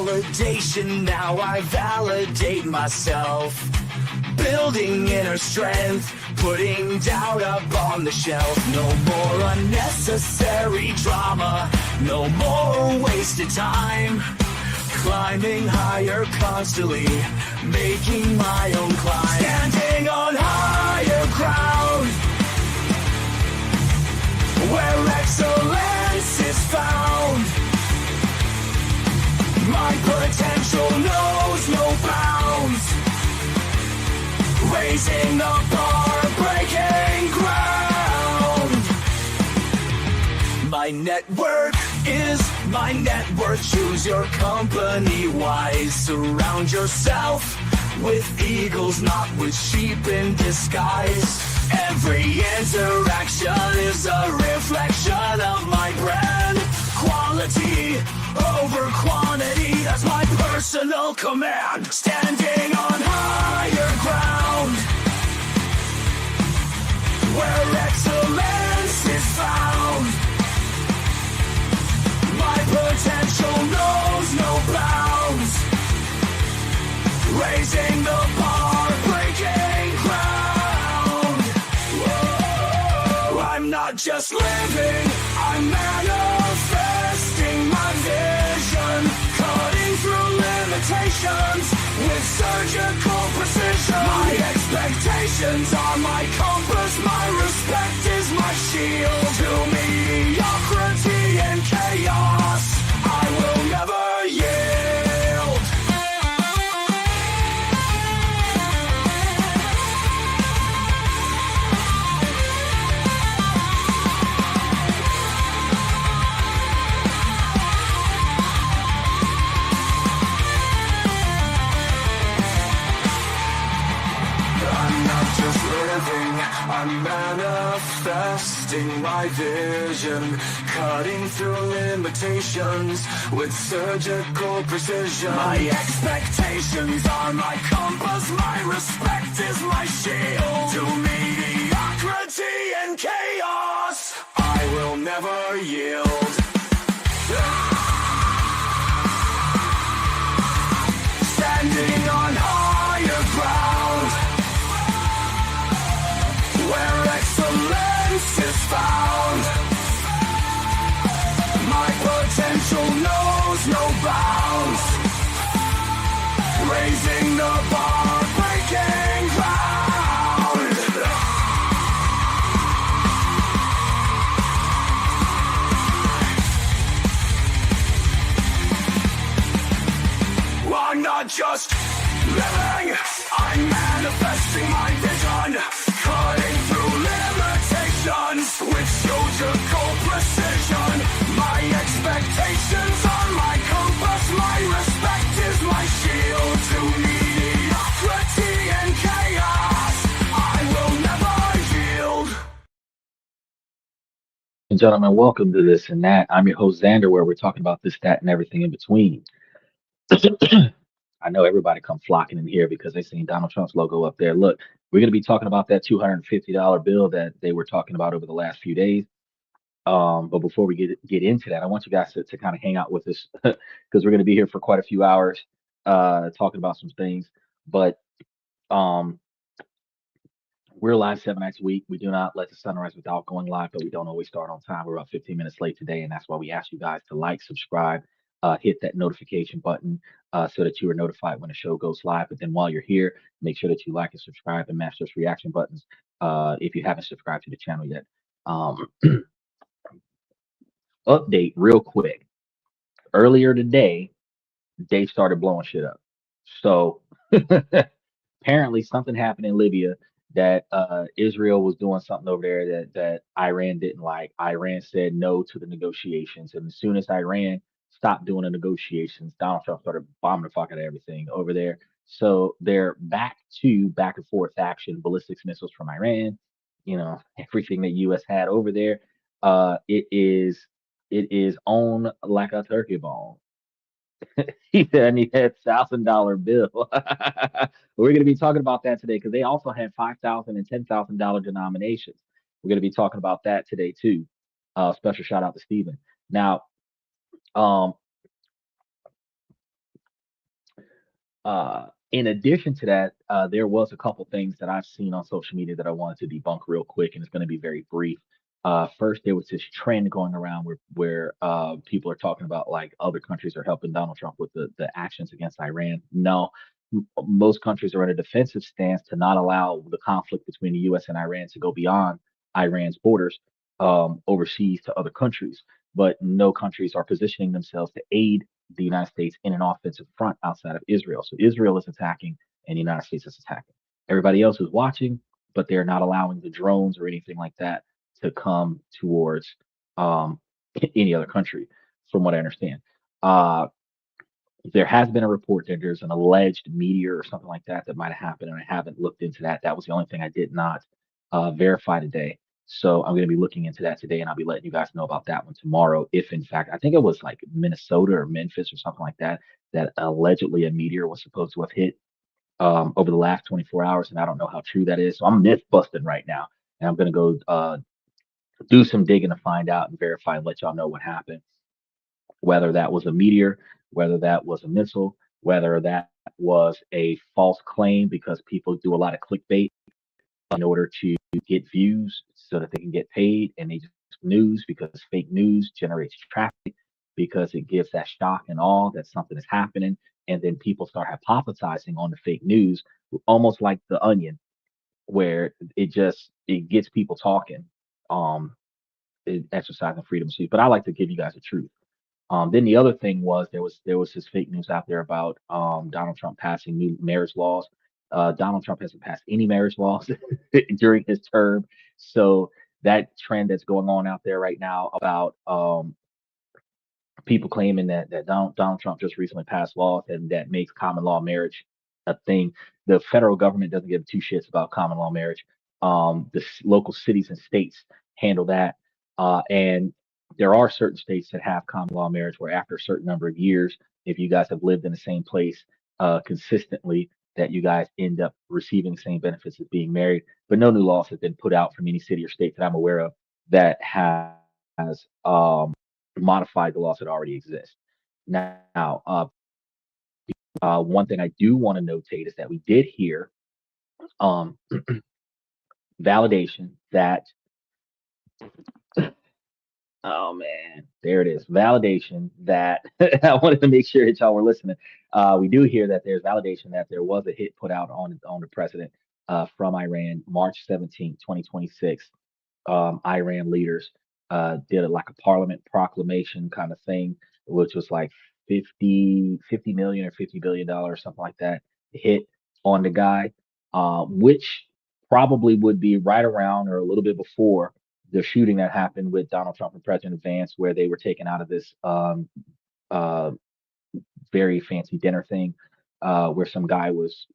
validation, now I validate myself. Building inner strength, putting doubt up on the shelf. No more unnecessary drama, no more wasted time. Climbing higher constantly, making my own climb. Standing on higher ground, where excellence is found. My potential knows no bounds. Raising the bar, breaking ground. My network is my net worth. Choose your company wise. Surround yourself with eagles, not with sheep in disguise. Every interaction is a reflection of my brand. Quality over quantity, that's my personal command. Standing on higher ground, where excellence is found. My potential knows no bounds. Raising the bar, breaking ground. Whoa. I'm not just living, I'm manifesting my vision. Cutting through limitations with surgical precision. My expectations are my compass, my respect is my shield. To mediocrity and chaos, I will never yield. I'm manifesting my vision, cutting through limitations with surgical precision. My expectations are my compass, my respect is my shield. To mediocrity and chaos, I will never yield. Standing on higher ground, where excellence is found. My potential knows no bounds. Raising the bar, breaking ground. I'm not just living, I'm manifesting my vision. Cutting through limitations with surgical precision. My expectations are my compass, my respect is my shield. To mediocrity and chaos, I will never yield. And gentlemen, welcome to This and That. I'm your host, Xander, where we're talking about this, that, and everything in between. I know everybody come flocking in here because they seen Donald Trump's logo up there. Look, we're going to be talking about that $250 bill that they were talking about over the last few days. But before we get into that, I want you guys to kind of hang out with us because we're going to be here for quite a few hours talking about some things. But um, we're live 7 nights a week. We do not let the sun rise without going live, but we don't always start on time. We're about 15 minutes late today, and that's why we ask you guys to like, subscribe, hit that notification button so that you are notified when the show goes live. But then while you're here, make sure that you like and subscribe and mash those reaction buttons if you haven't subscribed to the channel yet. Um, Update real quick. Earlier today, they started blowing shit up. So apparently something happened in Libya that Israel was doing something over there that Iran didn't like. Iran said no to the negotiations, and as soon as Iran stopped doing the negotiations, Donald Trump started bombing the fuck out of everything over there. So they're back to back and forth action, ballistics missiles from Iran, everything that U.S. had over there. It is on like a turkey bone. And he had $1,000 bill. We're going to be talking about that today because they also had $5,000 and $10,000 denominations. We're going to be talking about that today too. Special shout out to Stephen. Now, um, In addition to that, there was a couple things that I've seen on social media that I wanted to debunk real quick, and it's going to be very brief. First, there was this trend going around where people are talking about like other countries are helping Donald Trump with the actions against Iran. No, most countries are in a defensive stance to not allow the conflict between the U.S. and Iran to go beyond Iran's borders overseas to other countries. But no countries are positioning themselves to aid the United States in an offensive front outside of Israel. So Israel is attacking and the United States is attacking. Everybody else is watching, but they're not allowing the drones or anything like that to come towards um, any other country, from what I understand. Uh, there has been a report that there's an alleged meteor or something like that that might have happened, and I haven't looked into that. That was the only thing I did not verify today. So I'm going to be looking into that today, and I'll be letting you guys know about that one tomorrow. If in fact, I think it was like Minnesota or Memphis or something like that, that allegedly a meteor was supposed to have hit over the last 24 hours, and I don't know how true that is. So I'm myth busting right now, and I'm going to go do some digging to find out and verify and let y'all know what happened, whether that was a meteor, whether that was a missile, whether that was a false claim because people do a lot of clickbait in order to get views so that they can get paid, and they just news because fake news generates traffic because it gives that shock and awe that something is happening, and then people start hypothesizing on the fake news, almost like the onion, where it gets people talking, um, exercising freedom of speech. But I like to give you guys the truth. Then the other thing was there was this fake news out there about Donald Trump passing new marriage laws. Donald Trump hasn't passed any marriage laws during his term, so that trend that's going on out there right now about people claiming that Donald Trump just recently passed laws and that makes common law marriage a thing. The federal government doesn't give two shits about common law marriage. Local cities and states handle that, and there are certain states that have common law marriage where after a certain number of years, if you guys have lived in the same place consistently, that you guys end up receiving the same benefits as being married. But no new laws have been put out from any city or state that I'm aware of that has modified the laws that already exist. Now, one thing I do want to notate is that we did hear um, validation that, oh man, there it is, validation that I wanted to make sure that y'all were listening. We do hear that there's validation that there was a hit put out on the president from Iran, March 17th, 2026. Iran leaders did like a parliament proclamation kind of thing, which was like 50 million or $50 billion, something like that, hit on the guy, which probably would be right around or a little bit before the shooting that happened with Donald Trump and President Vance, where they were taken out of this uh, very fancy dinner thing, where some guy was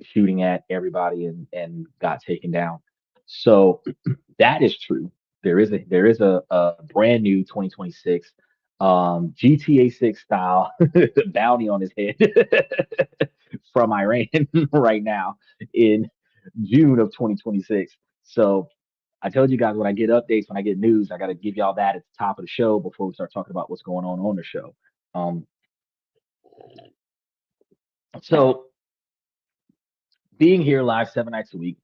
shooting at everybody and got taken down. So that is true. There is a brand new 2026 GTA 6 style bounty on his head from Iran right now in June of 2026. So I told you guys when I get updates, when I get news, I got to give y'all that at the top of the show before we start talking about what's going on the show. Um, so being here live 7 nights a week,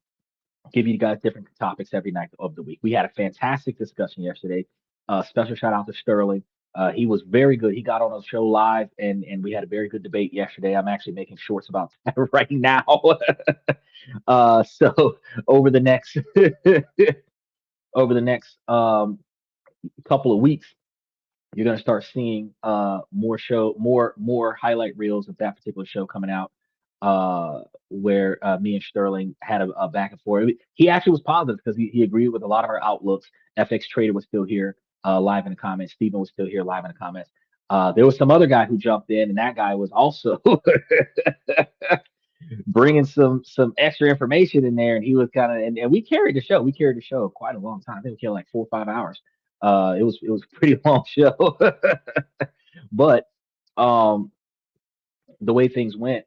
give you guys different topics every night of the week. We had a fantastic discussion yesterday. Special shout out to Sterling. He was very good. He got on the show live, and we had a very good debate yesterday. I'm actually making shorts about that right now. So over the next over the next couple of weeks, you're gonna start seeing more highlight reels of that particular show coming out. Where me and Sterling had a back and forth. He actually was positive because he agreed with a lot of our outlooks. FX Trader was still here live in the comments. Stephen was still here live in the comments. There was some other guy who jumped in, and that guy was also bringing some extra information in there, and he was kind of and we carried the show. We carried the show quite a long time. I think we carried like 4 or 5 hours. It was a pretty long show, but um the way things went,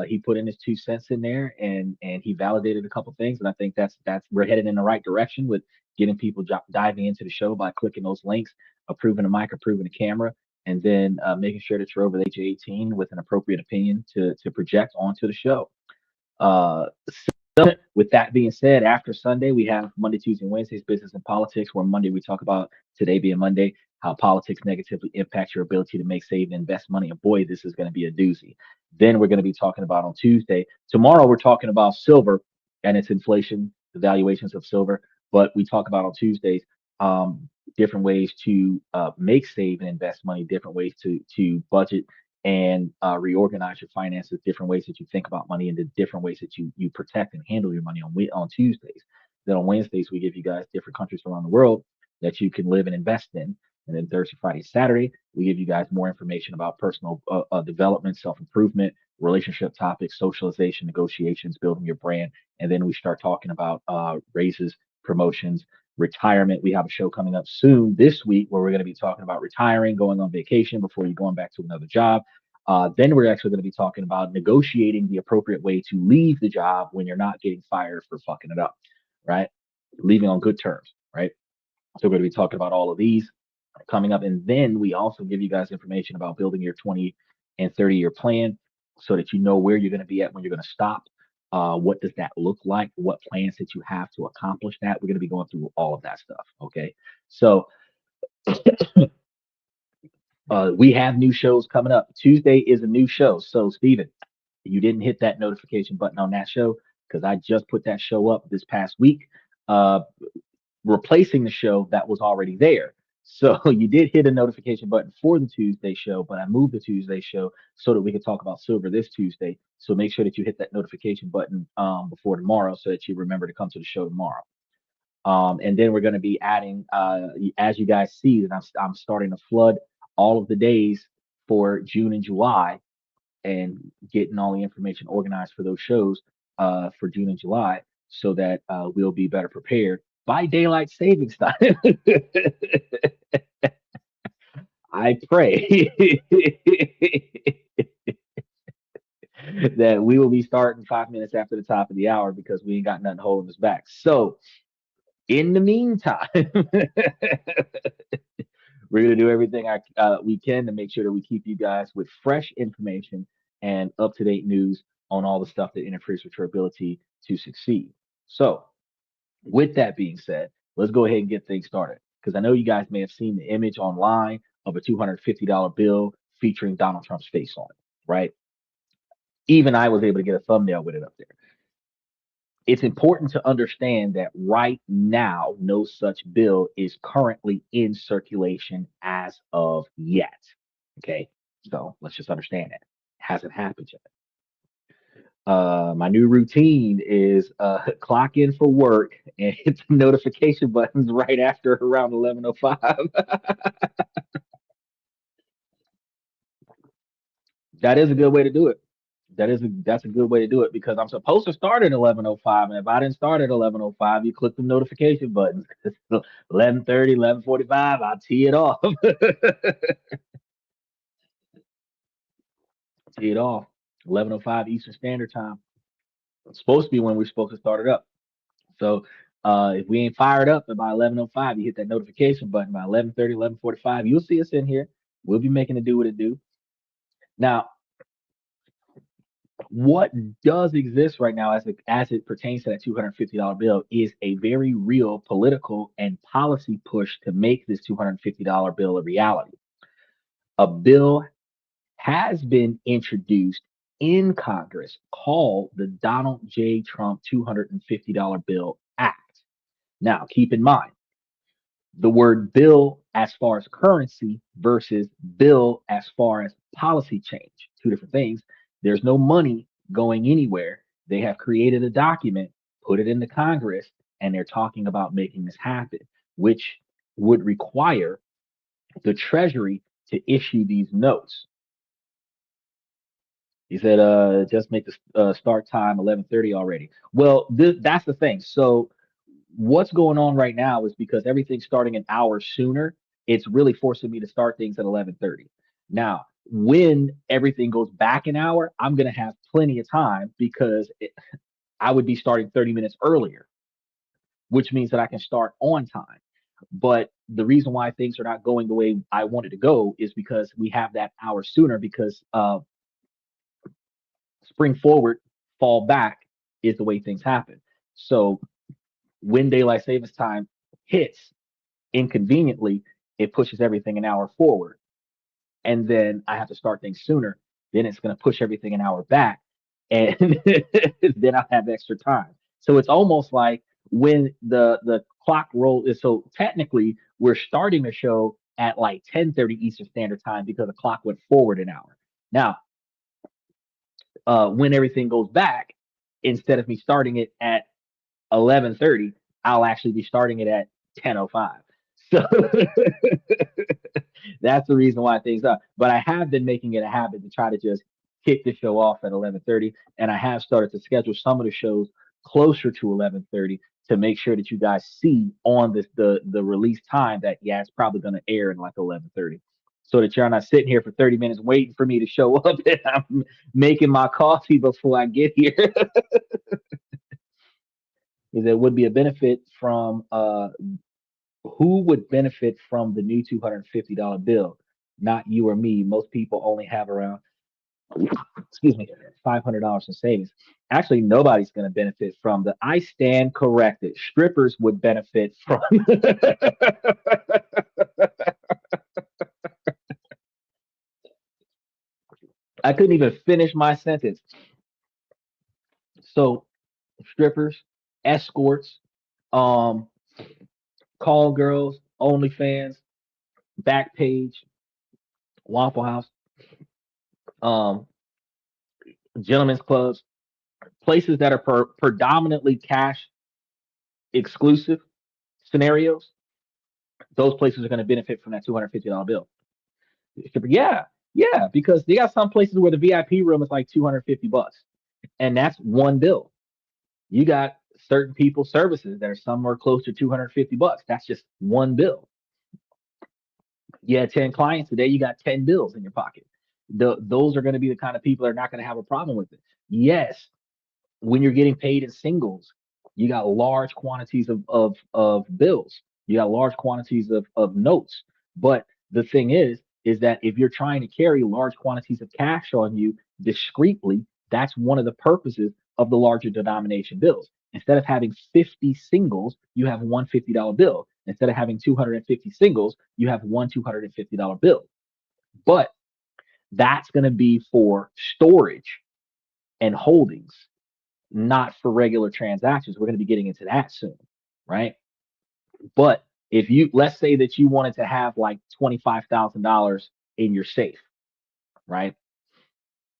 he put in his 2 cents in there, and he validated a couple things, and I think that's we're headed in the right direction with getting people diving into the show by clicking those links, approving the mic, approving the camera, and then making sure that you're over the age of 18 with an appropriate opinion to project onto the show. Uh, with that being said, after Sunday, we have Monday, Tuesday, and Wednesdays, business and politics, where Monday we talk about, today being Monday, how politics negatively impacts your ability to make, save, and invest money. And boy, this is going to be a doozy. Then we're going to be talking about on Tuesday. Tomorrow, we're talking about silver and its inflation, the valuations of silver. But we talk about on Tuesdays um, different ways to make, save, and invest money, different ways to budget and reorganize your finances, different ways that you think about money, and the different ways that you protect and handle your money on Tuesdays. Then on Wednesdays, we give you guys different countries around the world that you can live and invest in. And then Thursday, Friday, Saturday, we give you guys more information about personal development, self improvement, relationship topics, socialization, negotiations, building your brand. And then we start talking about raises, promotions, retirement. We have a show coming up soon this week where we're going to be talking about retiring, going on vacation before you're going back to another job. Then we're actually going to be talking about negotiating the appropriate way to leave the job when you're not getting fired for fucking it up, right? Leaving on good terms, right? So we're going to be talking about all of these coming up. And then we also give you guys information about building your 20 and 30-year plan so that you know where you're going to be at when you're going to stop. What does that look like? What plans that you have to accomplish that? We're going to be going through all of that stuff. Okay. So we have new shows coming up. Tuesday is a new show. So, Steven, you didn't hit that notification button on that show because I just put that show up this past week. Uh, Replacing the show that was already there. So you did hit a notification button for the Tuesday show, but I moved the Tuesday show so that we could talk about silver this Tuesday. So make sure that you hit that notification button before tomorrow so that you remember to come to the show tomorrow. And then we're going to be adding, as you guys see, that I'm starting to flood all of the days for June and July and getting all the information organized for those shows for June and July so that we'll be better prepared by daylight savings time. I pray that we will be starting 5 minutes after the top of the hour because we ain't got nothing holding us back. So, in the meantime, we're going to do everything we can to make sure that we keep you guys with fresh information and up to date news on all the stuff that interferes with your ability to succeed. So, with that being said, let's go ahead and get things started. Because I know you guys may have seen the image online of a $250 bill featuring Donald Trump's face on it, right? Even I was able to get a thumbnail with it up there. It's important to understand that right now, no such bill is currently in circulation as of yet. Okay, so let's just understand that. It hasn't happened yet. My new routine is clock in for work and hit the notification buttons right after around 11:05. That is a good way to do it. That's a good way to do it because I'm supposed to start at 11:05, and if I didn't start at 11:05, you click the notification buttons. 11:30, 11:45, I'll tee it off. Tee it off. 11:05 Eastern Standard Time. It's supposed to be when we're supposed to start it up. So if we ain't fired up by 11:05, you hit that notification button by 11:30, 11:45. You'll see us in here. We'll be making it do what it do. Now, what does exist right now as it pertains to that $250 bill is a very real political and policy push to make this $250 bill a reality. A bill has been introduced in Congress called the Donald J. Trump $250 Bill Act. Now, keep in mind, the word bill as far as currency versus bill as far as policy change, two different things. There's no money going anywhere. They have created a document, put it into Congress, and they're talking about making this happen, which would require the Treasury to issue these notes. He said, just make the start time 11:30 already. Well, that's the thing. So what's going on right now is because everything's starting an hour sooner, it's really forcing me to start things at 11:30. Now, when everything goes back an hour, I'm going to have plenty of time because I would be starting 30 minutes earlier, which means that I can start on time. But the reason why things are not going the way I wanted to go is because we have that hour sooner because spring forward, fall back is the way things happen. So when daylight savings time hits inconveniently, it pushes everything an hour forward. And then I have to start things sooner. Then it's going to push everything an hour back. And then I'll have extra time. So it's almost like when the clock roll is, so technically we're starting the show at like 10:30 Eastern Standard Time because the clock went forward an hour. Now, when everything goes back, instead of me starting it at 11:30, I'll actually be starting it at 10:05. So that's the reason why things are. But I have been making it a habit to try to just kick the show off at 11:30, and I have started to schedule some of the shows closer to 11:30 to make sure that you guys see on this the release time that yeah, it's probably going to air in like 11:30. So that you're not sitting here for 30 minutes waiting for me to show up and I'm making my coffee before I get here. Is there would be a benefit from who would benefit from the new $250 bill? Not you or me. Most people only have around, excuse me, $500 in savings. Actually, nobody's going to benefit from the. I stand corrected. Strippers would benefit from. I couldn't even finish my sentence. So, strippers, escorts, um, call girls, OnlyFans, Backpage, Waffle House, um, gentlemen's clubs, places that are predominantly cash exclusive scenarios, those places are going to benefit from that $250 bill. Yeah, yeah, because they got some places where the VIP room is like 250 bucks, and that's one bill. You got certain people services that are somewhere close to 250 bucks. That's just one bill. You had 10 clients today, you got 10 bills in your pocket. Those are going to be the kind of people that are not going to have a problem with it. Yes, when you're getting paid in singles, you got large quantities of bills. You got large quantities of notes. But the thing is that if you're trying to carry large quantities of cash on you discreetly, that's one of the purposes of the larger denomination bills. Instead of having 50 singles, you have one $50 bill. Instead of having 250 singles, you have one $250 bill. But that's going to be for storage and holdings, not for regular transactions. We're going to be getting into that soon, right? But if you, let's say that you wanted to have like $25,000 in your safe, right?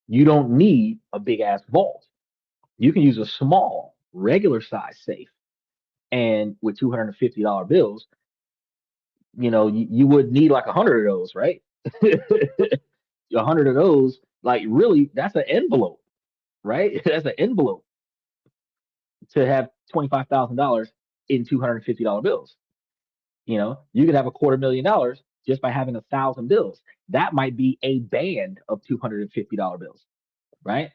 You don't need a big ass vault. You can use a small, regular size safe. And with $250 bills, you would need like 100 of those, right? 100 of those, like really, that's an envelope, right? That's an envelope to have $25,000 in $250 bills. You could have $250,000 just by having 1,000 bills. That might be a band of $250 bills, right?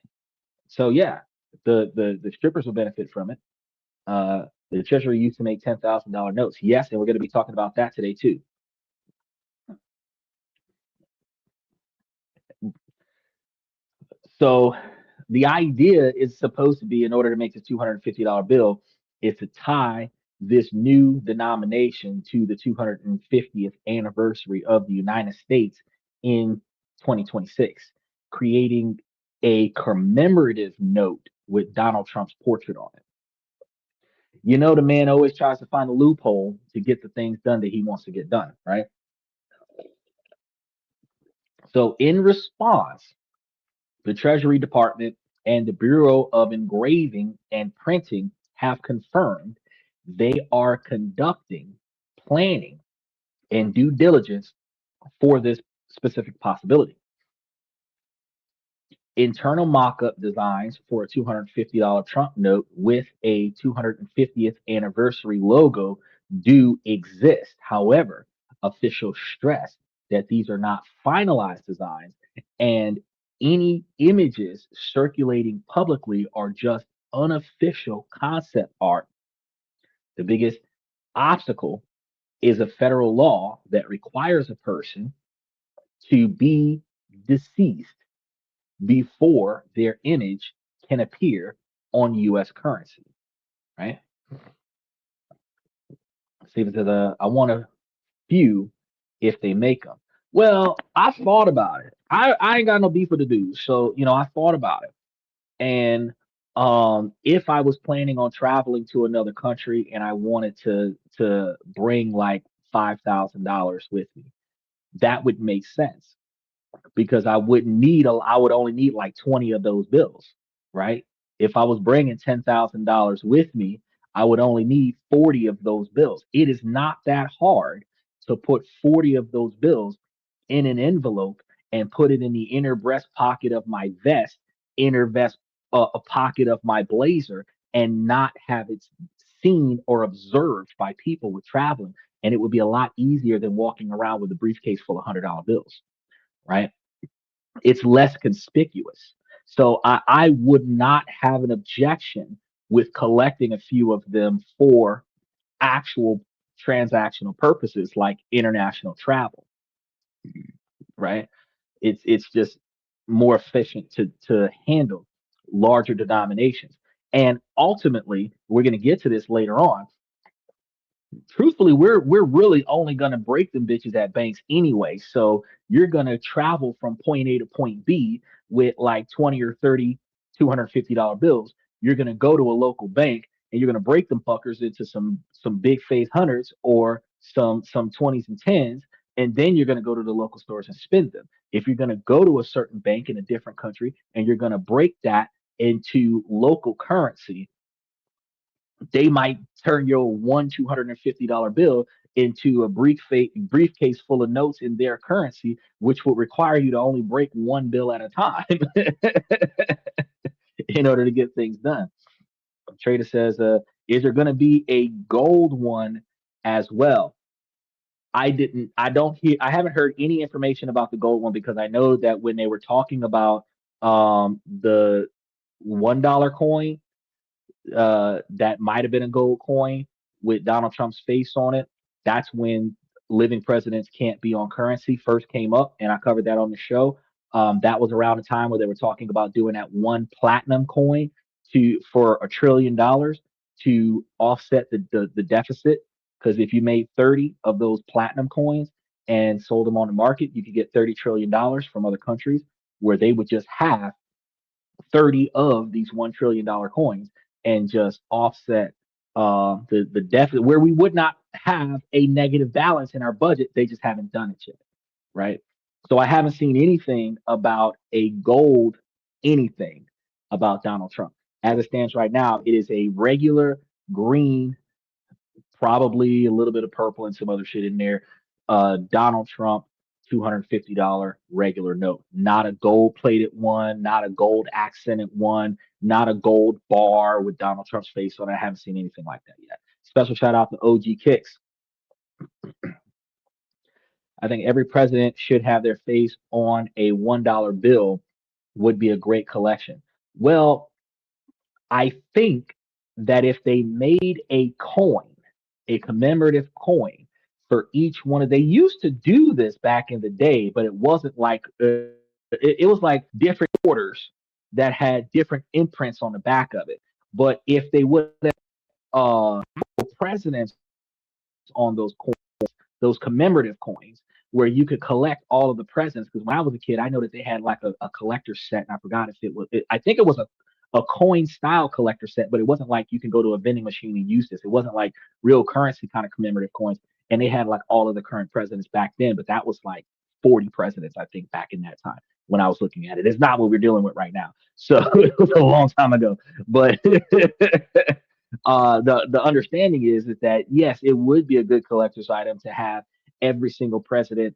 So yeah, the strippers will benefit from it. The Treasury used to make $10,000 notes. Yes, and we're going to be talking about that today too. So the idea is supposed to be, in order to make this $250 bill, is to tie this new denomination to the 250th anniversary of the United States in 2026, creating a commemorative note with Donald Trump's portrait on it. The man always tries to find a loophole to get the things done that he wants to get done, right? So, in response, the Treasury Department and the Bureau of Engraving and Printing have confirmed they are conducting planning and due diligence for this specific possibility. Internal mock-up designs for a $250 Trump note with a 250th anniversary logo do exist. However, officials stress that these are not finalized designs, and any images circulating publicly are just unofficial concept art. The biggest obstacle is a federal law that requires a person to be deceased before their image can appear on U.S. currency, right? See if it says, I want a few if they make them. Well, I thought about it. I ain't got no beef with the dude. So, I thought about it. And if I was planning on traveling to another country and I wanted to bring like $5,000 with me, that would make sense because I would only need like 20 of those bills, right? If I was bringing $10,000 with me, I would only need 40 of those bills. It is not that hard to put 40 of those bills in an envelope and put it in the inner breast pocket of my vest, inner vest, a pocket of my blazer, and not have it seen or observed by people with traveling. And it would be a lot easier than walking around with a briefcase full of $100 bills, right? It's less conspicuous. So I would not have an objection with collecting a few of them for actual transactional purposes like international travel, right? It's just more efficient to handle larger denominations. And ultimately, we're going to get to this later on. Truthfully, we're really only gonna break them bitches at banks anyway. So you're gonna travel from point A to point B with like 20 or 30 $250 bills. You're gonna go to a local bank and you're gonna break them fuckers into some big face hundreds or some 20s and tens, and then you're gonna go to the local stores and spend them. If you're gonna go to a certain bank in a different country and you're gonna break that into local currency, they might turn your one $250 bill into a briefcase full of notes in their currency, which would require you to only break one bill at a time in order to get things done. Trader says, is there going to be a gold one as well? I haven't heard any information about the gold one because I know that when they were talking about the $1 coin, that might have been a gold coin with Donald Trump's face on it. That's when living presidents can't be on currency first came up, and I covered that on the show. That was around the time where they were talking about doing that one platinum coin for $1 trillion to offset the deficit. Because if you made 30 of those platinum coins and sold them on the market, you could get $30 trillion from other countries where they would just have 30 of these $1 trillion coins and just offset the deficit where we would not have a negative balance in our budget. They just haven't done it yet, right? So I haven't seen anything about a gold anything about Donald Trump. As it stands right now, it is a regular green, probably a little bit of purple and some other shit in there. Donald Trump $250 regular note, not a gold plated one, not a gold accented one, not a gold bar with Donald Trump's face on it. I haven't seen anything like that yet. Special shout out to OG Kicks. I think every president should have their face on a $1 bill, would be a great collection. Well, I think that if they made a coin, a commemorative coin for each one of, they used to do this back in the day, but it wasn't like it was like different orders that had different imprints on the back of it. But if they would have presidents on those coins, those commemorative coins, where you could collect all of the presidents. Because when I was a kid, I know that they had like a collector set, and I forgot if it was. I think it was a coin style collector set, but it wasn't like you can go to a vending machine and use this. It wasn't like real currency kind of commemorative coins. And they had like all of the current presidents back then, but that was like 40 presidents, I think, back in that time when I was looking at it. It's not what we're dealing with right now. So it was a long time ago. But the understanding is that yes, it would be a good collector's item to have every single president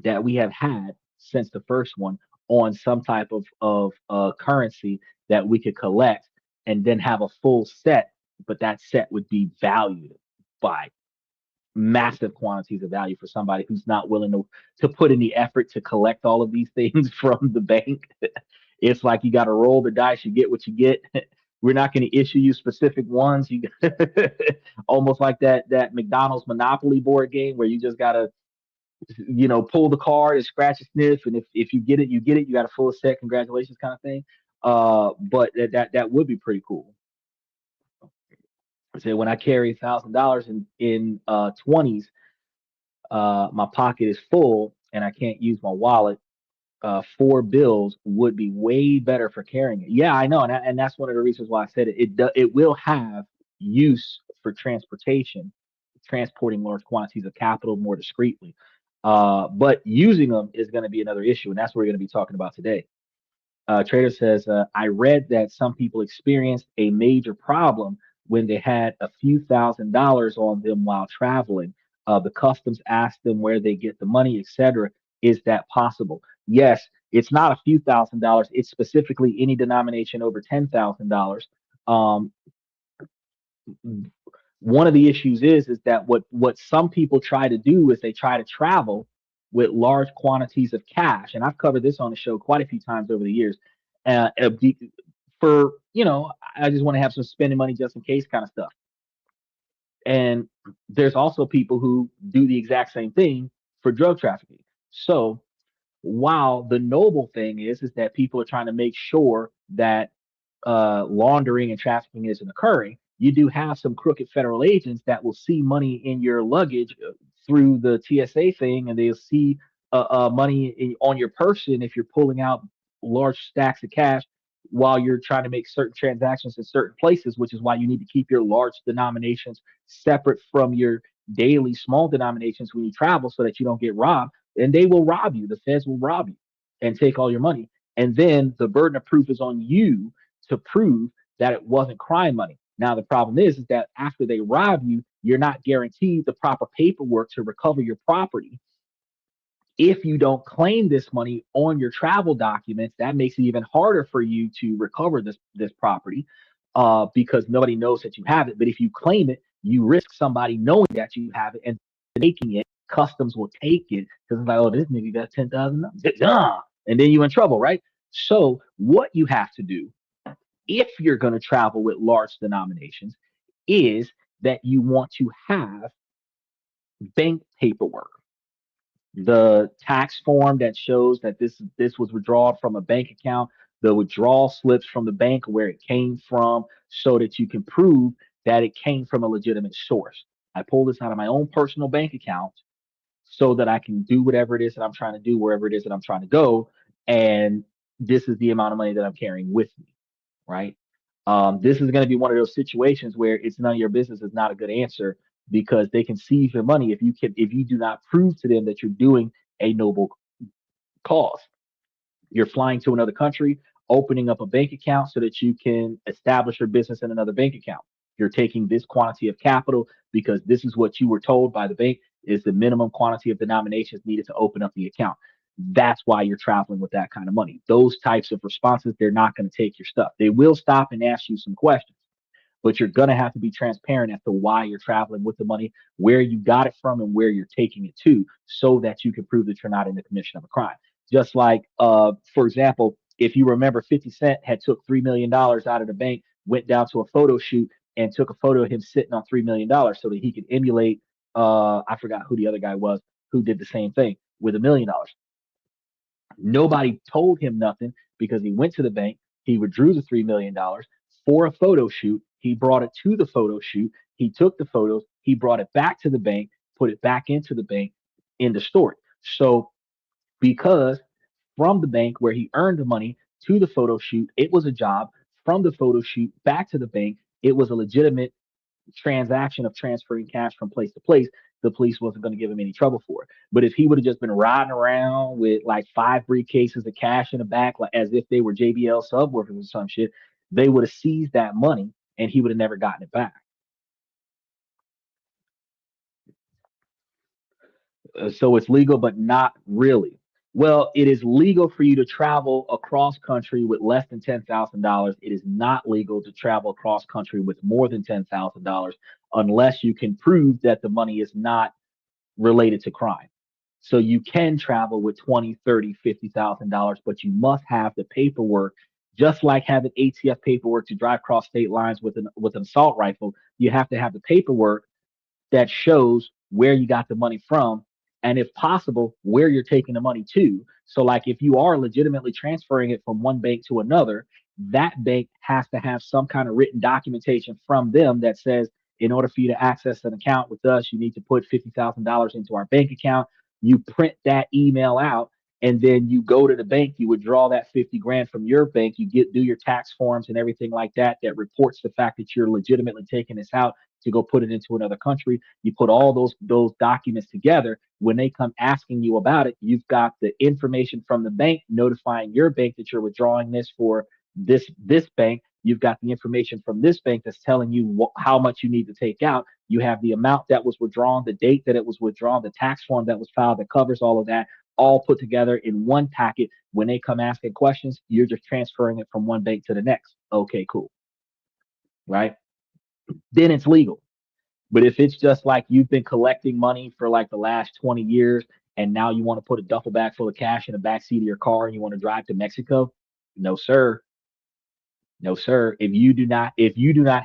that we have had since the first one on some type of currency that we could collect and then have a full set, but that set would be valued by massive quantities of value for somebody who's not willing to put in the effort to collect all of these things from the bank. It's like you got to roll the dice, you get what you get. we're not going to issue you specific ones. You almost like that McDonald's Monopoly board game where you just gotta, pull the card and scratch and sniff, and if you get it, you get it. You got a full set. Congratulations, kind of thing. But that would be pretty cool. I say when I carry $1,000 in 20s, my pocket is full and I can't use my wallet. Four bills would be way better for carrying it. Yeah, I know, and that's one of the reasons why I said it. It will have use for transportation, transporting large quantities of capital more discreetly. But using them is going to be another issue, and that's what we're going to be talking about today. Trader says, I read that some people experienced a major problem when they had a few $1,000s on them while traveling. The customs asked them where they get the money, etc. Is that possible? Yes, it's not a few $1,000s. It's specifically any denomination over $10,000. Um, One of the issues is that what some people try to do is they try to travel with large quantities of cash, and I've covered this on the show quite a few times over the years. For I just want to have some spending money just in case kind of stuff. And there's also people who do the exact same thing for drug trafficking. So while the noble thing is that people are trying to make sure that laundering and trafficking isn't occurring, you do have some crooked federal agents that will see money in your luggage through the TSA thing, and they'll see money on your person if you're pulling out large stacks of cash while you're trying to make certain transactions in certain places, which is why you need to keep your large denominations separate from your daily small denominations when you travel so that you don't get robbed. And they will rob you. The feds will rob you and take all your money. And then the burden of proof is on you to prove that it wasn't crime money. Now the problem is that after they rob you, you're not guaranteed the proper paperwork to recover your property. If you don't claim this money on your travel documents, that makes it even harder for you to recover this property because nobody knows that you have it. But if you claim it, you risk somebody knowing that you have it and taking it. Customs will take it because it's like, oh, this nigga got 10,000, and then you're in trouble, right? So what you have to do if you're going to travel with large denominations is that you want to have bank paperwork, the tax form that shows that this was withdrawn from a bank account, the withdrawal slips from the bank where it came from, so that you can prove that it came from a legitimate source. I pull this out of my own personal bank account so that I can do whatever it is that I'm trying to do wherever it is that I'm trying to go, and this is the amount of money that I'm carrying with me, right? This is going to be one of those situations where it's none of your business is not a good answer because they can seize your money if you do not prove to them that you're doing a noble cause. You're flying to another country, opening up a bank account so that you can establish your business in another bank account. You're taking this quantity of capital because this is what you were told by the bank is the minimum quantity of denominations needed to open up the account. That's why you're traveling with that kind of money. Those types of responses, they're not going to take your stuff. They will stop and ask you some questions, but you're going to have to be transparent as to why you're traveling with the money, where you got it from, and where you're taking it to, so that you can prove that you're not in the commission of a crime. Just like, for example, if you remember, 50 Cent had took $3 million out of the bank, went down to a photo shoot, and took a photo of him sitting on $3 million so that he could emulate. I forgot who the other guy was who did the same thing with $1 million. Nobody told him nothing because he went to the bank, he withdrew the $3 million for a photo shoot. He brought it to the photo shoot. He took the photos. He brought it back to the bank, put it back into the bank in the story. So because from the bank where he earned the money to the photo shoot, it was a job. From the photo shoot back to the bank, it was a legitimate transaction of transferring cash from place to place. The police wasn't going to give him any trouble for it. But if he would have just been riding around with like 5 briefcases of cash in the back, like as if they were JBL subwoofers or some shit, they would have seized that money and he would have never gotten it back. So it's legal, but not really. Well, it is legal for you to travel across country with less than $10,000. It is not legal to travel across country with more than $10,000 unless you can prove that the money is not related to crime. So you can travel with 20, 30, $50,000, but you must have the paperwork Just like having ATF paperwork to drive across state lines with an assault rifle, you have to have the paperwork that shows where you got the money from and if possible where you're taking the money to. So like if you are legitimately transferring it from one bank to another, that bank has to have some kind of written documentation from them that says in order for you to access an account with us, you need to put $50,000 into our bank account. You print that email out and then you go to the bank, you withdraw that 50 grand from your bank, you get do your tax forms and everything like that that reports the fact that you're legitimately taking this out to go put it into another country. You put all those documents together. When they come asking you about it, you've got the information from the bank notifying your bank that you're withdrawing this for this bank. You've got the information from this bank that's telling you how much you need to take out. You have the amount that was withdrawn, the date that it was withdrawn, the tax form that was filed that covers all of that, all put together in one packet. When they come asking questions, you're just transferring it from one bank to the next. Okay, cool. Right? Then it's legal. But if it's just like you've been collecting money for like the last 20 years and now you want to put a duffel bag full of cash in the back seat of your car and you want to drive to Mexico, no sir. No sir. If you do not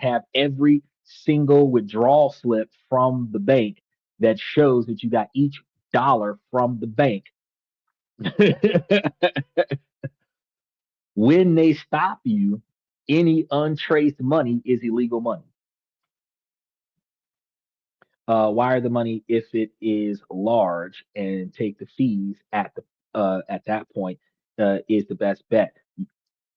have every single withdrawal slip from the bank that shows that you got each dollar from the bank, when they stop you, any untraced money is illegal money. Wire the money if it is large and take the fees at that point is the best bet.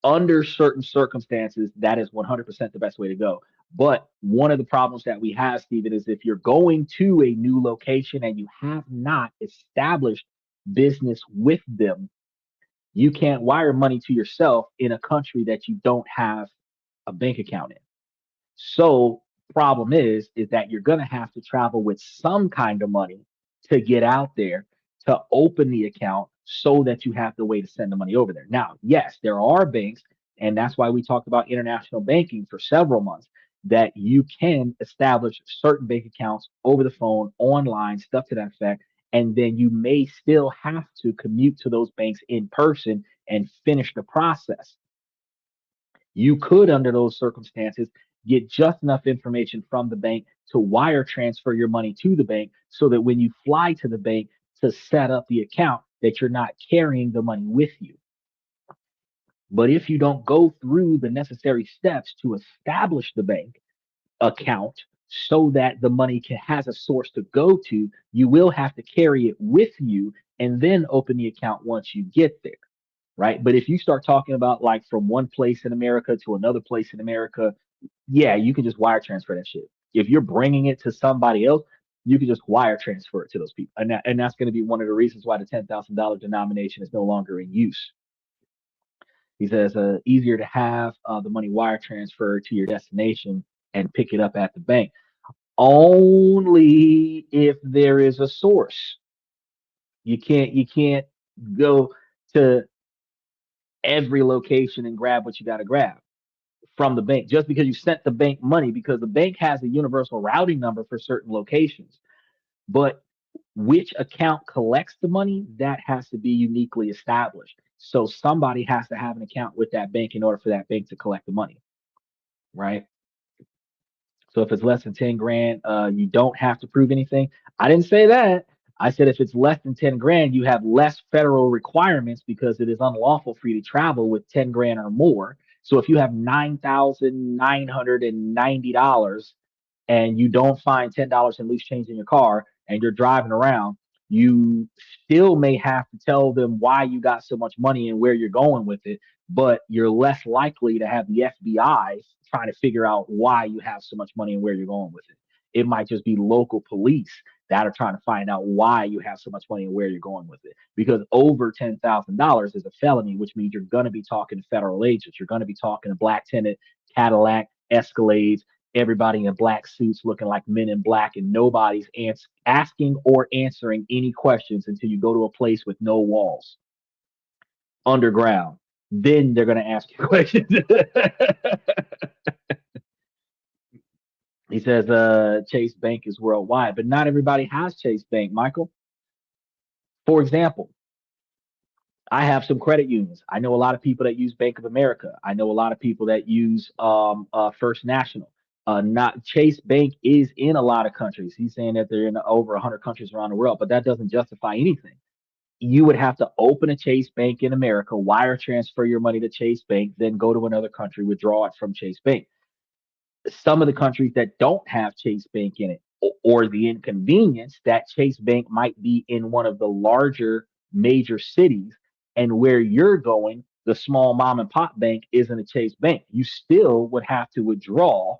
Under certain circumstances, that is 100% the best way to go. But one of the problems that we have, Stephen, is if you're going to a new location and you have not established business with them, you can't wire money to yourself in a country that you don't have a bank account in. So problem is that you're going to have to travel with some kind of money to get out there to open the account so that you have the way to send the money over there. Now, yes, there are banks, and that's why we talked about international banking for several months, that you can establish certain bank accounts over the phone, online, stuff to that effect. And then you may still have to commute to those banks in person and finish the process. You could, under those circumstances, get just enough information from the bank to wire transfer your money to the bank so that when you fly to the bank to set up the account, that you're not carrying the money with you. But if you don't go through the necessary steps to establish the bank account so that the money has a source to go to, you will have to carry it with you and then open the account once you get there. Right. But if you start talking about like from one place in America to another place in America, yeah, you can just wire transfer that shit. If you're bringing it to somebody else, you can just wire transfer it to those people. And that's going to be one of the reasons why the $10,000 denomination is no longer in use. He says, easier to have the money wire transferred to your destination and pick it up at the bank. Only if there is a source. You can't go to every location and grab what you got to grab from the bank just because you sent the bank money, because the bank has a universal routing number for certain locations. But which account collects the money, that has to be uniquely established. So somebody has to have an account with that bank in order for that bank to collect the money, right? So if it's less than 10 grand, you don't have to prove anything. I didn't say that. I said if it's less than 10 grand, you have less federal requirements because it is unlawful for you to travel with 10 grand or more. So if you have $9,990 and you don't find $10 in loose change in your car and you're driving around, you still may have to tell them why you got so much money and where you're going with it, but you're less likely to have the FBI trying to figure out why you have so much money and where you're going with it. It might just be local police that are trying to find out why you have so much money and where you're going with it. Because over $10,000 is a felony, which means you're going to be talking to federal agents. You're going to be talking to black tenant, Cadillac, Escalades, everybody in black suits looking like men in black, and nobody's asking or answering any questions until you go to a place with no walls, underground. Then they're going to ask you questions. He says Chase Bank is worldwide, but not everybody has Chase Bank, Michael. For example, I have some credit unions. I know a lot of people that use Bank of America. I know a lot of people that use First National. Not Chase Bank is in a lot of countries. He's saying that they're in over 100 countries around the world, but that doesn't justify anything. You would have to open a Chase Bank in America, wire transfer your money to Chase Bank, then go to another country, withdraw it from Chase Bank. Some of the countries that don't have Chase Bank in it, or the inconvenience that Chase Bank might be in one of the larger major cities, and where you're going, the small mom and pop bank isn't a Chase Bank. You still would have to withdraw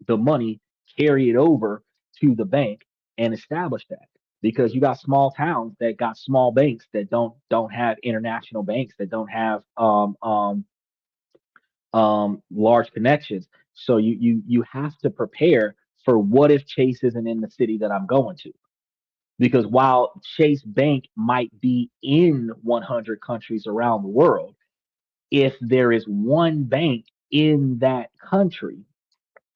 the money, carry it over to the bank, and establish that. Because you got small towns that got small banks that don't have international banks, that don't have large connections. So you have to prepare for what if Chase isn't in the city that I'm going to. Because while Chase Bank might be in 100 countries around the world, if there is one bank in that country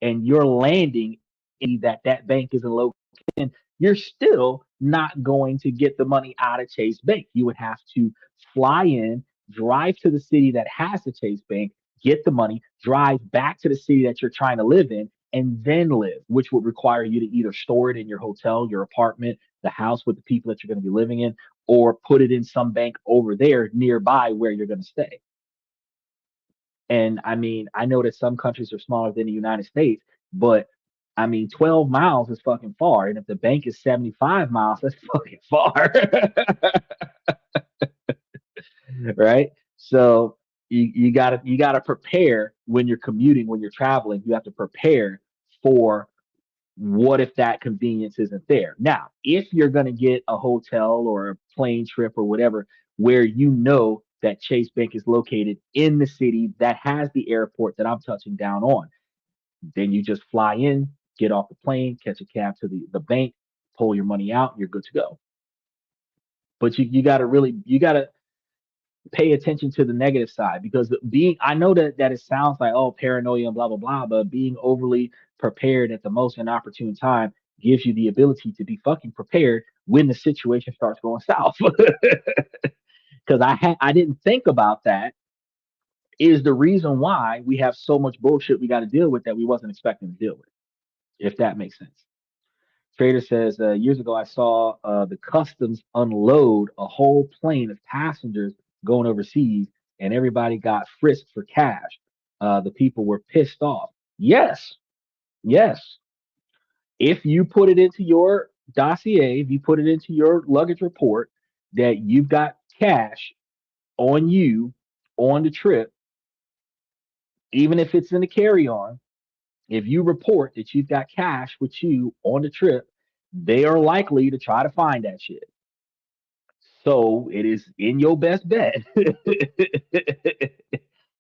and you're landing in that bank is located in, you're still not going to get the money out of Chase Bank. You would have to fly in, drive to the city that has the Chase Bank, get the money, drive back to the city that you're trying to live in, and then live, which would require you to either store it in your hotel, your apartment, the house with the people that you're going to be living in, or put it in some bank over there nearby where you're going to stay. And I mean, I know that some countries are smaller than the United States, but I mean, 12 miles is fucking far. And if the bank is 75 miles, that's fucking far. Right? So you gotta prepare when you're commuting, when you're traveling, you have to prepare for what if that convenience isn't there. Now, if you're gonna get a hotel or a plane trip or whatever, where you know that Chase Bank is located in the city that has the airport that I'm touching down on, then you just fly in, get off the plane, catch a cab to the bank, pull your money out, you're good to go. But you gotta really you gotta pay attention to the negative side, because being, I know that it sounds like, oh, paranoia and blah blah blah, but being overly prepared at the most inopportune time gives you the ability to be fucking prepared when the situation starts going south. Because I didn't think about that is the reason why we have so much bullshit we got to deal with that we wasn't expecting to deal with, if that makes sense. Trader says, years ago I saw the customs unload a whole plane of passengers going overseas, and everybody got frisked for cash. The people were pissed off. Yes, yes. If you put it into your dossier, if you put it into your luggage report that you've got cash on you on the trip, even if it's in the carry-on, if you report that you've got cash with you on the trip, they are likely to try to find that shit. So it is in your best bet.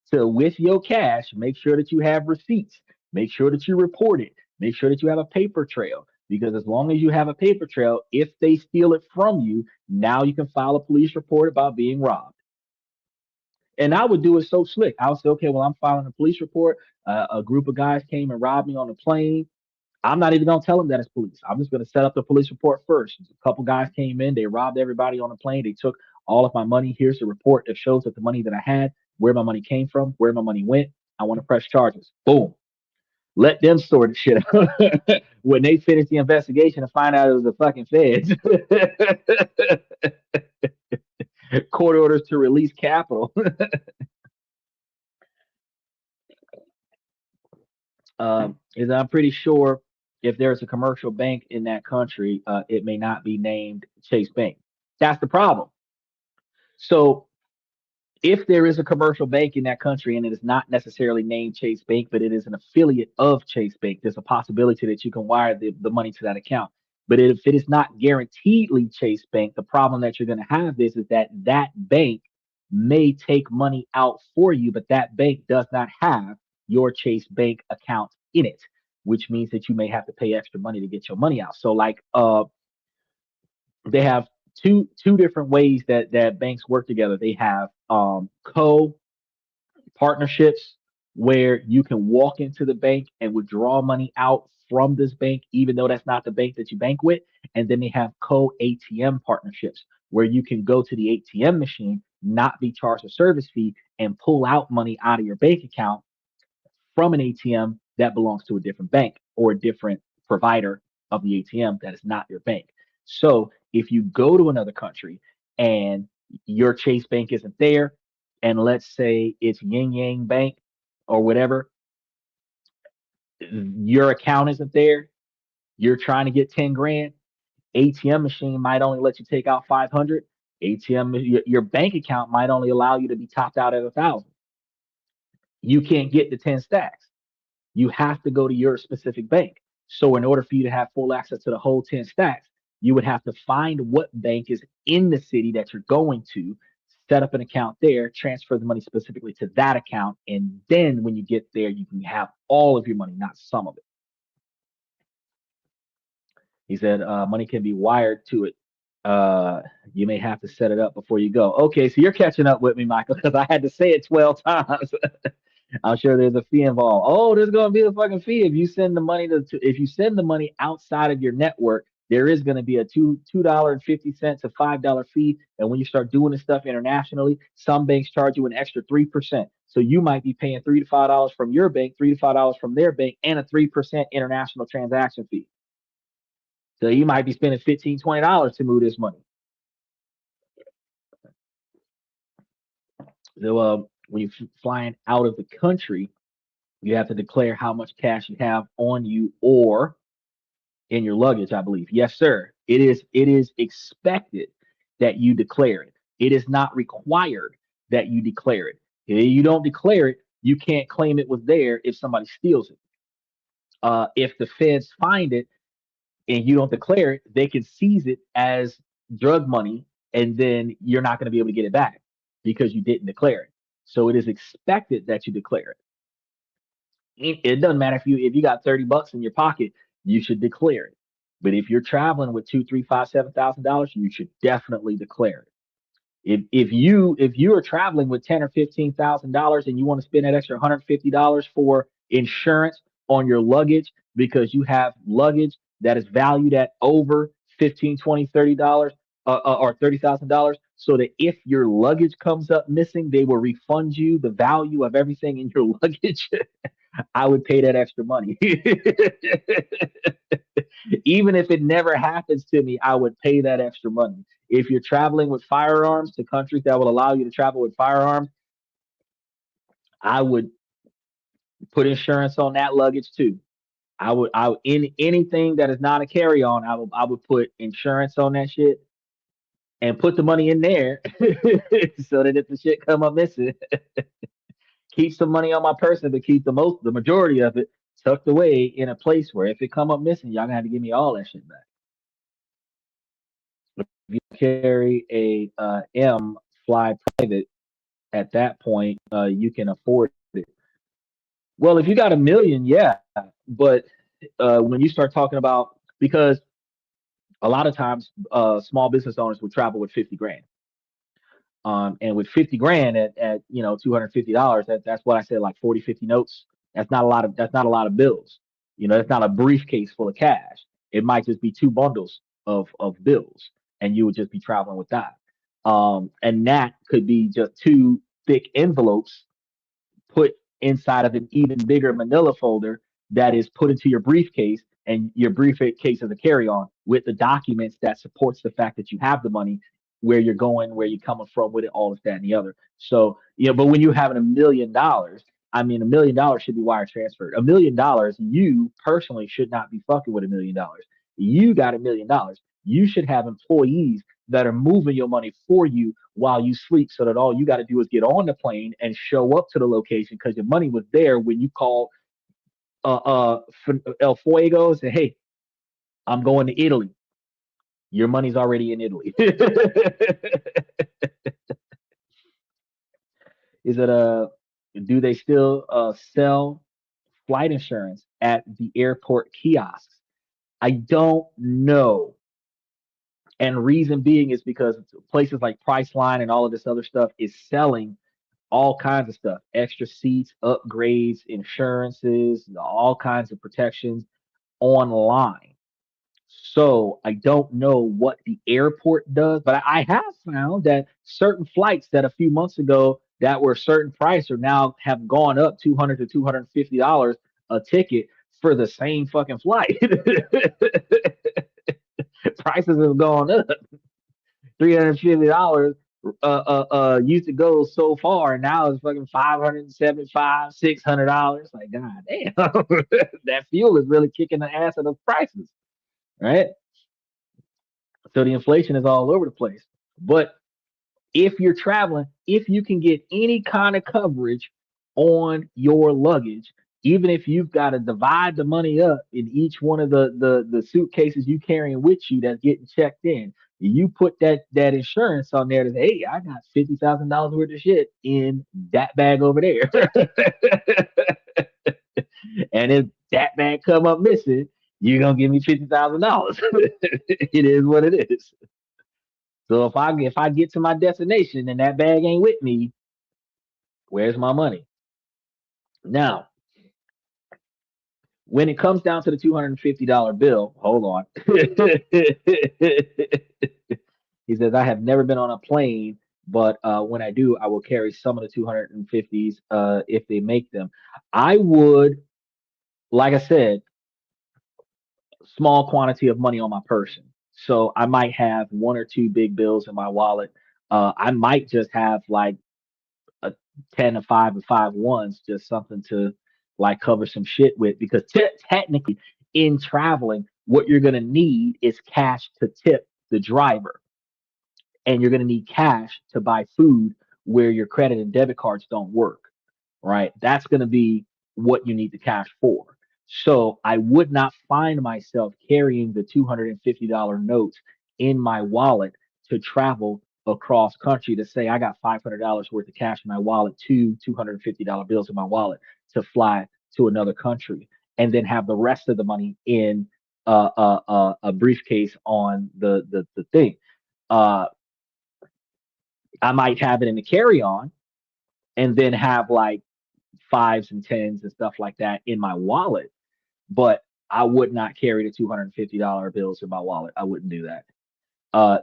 So with your cash, make sure that you have receipts. Make sure that you report it. Make sure that you have a paper trail. Because as long as you have a paper trail, if they steal it from you, now you can file a police report about being robbed. And I would do it so slick. I would say, okay, well, I'm filing a police report. A group of guys came and robbed me on the plane. I'm not even gonna tell them that it's police. I'm just gonna set up the police report first. A couple guys came in, they robbed everybody on the plane. They took all of my money. Here's the report that shows that the money that I had, where my money came from, where my money went. I want to press charges. Boom. Let them sort the shit out. When they finish the investigation and find out it was the fucking feds. Court orders to release capital. Is I'm pretty sure if there's a commercial bank in that country, it may not be named Chase Bank. That's the problem. So if there is a commercial bank in that country and it is not necessarily named Chase Bank, but it is an affiliate of Chase Bank, there's a possibility that you can wire the money to that account. But if it is not guaranteedly Chase Bank, the problem that you're going to have is that that bank may take money out for you, but that bank does not have your Chase Bank account in it, which means that you may have to pay extra money to get your money out. So like they have two different ways that banks work together. They have co partnerships where you can walk into the bank and withdraw money out from this bank, even though that's not the bank that you bank with. And then they have co ATM partnerships where you can go to the ATM machine not be charged a service fee, and pull out money out of your bank account from an ATM that belongs to a different bank or a different provider of the ATM that is not your bank. So if you go to another country and your Chase Bank isn't there, and let's say it's Yin Yang Bank or whatever, your account isn't there, you're trying to get 10 grand, ATM machine might only let you take out 500. Your bank account might only allow you to be topped out at 1,000. You can't get the 10 stacks. You have to go to your specific bank. So in order for you to have full access to the whole 10 stacks, you would have to find what bank is in the city that you're going to, set up an account there, transfer the money specifically to that account, and then when you get there, you can have all of your money, not some of it. He said money can be wired to it. You may have to set it up before you go. Okay, so you're catching up with me, Michael, because I had to say it 12 times. I'm sure there's a fee involved. Oh, there's going to be a fucking fee if you send the money if you send the money outside of your network. There is going to be a $2.50 to $5 fee, and when you start doing this stuff internationally, some banks charge you an extra 3%. So you might be paying $3 to $5 from your bank, $3 to $5 from their bank, and a 3% international transaction fee. So you might be spending $15, $20 to move this money. So when you're flying out of the country, you have to declare how much cash you have on you or in your luggage, I believe. Yes, sir. It is expected that you declare it. It is not required that you declare it. If you don't declare it, you can't claim it was there if somebody steals it. If the feds find it and you don't declare it, they can seize it as drug money, and then you're not going to be able to get it back because you didn't declare it. So it is expected that you declare it. It doesn't matter if you got $30 in your pocket, you should declare it. But if you're traveling with two, three, five, $7,000, you should definitely declare it. If you are traveling with $10 or $15,000 and you want to spend that extra $150 for insurance on your luggage because you have luggage that is valued at over 15, 20, $30 or $30,000, so that if your luggage comes up missing, they will refund you the value of everything in your luggage. I would pay that extra money. Even if it never happens to me, I would pay that extra money. If you're traveling with firearms to countries that will allow you to travel with firearms, I would put insurance on that luggage too. In anything that is not a carry on, I would put insurance on that shit and put the money in there so that if the shit come up missing, keep some money on my person, but keep the majority of it tucked away in a place where if it come up missing, y'all gonna have to give me all that shit back. If you carry a M fly private at that point, you can afford it. Well, if you got a million, yeah, but when you start talking about, because a lot of times small business owners would travel with 50 grand. And with 50 grand at $250, that's what I said, like 40, 50 notes. That's not a lot of bills. That's not a briefcase full of cash. It might just be two bundles of bills, and you would just be traveling with that. And that could be just two thick envelopes put inside of an even bigger manila folder that is put into your briefcase, and your briefcase is a carry-on with the documents that supports the fact that you have the money, where you're going, where you're coming from with it, all of that and the other. So but when you're having $1 million, I mean, $1 million should be wire transferred. $1 million, you personally should not be fucking with $1 million. You got $1 million, you should have employees that are moving your money for you while you sleep, so that all you got to do is get on the plane and show up to the location because your money was there when you called El Fuego and say, "Hey, I'm going to Italy." Your money's already in Italy. Is it do they still sell flight insurance at the airport kiosks? I don't know. And reason being is because places like Priceline and all of this other stuff is selling all kinds of stuff, extra seats, upgrades, insurances, all kinds of protections online. So I don't know what the airport does, but I have found that certain flights that a few months ago that were a certain price are now have gone up $200 to $250 a ticket for the same fucking flight. Prices have gone up. $350 used to go so far, and now it's fucking 575, $600. Like, god damn, that fuel is really kicking the ass of those prices, right? So the inflation is all over the place. But if you're traveling, if you can get any kind of coverage on your luggage, even if you've got to divide the money up in each one of the suitcases you carrying with you that's getting checked in, you put that insurance on there to say, hey, I got $50,000 worth of shit in that bag over there. And if that bag come up missing, you're gonna give me $50,000. It is what it is. So if I get to my destination and that bag ain't with me, where's my money? Now, when it comes down to the $250 bill, hold on. He says, I have never been on a plane, but when I do, I will carry some of the 250s if they make them. I would, like I said, small quantity of money on my person. So I might have one or two big bills in my wallet. I might just have like a 10 of 5 and 5 ones, just something to like cover some shit with. Because technically, in traveling, what you're going to need is cash to tip the driver, and you're going to need cash to buy food where your credit and debit cards don't work, right? That's going to be what you need the cash for. So I would not find myself carrying the $250 notes in my wallet to travel across country to say I got $500 worth of cash in my wallet, two $250 bills in my wallet to fly to another country, and then have the rest of the money in a briefcase on the thing. Uh, I might have it in the carry on and then have like fives and tens and stuff like that in my wallet, but I would not carry the $250 bills in my wallet. I wouldn't do that.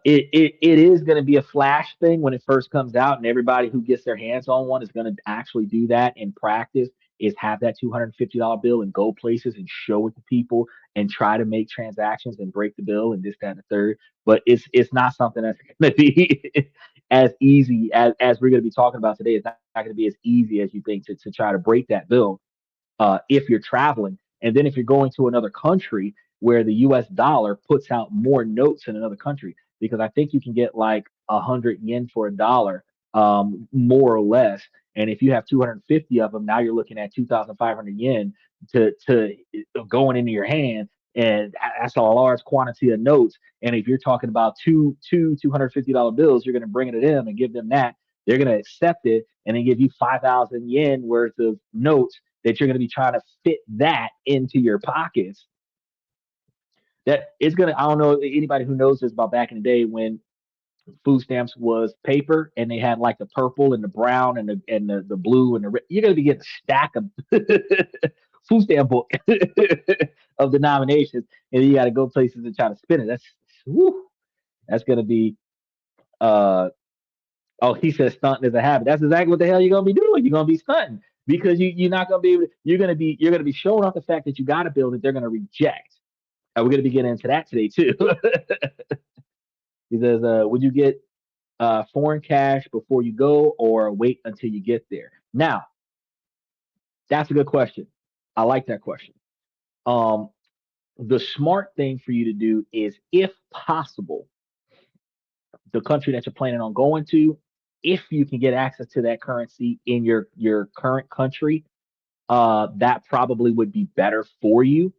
It is going to be a flash thing when it first comes out, and everybody who gets their hands on one is going to actually do that in practice. Is have that $250 bill and go places and show it to people and try to make transactions and break the bill and this, that, and the third. But it's not something that's going to be as easy as we're going to be talking about today. It's not going to be as easy as you think to try to break that bill if you're traveling. And then if you're going to another country where the US dollar puts out more notes in another country, because I think you can get like 100 yen for a dollar, more or less. And if you have 250 of them, now you're looking at 2,500 yen to going into your hand. And that's a large quantity of notes. And if you're talking about two $250 bills, you're going to bring it to them and give them that. They're going to accept it and then give you 5,000 yen worth of notes that you're going to be trying to fit that into your pockets. That is going to, I don't know anybody who knows this about back in the day when food stamps was paper and they had like the purple and the brown and the blue and the red. You're going to be getting a stack of food stamp book of denominations, and you got to go places and try to spin it. Whew, that's going to be uh oh, he says stunting is a habit. That's exactly what the hell you're gonna be doing. You're gonna be stunting because you're not gonna be able to, you're gonna be showing off the fact that you got a bill that they're gonna reject. We're gonna be getting into that today too. He says, would you get foreign cash before you go or wait until you get there? Now, that's a good question. I like that question. Um, the smart thing for you to do is, if possible, the country that you're planning on going to, if you can get access to that currency in your current country, that probably would be better for you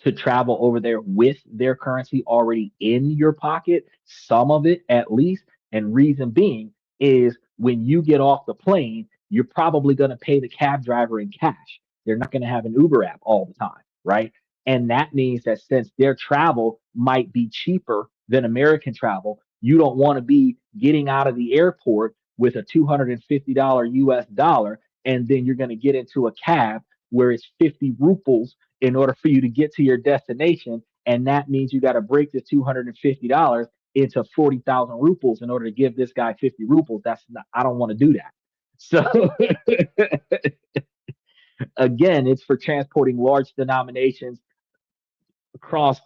to travel over there with their currency already in your pocket, some of it at least. And reason being is when you get off the plane, you're probably going to pay the cab driver in cash. They're not going to have an Uber app all the time, right? And that means that since their travel might be cheaper than American travel, you don't want to be getting out of the airport with a $250 US dollar, and then you're going to get into a cab where it's 50 ruples in order for you to get to your destination, and that means you got to break the $250 into 40,000 rupees in order to give this guy 50 rupees. That's not, I don't want to do that. So again, it's for transporting large denominations cross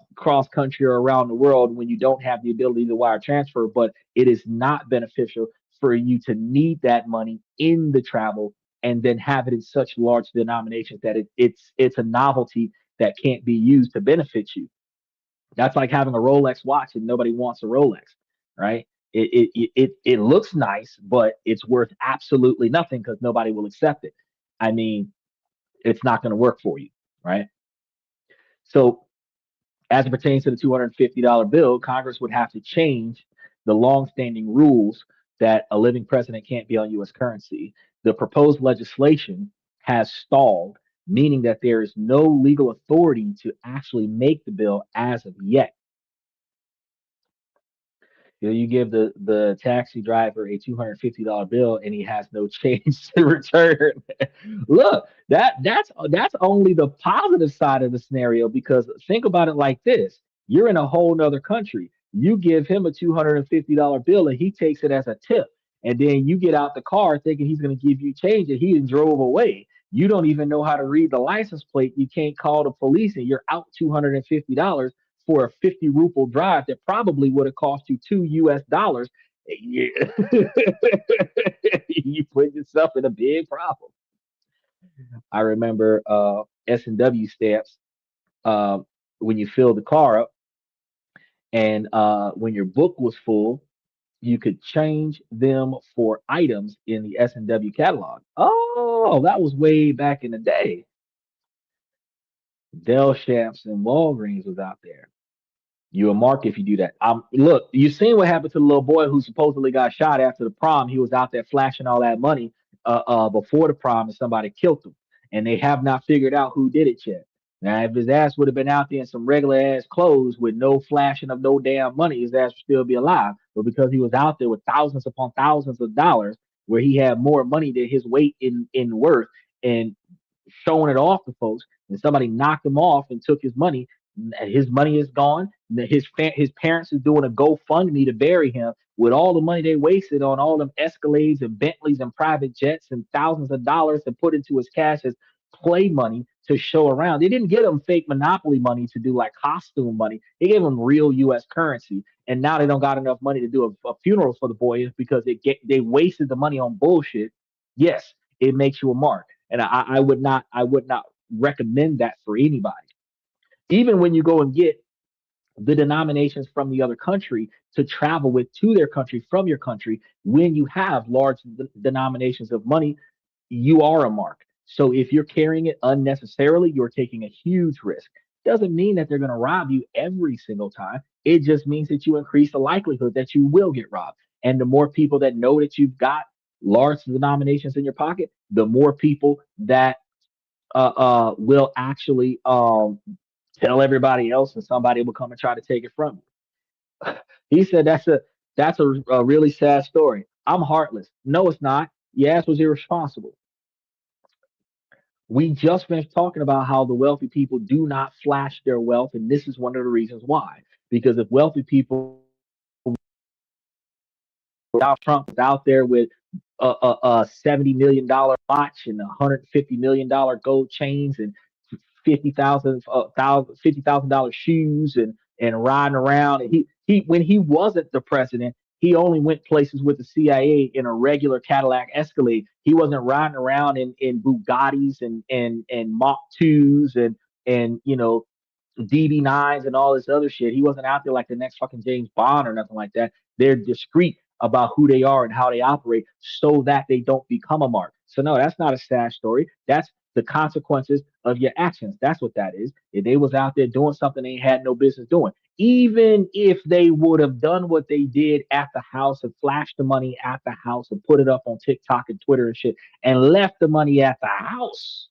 country or around the world when you don't have the ability to wire transfer, but it is not beneficial for you to need that money in the travel and then have it in such large denominations that it's a novelty that can't be used to benefit you. That's like having a Rolex watch and nobody wants a Rolex, right? It looks nice, but it's worth absolutely nothing because nobody will accept it. I mean, it's not going to work for you, right? So as it pertains to the $250 bill, Congress would have to change the longstanding rules that a living president can't be on U.S. currency. The proposed legislation has stalled, meaning that there is no legal authority to actually make the bill as of yet. You give the taxi driver a $250 bill and he has no change to return. Look, that's only the positive side of the scenario because think about it like this. You're in a whole nother country. You give him a $250 bill and he takes it as a tip. And then you get out the car thinking he's going to give you change and he drove away. You don't even know how to read the license plate. You can't call the police and you're out $250 for a 50 ruble drive that probably would have cost you $2 US. You you put yourself in a big problem. I remember S&W stamps uh, when you fill the car up and when your book was full, you could change them for items in the S&W catalog. Oh, that was way back in the day. Dell Shamps and Walgreens was out there. You a mark if you do that. Look, you seen what happened to the little boy who supposedly got shot after the prom. He was out there flashing all that money before the prom, and somebody killed him. And they have not figured out who did it yet. Now, if his ass would have been out there in some regular ass clothes with no flashing of no damn money, his ass would still be alive. But because he was out there with thousands upon thousands of dollars, where he had more money than his weight in worth, and showing it off to folks, and somebody knocked him off and took his money is gone. His parents is doing a GoFundMe to bury him with all the money they wasted on all them Escalades and Bentleys and private jets and thousands of dollars to put into his cash as play money to show around. They didn't get him fake Monopoly money to do like costume money. They gave him real U.S. currency, and now they don't got enough money to do a funeral for the boy because they wasted the money on bullshit. Yes, it makes you a mark, and I would not recommend that for anybody. Even when you go and get the denominations from the other country to travel with to their country from your country, when you have large denominations of money, you are a mark. So if you're carrying it unnecessarily, you're taking a huge risk. Doesn't mean that they're going to rob you every single time. It just means that you increase the likelihood that you will get robbed. And the more people that know that you've got large denominations in your pocket, the more people that will actually tell everybody else, and somebody will come and try to take it from you. He said that's a really sad story. I'm heartless. No, it's not. Yes, was irresponsible. We just finished talking about how the wealthy people do not flash their wealth, and this is one of the reasons why. Because if wealthy people, Donald Trump was out there with a $70 million watch and $150 million gold chains and 50,000 shoes and riding around. And he when he wasn't the president, he only went places with the CIA in a regular Cadillac Escalade. He wasn't riding around in Bugattis and Mach 2s and DB9s and all this other shit. He wasn't out there like the next fucking James Bond or nothing like that. They're discreet about who they are and how they operate so that they don't become a mark. So no, that's not a sad story. That's the consequences of your actions. That's what that is. If they was out there doing something they had no business doing, even if they would have done what they did at the house and flashed the money at the house and put it up on TikTok and Twitter and shit and left the money at the house,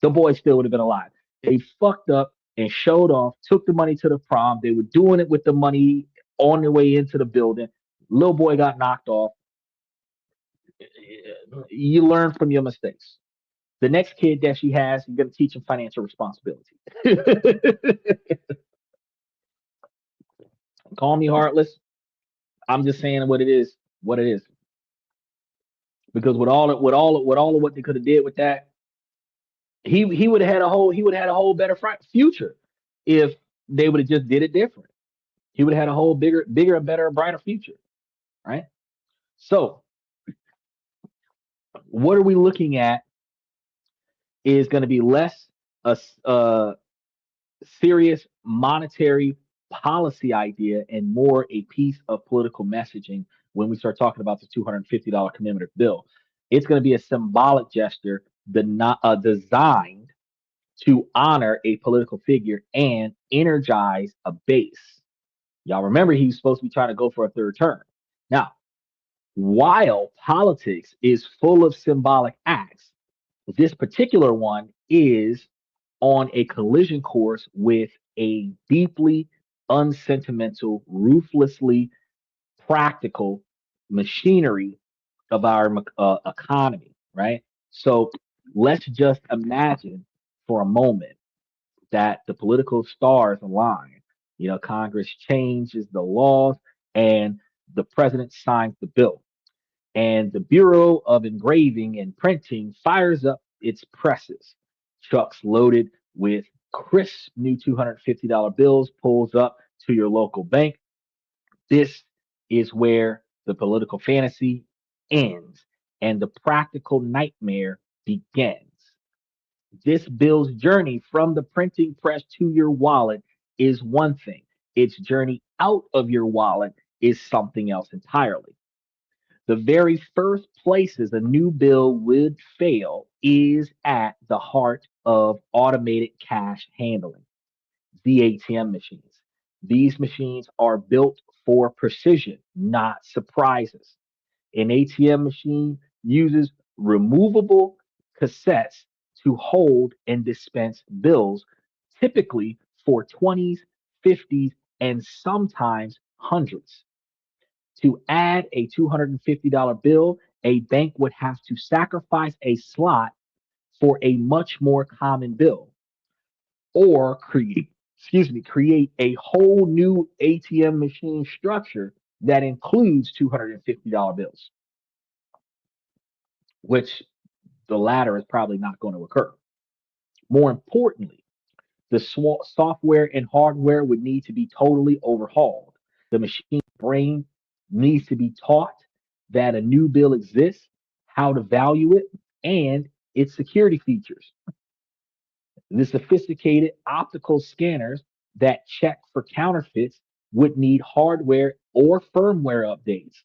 the boy still would have been alive. They fucked up and showed off, took the money to the prom. They were doing it with the money on their way into the building. Little boy got knocked off. You learn from your mistakes. The next kid that she has, you're going to teach him financial responsibility. Call me heartless. I'm just saying what it is. Because with all of what they could have did with that, he would have had a whole better future if they would have just did it different. He would have had a whole bigger and better, brighter future, right? So what are we looking at is going to be less a serious monetary policy idea and more a piece of political messaging when we start talking about the $250 commemorative bill. It's going to be a symbolic gesture designed to honor a political figure and energize a base. Y'all remember he was supposed to be trying to go for a third term. Now, while politics is full of symbolic acts, this particular one is on a collision course with a deeply unsentimental, ruthlessly practical machinery of our economy, right? So let's just imagine for a moment that the political stars align. You know, Congress changes the laws and the president signs the bill. And the Bureau of Engraving and Printing fires up its presses. Trucks loaded with crisp new $250 bills pulls up to your local bank. This is where the political fantasy ends and the practical nightmare begins. This bill's journey from the printing press to your wallet is one thing. Its journey out of your wallet is something else entirely. The very first places a new bill would fail is at the heart of automated cash handling, the ATM machines. These machines are built for precision, not surprises. An ATM machine uses removable cassettes to hold and dispense bills, typically for 20s, 50s, and sometimes hundreds. To add a $250 bill, a bank would have to sacrifice a slot for a much more common bill or create a whole new ATM machine structure that includes $250 bills, which the latter is probably not going to occur. More importantly, the software and hardware would need to be totally overhauled. The machine brain needs to be taught that a new bill exists, how to value it, and its security features. The sophisticated optical scanners that check for counterfeits would need hardware or firmware updates.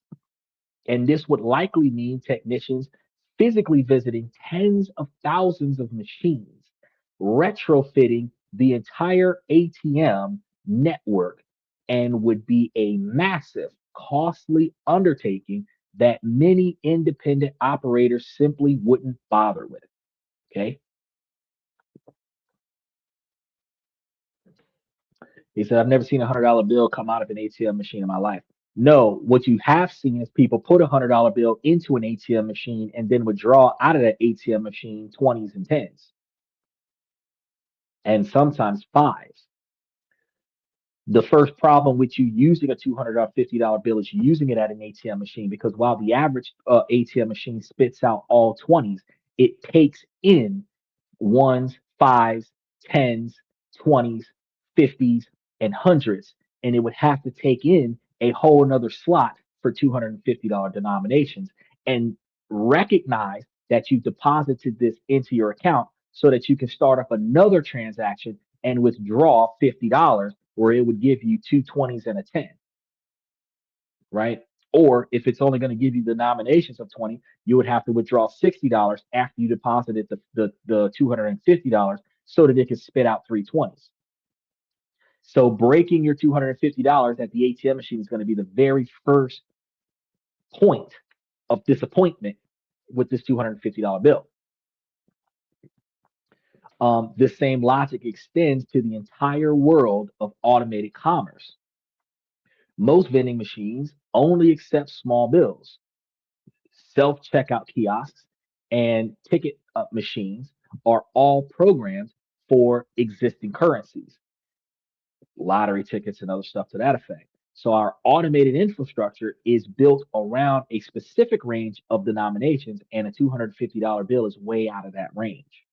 And this would likely mean technicians physically visiting tens of thousands of machines, retrofitting the entire ATM network, and would be a massive, costly undertaking that many independent operators simply wouldn't bother with. Okay. He said, I've never seen $100 bill come out of an ATM machine in my life. No, what you have seen is people put $100 bill into an ATM machine and then withdraw out of that ATM machine 20s and 10s, and sometimes fives. The first problem with you using a $200 $50 bill is using it at an ATM machine because while the average ATM machine spits out all 20s, it takes in ones, fives, tens, 20s, 50s, and hundreds. And it would have to take in a whole another slot for $250 denominations and recognize that you deposited this into your account so that you can start up another transaction and withdraw $50 where it would give you two 20s and a 10, right? Or if it's only going to give you the nominations of 20, you would have to withdraw $60 after you deposited the $250 so that it could spit out three 20s. So breaking your $250 at the ATM machine is going to be the very first point of disappointment with this $250 bill. This same logic extends to the entire world of automated commerce. Most vending machines only accept small bills. Self checkout kiosks and ticket machines are all programmed for existing currencies, lottery tickets, and other stuff to that effect. So our automated infrastructure is built around a specific range of denominations, and a $250 bill is way out of that range.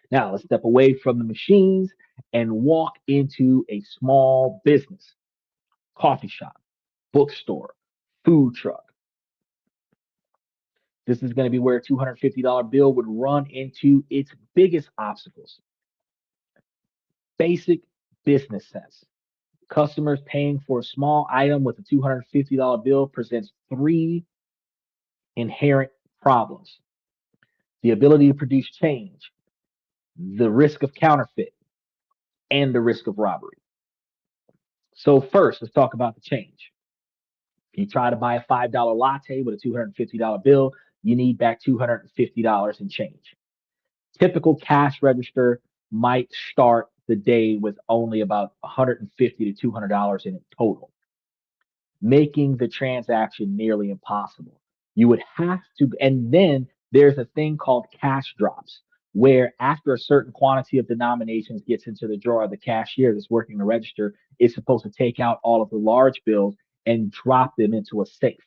Now let's step away from the machines and walk into a small business, coffee shop, bookstore, food truck. This is going to be where a $250 bill would run into its biggest obstacles. Basic business sense. Customers paying for a small item with a $250 bill presents three inherent problems: the ability to produce change, the risk of counterfeit, and the risk of robbery. So, first, let's talk about the change. If you try to buy a $5 latte with a $250 bill, you need back $250 in change. Typical cash register might start the day with only about $150 to $200 in it total, making the transaction nearly impossible. You would have to, and then there's a thing called cash drops, where after a certain quantity of denominations gets into the drawer, the cashier that's working the register is supposed to take out all of the large bills and drop them into a safe.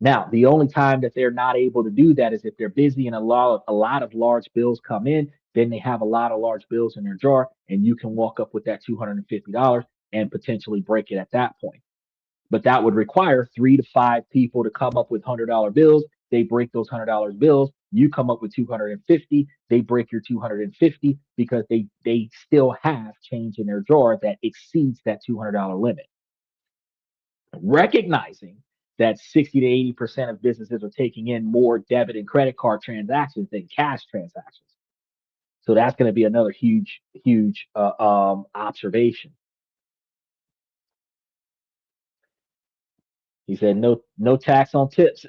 Now, the only time that they're not able to do that is if they're busy and a lot of large bills come in, then they have a lot of large bills in their drawer, and you can walk up with that $250 and potentially break it at that point. But that would require 3 to 5 people to come up with $100 bills. They break those $100 bills. You come up with 250. They break your 250 because they still have change in their drawer that exceeds that $200 limit. Recognizing that 60 to 80% of businesses are taking in more debit and credit card transactions than cash transactions. So that's going to be another huge observation. He said no tax on tips.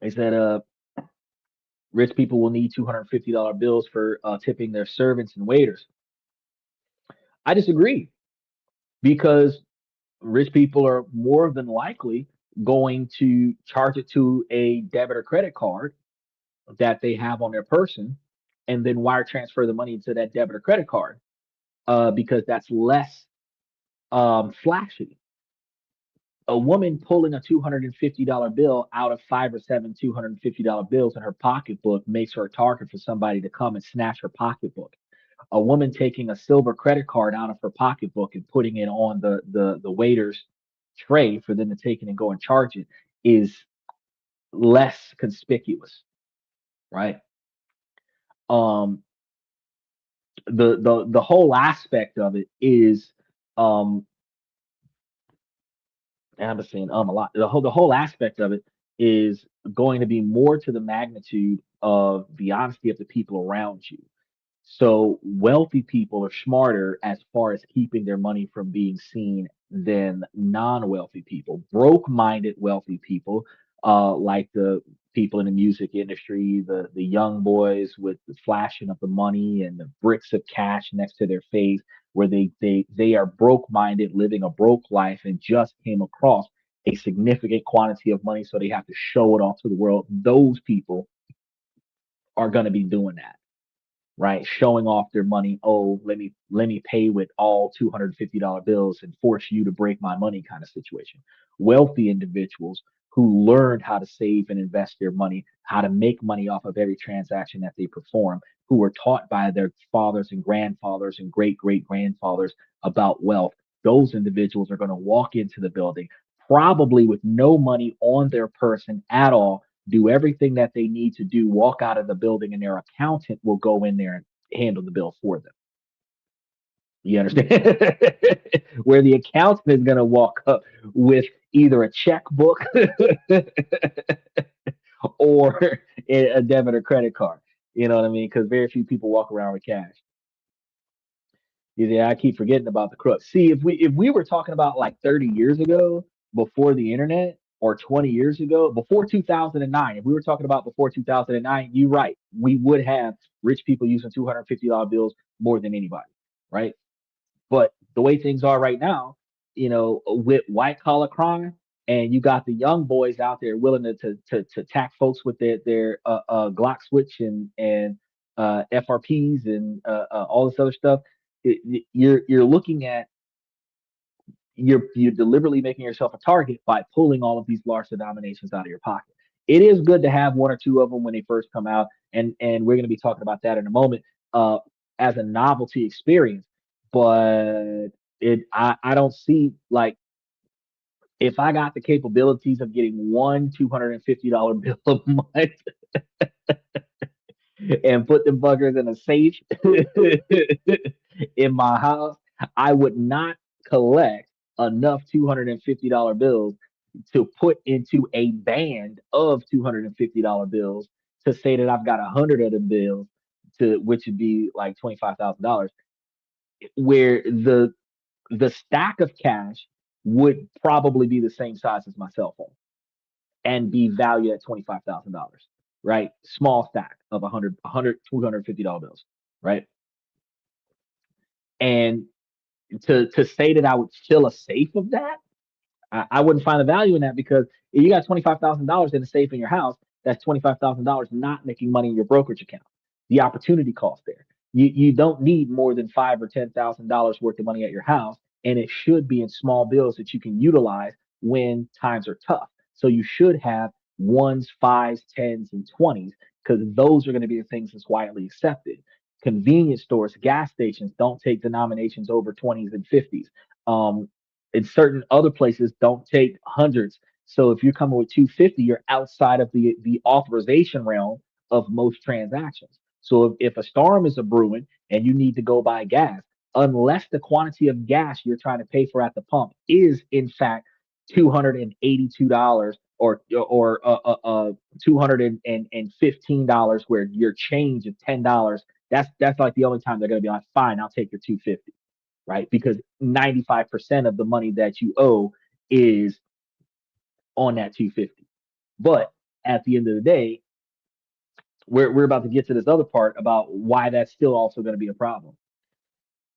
He said rich people will need $250 bills for tipping their servants and waiters. I disagree, because rich people are more than likely going to charge it to a debit or credit card that they have on their person, and then wire transfer the money to that debit or credit card, because that's less flashy. A woman pulling a $250 bill out of 5 or 7 $250 bills in her pocketbook makes her a target for somebody to come and snatch her pocketbook. A woman taking a silver credit card out of her pocketbook and putting it on the waiter's tray for them to take it and go and charge it is less conspicuous, right? Um, the whole aspect of it is, um, and I'm saying a lot. The whole aspect of it is going to be more to the magnitude of the honesty of the people around you. So wealthy people are smarter as far as keeping their money from being seen than non-wealthy people. Broke-minded wealthy people, like the people in the music industry, the young boys with the flashing of the money and the bricks of cash next to their face, where they are broke-minded, living a broke life, and just came across a significant quantity of money, so they have to show it off to the world. Those people are going to be doing that, right? Showing off their money. Oh, let me pay with all $250 bills and force you to break my money kind of situation. Wealthy individuals who learned how to save and invest their money, how to make money off of every transaction that they perform, who were taught by their fathers and grandfathers and great grandfathers about wealth. Those individuals are going to walk into the building probably with no money on their person at all, do everything that they need to do, walk out of the building, and their accountant will go in there and handle the bill for them. You understand? Where the accountant is going to walk up with either a checkbook or a debit or credit card. You know what I mean? Because very few people walk around with cash. Yeah, I keep forgetting about the crooks. See, if we were talking about like 30 years ago, before the internet, or 20 years ago, before 2009, if we were talking about before 2009, you're right. We would have rich people using $250 bills more than anybody, right? But the way things are right now, with white collar crime, and you got the young boys out there willing to attack folks with their Glock switch and FRPs and all this other stuff. You're looking at you're deliberately making yourself a target by pulling all of these large denominations out of your pocket. It is good to have one or two of them when they first come out, and we're going to be talking about that in a moment, uh, as a novelty experience. But I don't see, like, if I got the capabilities of getting one $250 bill a month and put them buggers in a safe in my house, I would not collect enough $250 bills to put into a band of $250 bills to say that I've got 100 of them bills, to which would be like $25,000, where the stack of cash would probably be the same size as my cell phone and be valued at $25,000, right? Small stack of 100, $250 bills, right? And to say that I would fill a safe of that, I wouldn't find the value in that, because if you got $25,000 in a safe in your house, that's $25,000 not making money in your brokerage account. The opportunity cost there. You don't need more than $5,000 or $10,000 worth of money at your house, and it should be in small bills that you can utilize when times are tough. So you should have ones, fives, tens, and twenties, because those are going to be the things that's widely accepted. Convenience stores, gas stations don't take denominations over 20s and 50s. In certain other places don't take hundreds. So if you're coming with 250, you're outside of the authorization realm of most transactions. So if a storm is a brewing and you need to go buy gas, unless the quantity of gas you're trying to pay for at the pump is in fact $282 or $215, where your change of $10, that's like the only time they're going to be like, fine, I'll take your 250, right? Because 95% of the money that you owe is on that 250. But at the end of the day, we're about to get to this other part about why that's still also going to be a problem.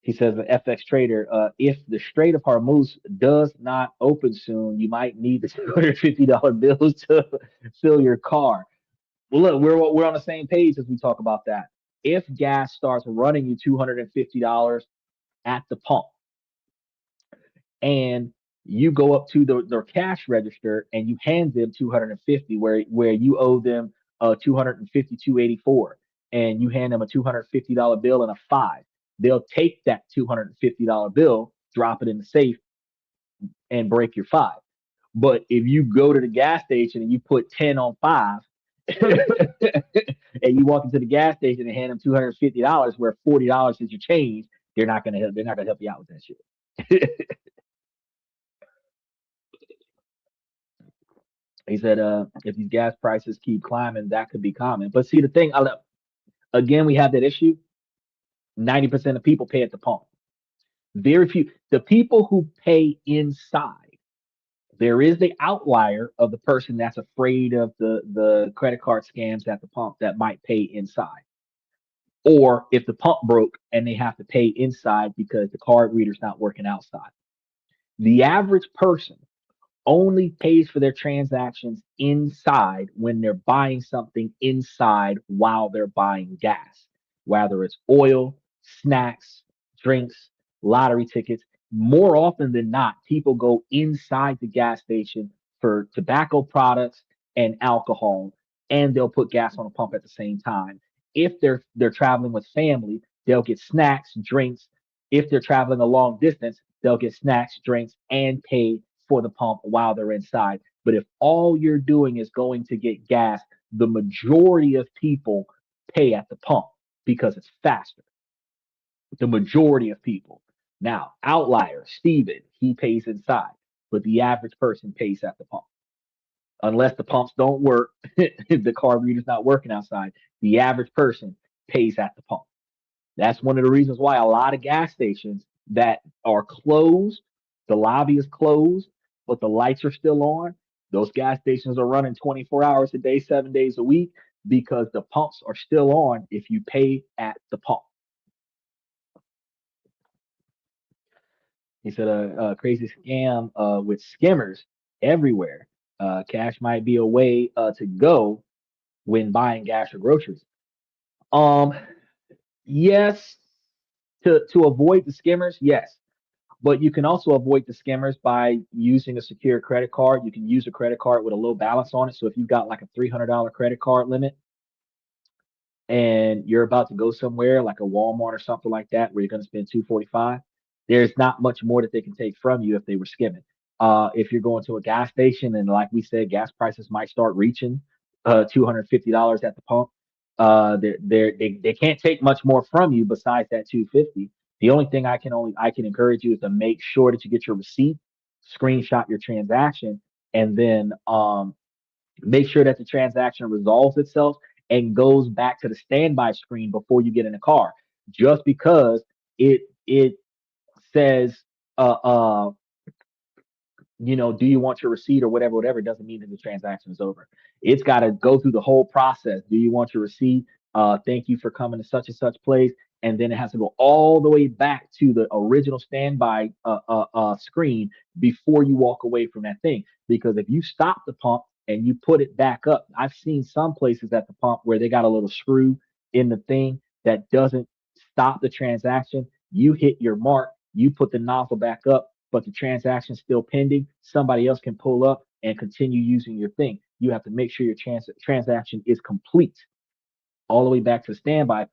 He says, the FX trader, if the Strait of Hormuz does not open soon, you might need the $250 bills to fill your car. Well, look, we're on the same page as we talk about that. If gas starts running you $250 at the pump, and you go up to their cash register and you hand them 250, where you owe them 252.84, and you hand them a $250 bill and a five. They'll take that $250 bill, drop it in the safe, and break your five. But if you go to the gas station and you put 10 on five, and you walk into the gas station and hand them $250, where $40 is your change, they're not gonna help you out with that shit. He said, if these gas prices keep climbing, that could be common. But see, the thing, again, we have that issue. 90% of people pay at the pump. Very few, the people who pay inside, there is the outlier of the person that's afraid of the credit card scams at the pump that might pay inside. Or if the pump broke and they have to pay inside because the card reader's not working outside. The average person only pays for their transactions inside when they're buying something inside while they're buying gas, whether it's oil, snacks, drinks, lottery tickets. More often than not, people go inside the gas station for tobacco products and alcohol, and they'll put gas on a pump at the same time. If they're traveling with family, they'll get snacks, drinks. If they're traveling a long distance, they'll get snacks, drinks, and pay for the pump while they're inside. But if all you're doing is going to get gas, the majority of people pay at the pump because it's faster. The majority of people. Now, outlier, Steven, he pays inside, but the average person pays at the pump. Unless the pumps don't work, the car reader's not working outside, the average person pays at the pump. That's one of the reasons why a lot of gas stations that are closed, the lobby is closed, but the lights are still on. Those gas stations are running 24 hours a day, 7 days a week, because the pumps are still on if you pay at the pump. He said a crazy scam with skimmers. everywhere. Cash might be a way to go when buying gas or groceries. Um, yes, to avoid the skimmers, yes. But you can also avoid the scammers by using a secure credit card. You can use a credit card with a low balance on it. So if you've got like a $300 credit card limit and you're about to go somewhere like a Walmart or something like that where you're going to spend 245, there's not much more that they can take from you if they were skimming. If you're going to a gas station and like we said, gas prices might start reaching $250 at the pump. They can't take much more from you besides that 250. The only thing I can encourage you is to make sure that you get your receipt, screenshot your transaction, and then make sure that the transaction resolves itself and goes back to the standby screen before you get in the car. Just because it says uh uh do you want your receipt or whatever, doesn't mean that the transaction is over. It's got to go through the whole process. Do you want your receipt? Thank you for coming to such and such place. And then it has to go all the way back to the original standby screen before you walk away from that thing. Because if you stop the pump and you put it back up, I've seen some places at the pump where they got a little screw in the thing that doesn't stop the transaction. You hit your mark, you put the nozzle back up, but the transaction's still pending. Somebody else can pull up and continue using your thing. You have to make sure your transaction is complete all the way back to the standby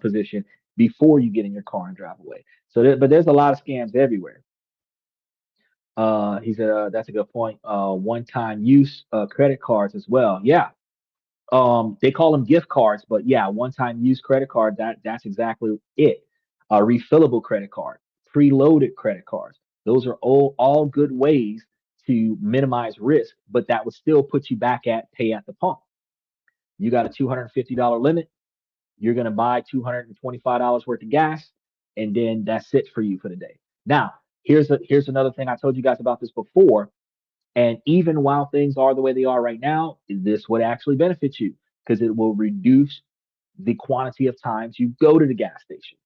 position before you get in your car and drive away. But there's a lot of scams everywhere. He said that's a good point. One-time use credit cards as well. Yeah, they call them gift cards, but yeah, one-time use credit card. That's exactly it. A refillable credit card, preloaded credit cards. Those are all good ways to minimize risk, but that would still put you back at pay at the pump. You got a $250 limit. You're going to buy $225 worth of gas, and then that's it for you for the day. Now, here's another thing. I told you guys about this before. And even while things are the way they are right now, this would actually benefit you because it will reduce the quantity of times you go to the gas station.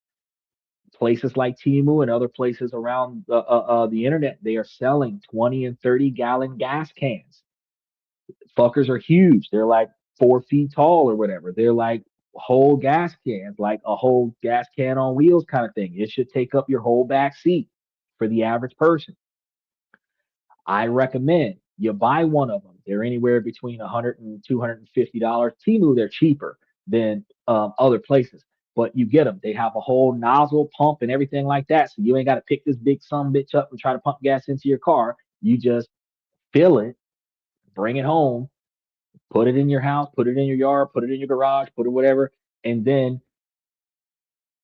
Places like Timu and other places around the internet, they are selling 20 and 30-gallon gas cans. Fuckers are huge. They're like 4 feet tall or whatever. They're like whole gas cans, like a whole gas can on wheels kind of thing. It should take up your whole back seat for the average person. I recommend you buy one of them. They're anywhere between $100 and $250. Timu, they're cheaper than other places, but you get them. They have a whole nozzle pump and everything like that. So you ain't got to pick this big some bitch up and try to pump gas into your car. You just fill it, bring it home, put it in your house, put it in your yard, put it in your garage, put it whatever, and then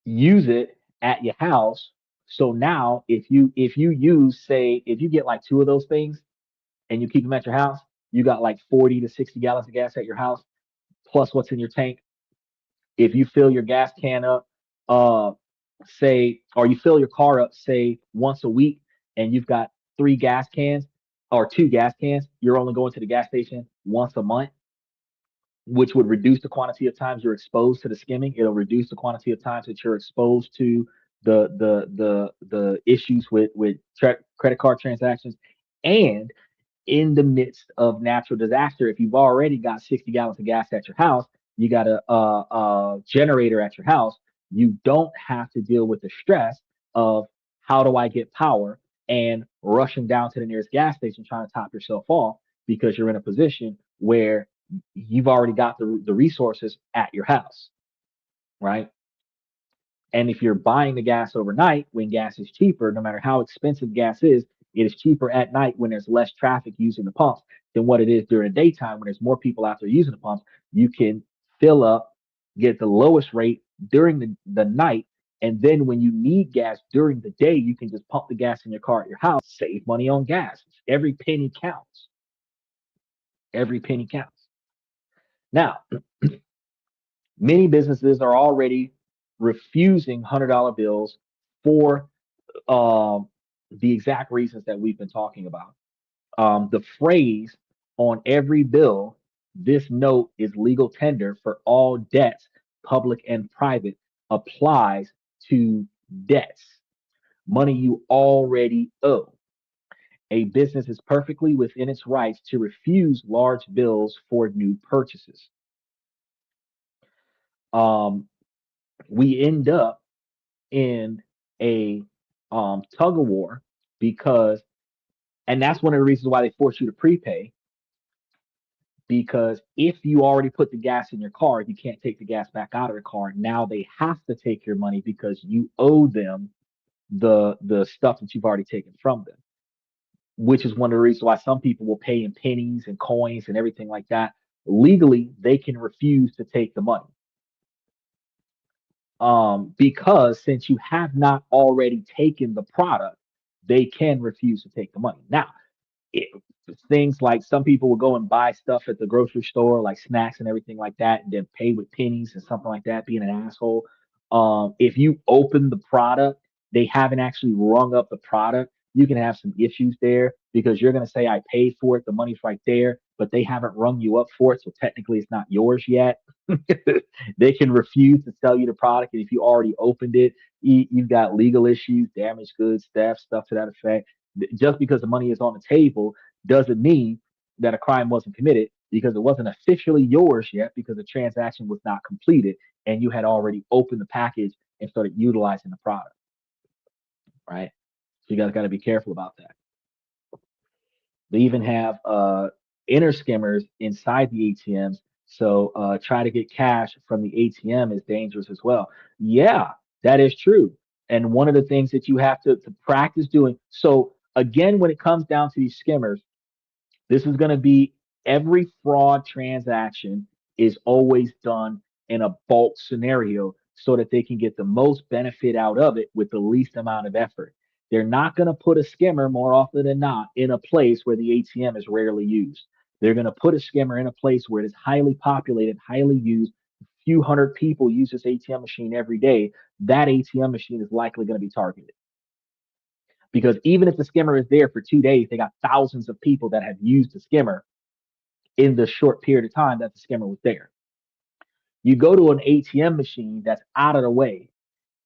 use it at your house. So now if you use, say, if you get like two of those things and you keep them at your house, you got like 40 to 60 gallons of gas at your house, plus what's in your tank. If you fill your gas can up, uh, say, or you fill your car up, say, once a week, and you've got three gas cans or two gas cans, you're only going to the gas station once a month, which would reduce the quantity of times you're exposed to the skimming. It'll reduce the quantity of times that you're exposed to the issues with credit card transactions. And in the midst of natural disaster, if you've already got 60 gallons of gas at your house, you got a generator at your house, you don't have to deal with the stress of how do I get power and rushing down to the nearest gas station trying to top yourself off because you're in a position where you've already got the resources at your house, right? And if you're buying the gas overnight when gas is cheaper, no matter how expensive gas is, it is cheaper at night when there's less traffic using the pumps than what it is during the daytime when there's more people out there using the pumps. You can fill up, get the lowest rate during the night. And then when you need gas during the day, you can just pump the gas in your car at your house, save money on gas. Every penny counts. Every penny counts. Now, many businesses are already refusing $100 bills for um, the exact reasons that we've been talking about. The phrase on every bill, this note is legal tender for all debts, public and private, applies to debts, money you already owe. A business is perfectly within its rights to refuse large bills for new purchases. Um, we end up in a tug of war because, and that's one of the reasons why they force you to prepay. Because if you already put the gas in your car, you can't take the gas back out of the car. Now they have to take your money because you owe them the stuff that you've already taken from them, which is one of the reasons why some people will pay in pennies and coins and everything like that. Legally, they can refuse to take the money. Because since you have not already taken the product, they can refuse to take the money. Now, it, things like some people will go and buy stuff at the grocery store, like snacks and everything like that, and then pay with pennies and something like that, being an asshole. If you open the product, they haven't actually rung up the product. You can have some issues there because you're going to say, I paid for it, the money's right there, but they haven't rung you up for it. So technically, it's not yours yet. They can refuse to sell you the product. And if you already opened it, you've got legal issues, damaged goods, theft, stuff to that effect. Just because the money is on the table doesn't mean that a crime wasn't committed because it wasn't officially yours yet because the transaction was not completed and you had already opened the package and started utilizing the product, right? So you guys got to be careful about that. They even have inner skimmers inside the ATMs. So try to get cash from the ATM is dangerous as well. Yeah, that is true. And one of the things that you have to practice doing. So again, when it comes down to these skimmers, this is going to be every fraud transaction is always done in a bulk scenario so that they can get the most benefit out of it with the least amount of effort. They're not going to put a skimmer more often than not in a place where the ATM is rarely used. They're going to put a skimmer in a place where it is highly populated, highly used. Few hundred people use this ATM machine every day. That ATM machine is likely going to be targeted because even if the skimmer is there for 2 days, they got thousands of people that have used the skimmer in the short period of time that the skimmer was there. You go to an ATM machine that's out of the way,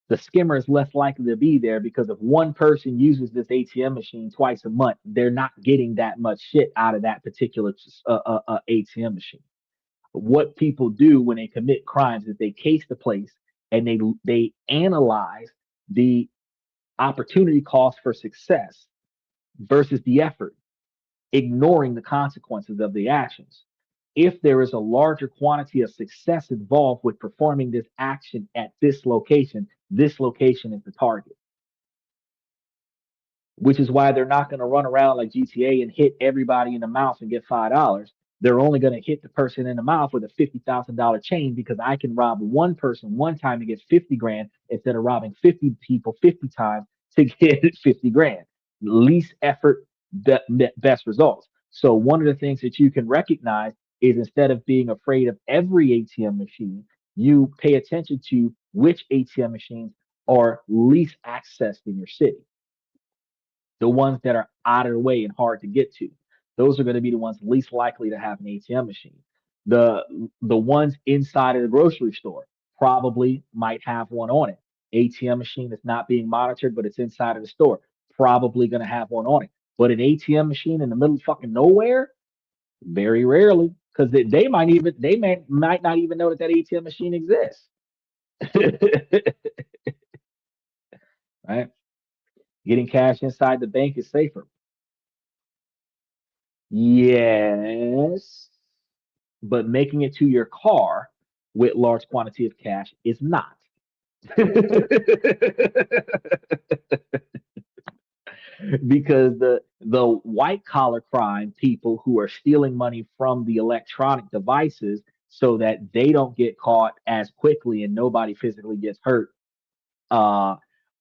the skimmer is less likely to be there because if one person uses this ATM machine twice a month, they're not getting that much shit out of that particular ATM machine. What people do when they commit crimes is they case the place and they analyze the opportunity cost for success versus the effort, ignoring the consequences of the actions. If there is a larger quantity of success involved with performing this action at this location is the target, which is why they're not going to run around like GTA and hit everybody in the mouth and get $5. They're only going to hit the person in the mouth with a $50,000 chain because I can rob one person one time to get 50 grand instead of robbing 50 people 50 times to get 50 grand. Least effort, best results. So one of the things that you can recognize is instead of being afraid of every ATM machine, you pay attention to which ATM machines are least accessed in your city, the ones that are out of the way and hard to get to. Those are going to be the ones least likely to have an ATM machine. The the ones inside of the grocery store probably might have one on it. ATM machine that's not being monitored, but it's inside of the store, probably going to have one on it. But an ATM machine in the middle of fucking nowhere, very rarely, because might not even know that that ATM machine exists. Right? Getting cash inside the bank is safer. Yes, but making it to your car with large quantity of cash is not. Because the white collar crime people who are stealing money from the electronic devices so that they don't get caught as quickly and nobody physically gets hurt uh,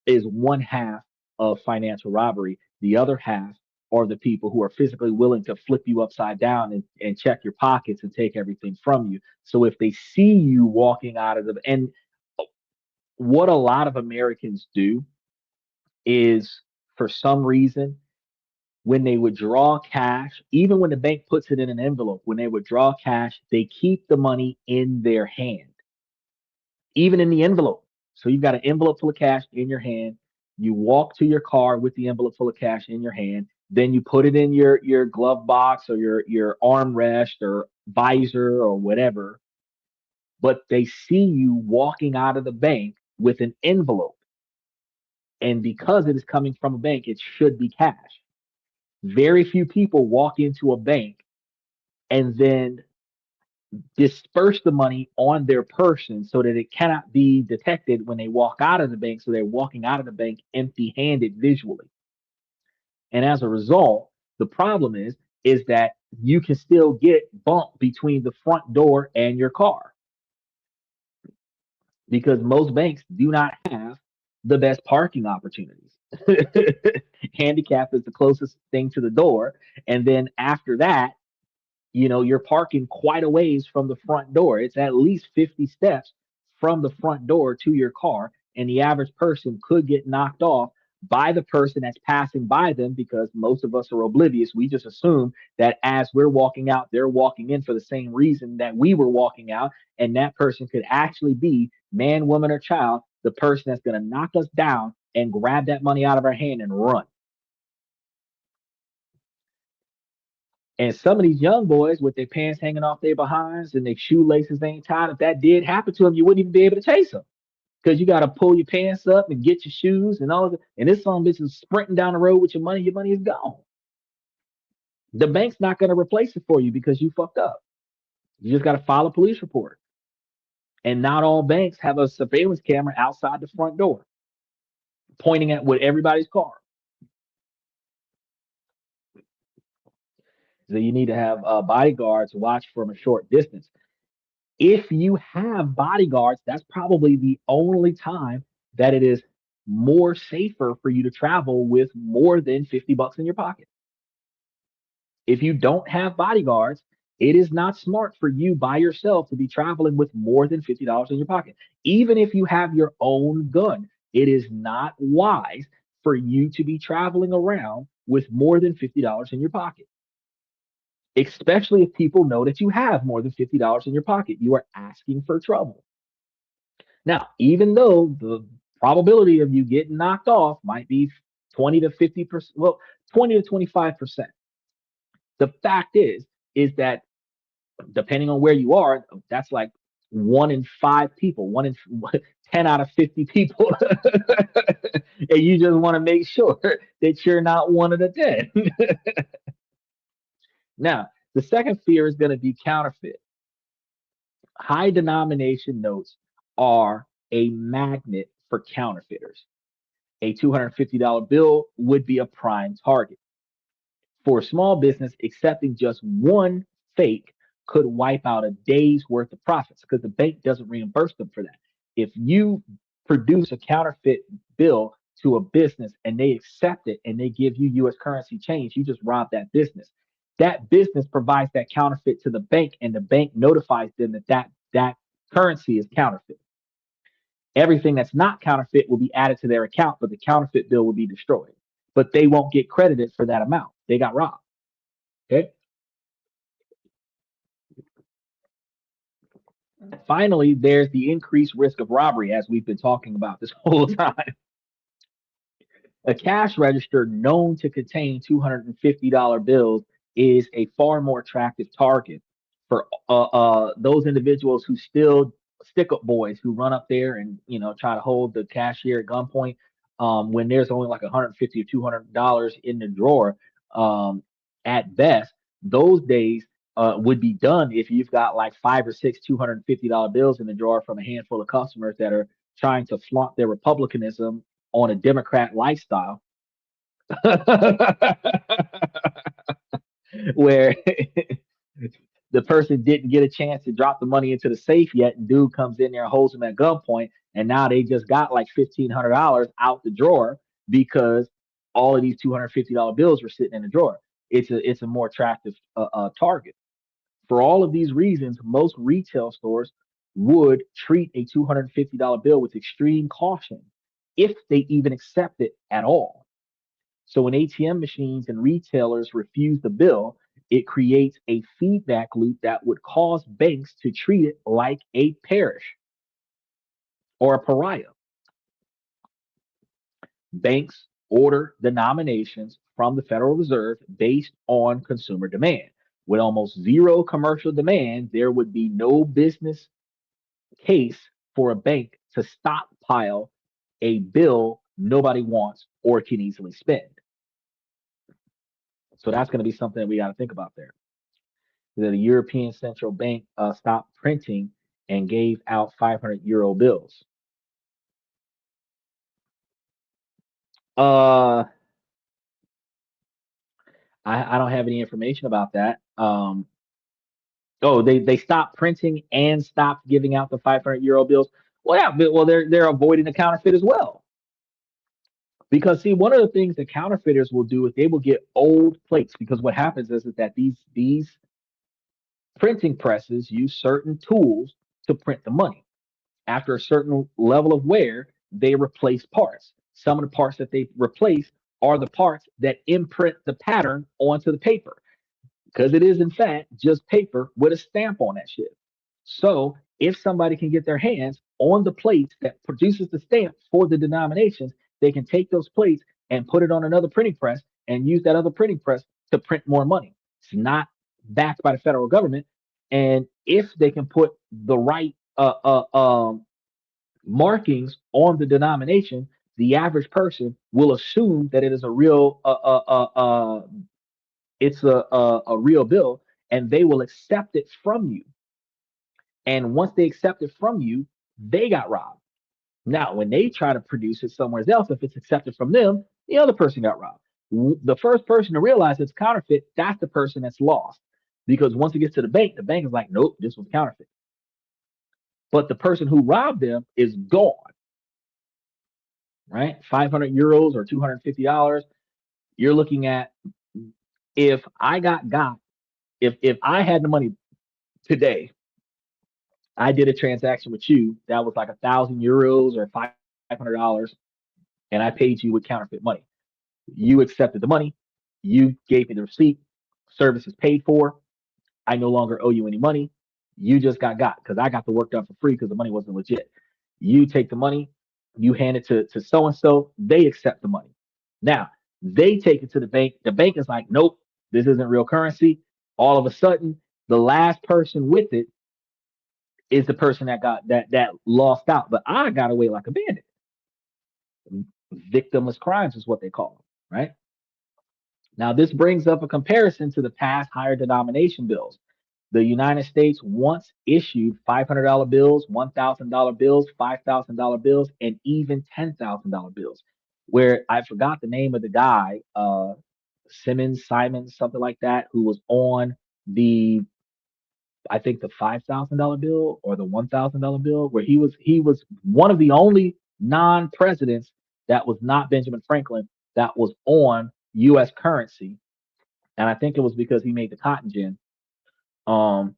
is one half of financial robbery. The other half are the people who are physically willing to flip you upside down and check your pockets and take everything from you. So if they see you walking out of the, and what a lot of Americans do is for some reason, when they withdraw cash, even when the bank puts it in an envelope, when they withdraw cash, they keep the money in their hand, even in the envelope. So you've got an envelope full of cash in your hand. You walk to your car with the envelope full of cash in your hand. then you put it in your glove box or your armrest or visor or whatever, but they see you walking out of the bank with an envelope. And because it is coming from a bank, it should be cash. Very few people walk into a bank and then disperse the money on their person so that it cannot be detected when they walk out of the bank. So they're walking out of the bank empty handed visually. And as a result, the problem is that you can still get bumped between the front door and your car because most banks do not have the best parking opportunities. Handicap is the closest thing to the door. And then after that, you're parking quite a ways from the front door. It's at least 50 steps from the front door to your car. And the average person could get knocked off by the person that's passing by them because most of us are oblivious. We just assume that as we're walking out, they're walking in for the same reason that we were walking out. And that person could actually be man, woman, or child, the person that's going to knock us down and grab that money out of our hand and run. And some of these young boys with their pants hanging off their behinds and their shoelaces ain't tied, if that did happen to them, you wouldn't even be able to chase them because you got to pull your pants up and get your shoes and all of it. And this son bitch is sprinting down the road with your money is gone. The bank's not going to replace it for you because you fucked up. You just got to file a police report. And not all banks have a surveillance camera outside the front door pointing at with everybody's car. So you need to have bodyguards watch from a short distance. If you have bodyguards, that's probably the only time that it is more safer for you to travel with more than 50 bucks in your pocket. If you don't have bodyguards, it is not smart for you by yourself to be traveling with more than $50 in your pocket. Even if you have your own gun, it is not wise for you to be traveling around with more than $50 in your pocket, especially if people know that you have more than $50 in your pocket. You are asking for trouble. Now, even though the probability of you getting knocked off might be 20 to 50%, well, 20 to 25%, the fact is that depending on where you are, that's like 1 in 5 people, 10 out of 50 people. And you just want to make sure that you're not one of the 10. Now, the second fear is going to be counterfeit. High denomination notes are a magnet for counterfeiters. A $250 bill would be a prime target. For a small business, accepting just one fake could wipe out a day's worth of profits because the bank doesn't reimburse them for that. If you produce a counterfeit bill to a business and they accept it and they give you US currency change, you just rob that business. That business provides that counterfeit to the bank and the bank notifies them that currency is counterfeit. Everything that's not counterfeit will be added to their account, but the counterfeit bill will be destroyed. But they won't get credited for that amount. They got robbed. Okay. Finally, there's the increased risk of robbery, as we've been talking about this whole time. A cash register known to contain $250 bills is a far more attractive target for those individuals who still stick up boys who run up there and try to hold the cashier at gunpoint when there's only like 150 or $200 in the drawer at best. Those days would be done if you've got like 5 or 6 $250 bills in the drawer from a handful of customers that are trying to flaunt their republicanism on a Democrat lifestyle. Where the person didn't get a chance to drop the money into the safe yet, and dude comes in there and holds them at gunpoint, and now they just got like $1,500 out the drawer because all of these $250 bills were sitting in the drawer. It's a more attractive target. For all of these reasons, most retail stores would treat a $250 bill with extreme caution if they even accept it at all. So when ATM machines and retailers refuse the bill, it creates a feedback loop that would cause banks to treat it like a parish or a pariah. Banks order denominations from the Federal Reserve based on consumer demand. With almost zero commercial demand, there would be no business case for a bank to stockpile a bill nobody wants or can easily spend. So that's going to be something that we got to think about there. The European Central Bank stopped printing and gave out 500 euro bills. Uh, I don't have any information about that. Oh, they stopped printing and stopped giving out the 500 euro bills. Well, yeah, well they're avoiding the counterfeit as well. Because see, one of the things that counterfeiters will do is they will get old plates. Because what happens is that these printing presses use certain tools to print the money. After a certain level of wear, they replace parts. Some of the parts that they replace are the parts that imprint the pattern onto the paper, because it is in fact just paper with a stamp on that shit. So if somebody can get their hands on the plates that produces the stamp for the denominations, they can take those plates and put it on another printing press and use that other printing press to print more money. It's not backed by the federal government. And if they can put the right markings on the denomination, the average person will assume that it is a real it's a real bill, and they will accept it from you. And once they accept it from you, they got robbed. Now, when they try to produce it somewhere else, if it's accepted from them, the other person got robbed. The first person to realize it's counterfeit, that's the person that's lost. Because once it gets to the bank is like, nope, this was counterfeit. But the person who robbed them is gone, right? 500 euros or $250. You're looking at, if I got, if I had the money today, I did a transaction with you that was like 1,000 euros or $500, and I paid you with counterfeit money. You accepted the money, you gave me the receipt, service is paid for. I no longer owe you any money. You just got because I got the work done for free because the money wasn't legit. You take the money, you hand it to so and so, they accept the money. Now they take it to the bank. The bank is like, nope, this isn't real currency. All of a sudden, the last person with it is the person that got that lost out. But I got away like a bandit. Victimless crimes is what they call them, right? Now, this brings up a comparison to the past higher denomination bills. The United States once issued $500 bills, $1,000 bills, $5,000 bills, and even $10,000 bills. Where I forgot the name of the guy, Simons, something like that, who was on the, I think, the $5,000 bill or the $1,000 bill, where he was one of the only non-presidents that was not Benjamin Franklin that was on U.S. currency, and I think it was because he made the cotton gin. Um,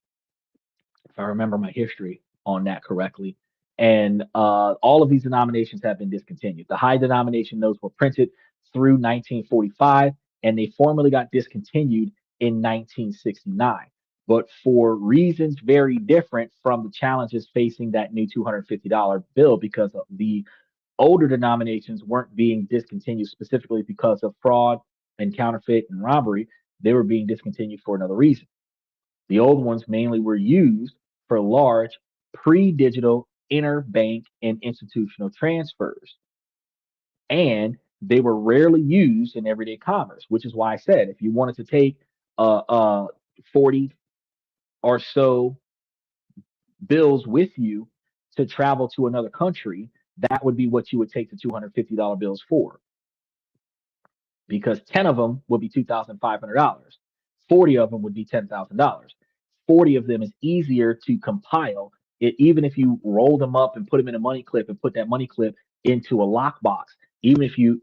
if I remember my history on that correctly. And all of these denominations have been discontinued. The high denomination notes were printed through 1945, and they formally got discontinued in 1969. But for reasons very different from the challenges facing that new $250 bill, because of the older denominations weren't being discontinued specifically because of fraud and counterfeit and robbery. They were being discontinued for another reason. The old ones mainly were used for large pre-digital interbank and institutional transfers. And they were rarely used in everyday commerce, which is why I said if you wanted to take 40 or so bills with you to travel to another country, that would be what you would take the $250 bills for. Because 10 of them would be $2,500. 40 of them would be $10,000. 40 of them is easier to compile. Even if you roll them up and put them in a money clip and put that money clip into a lockbox, even if you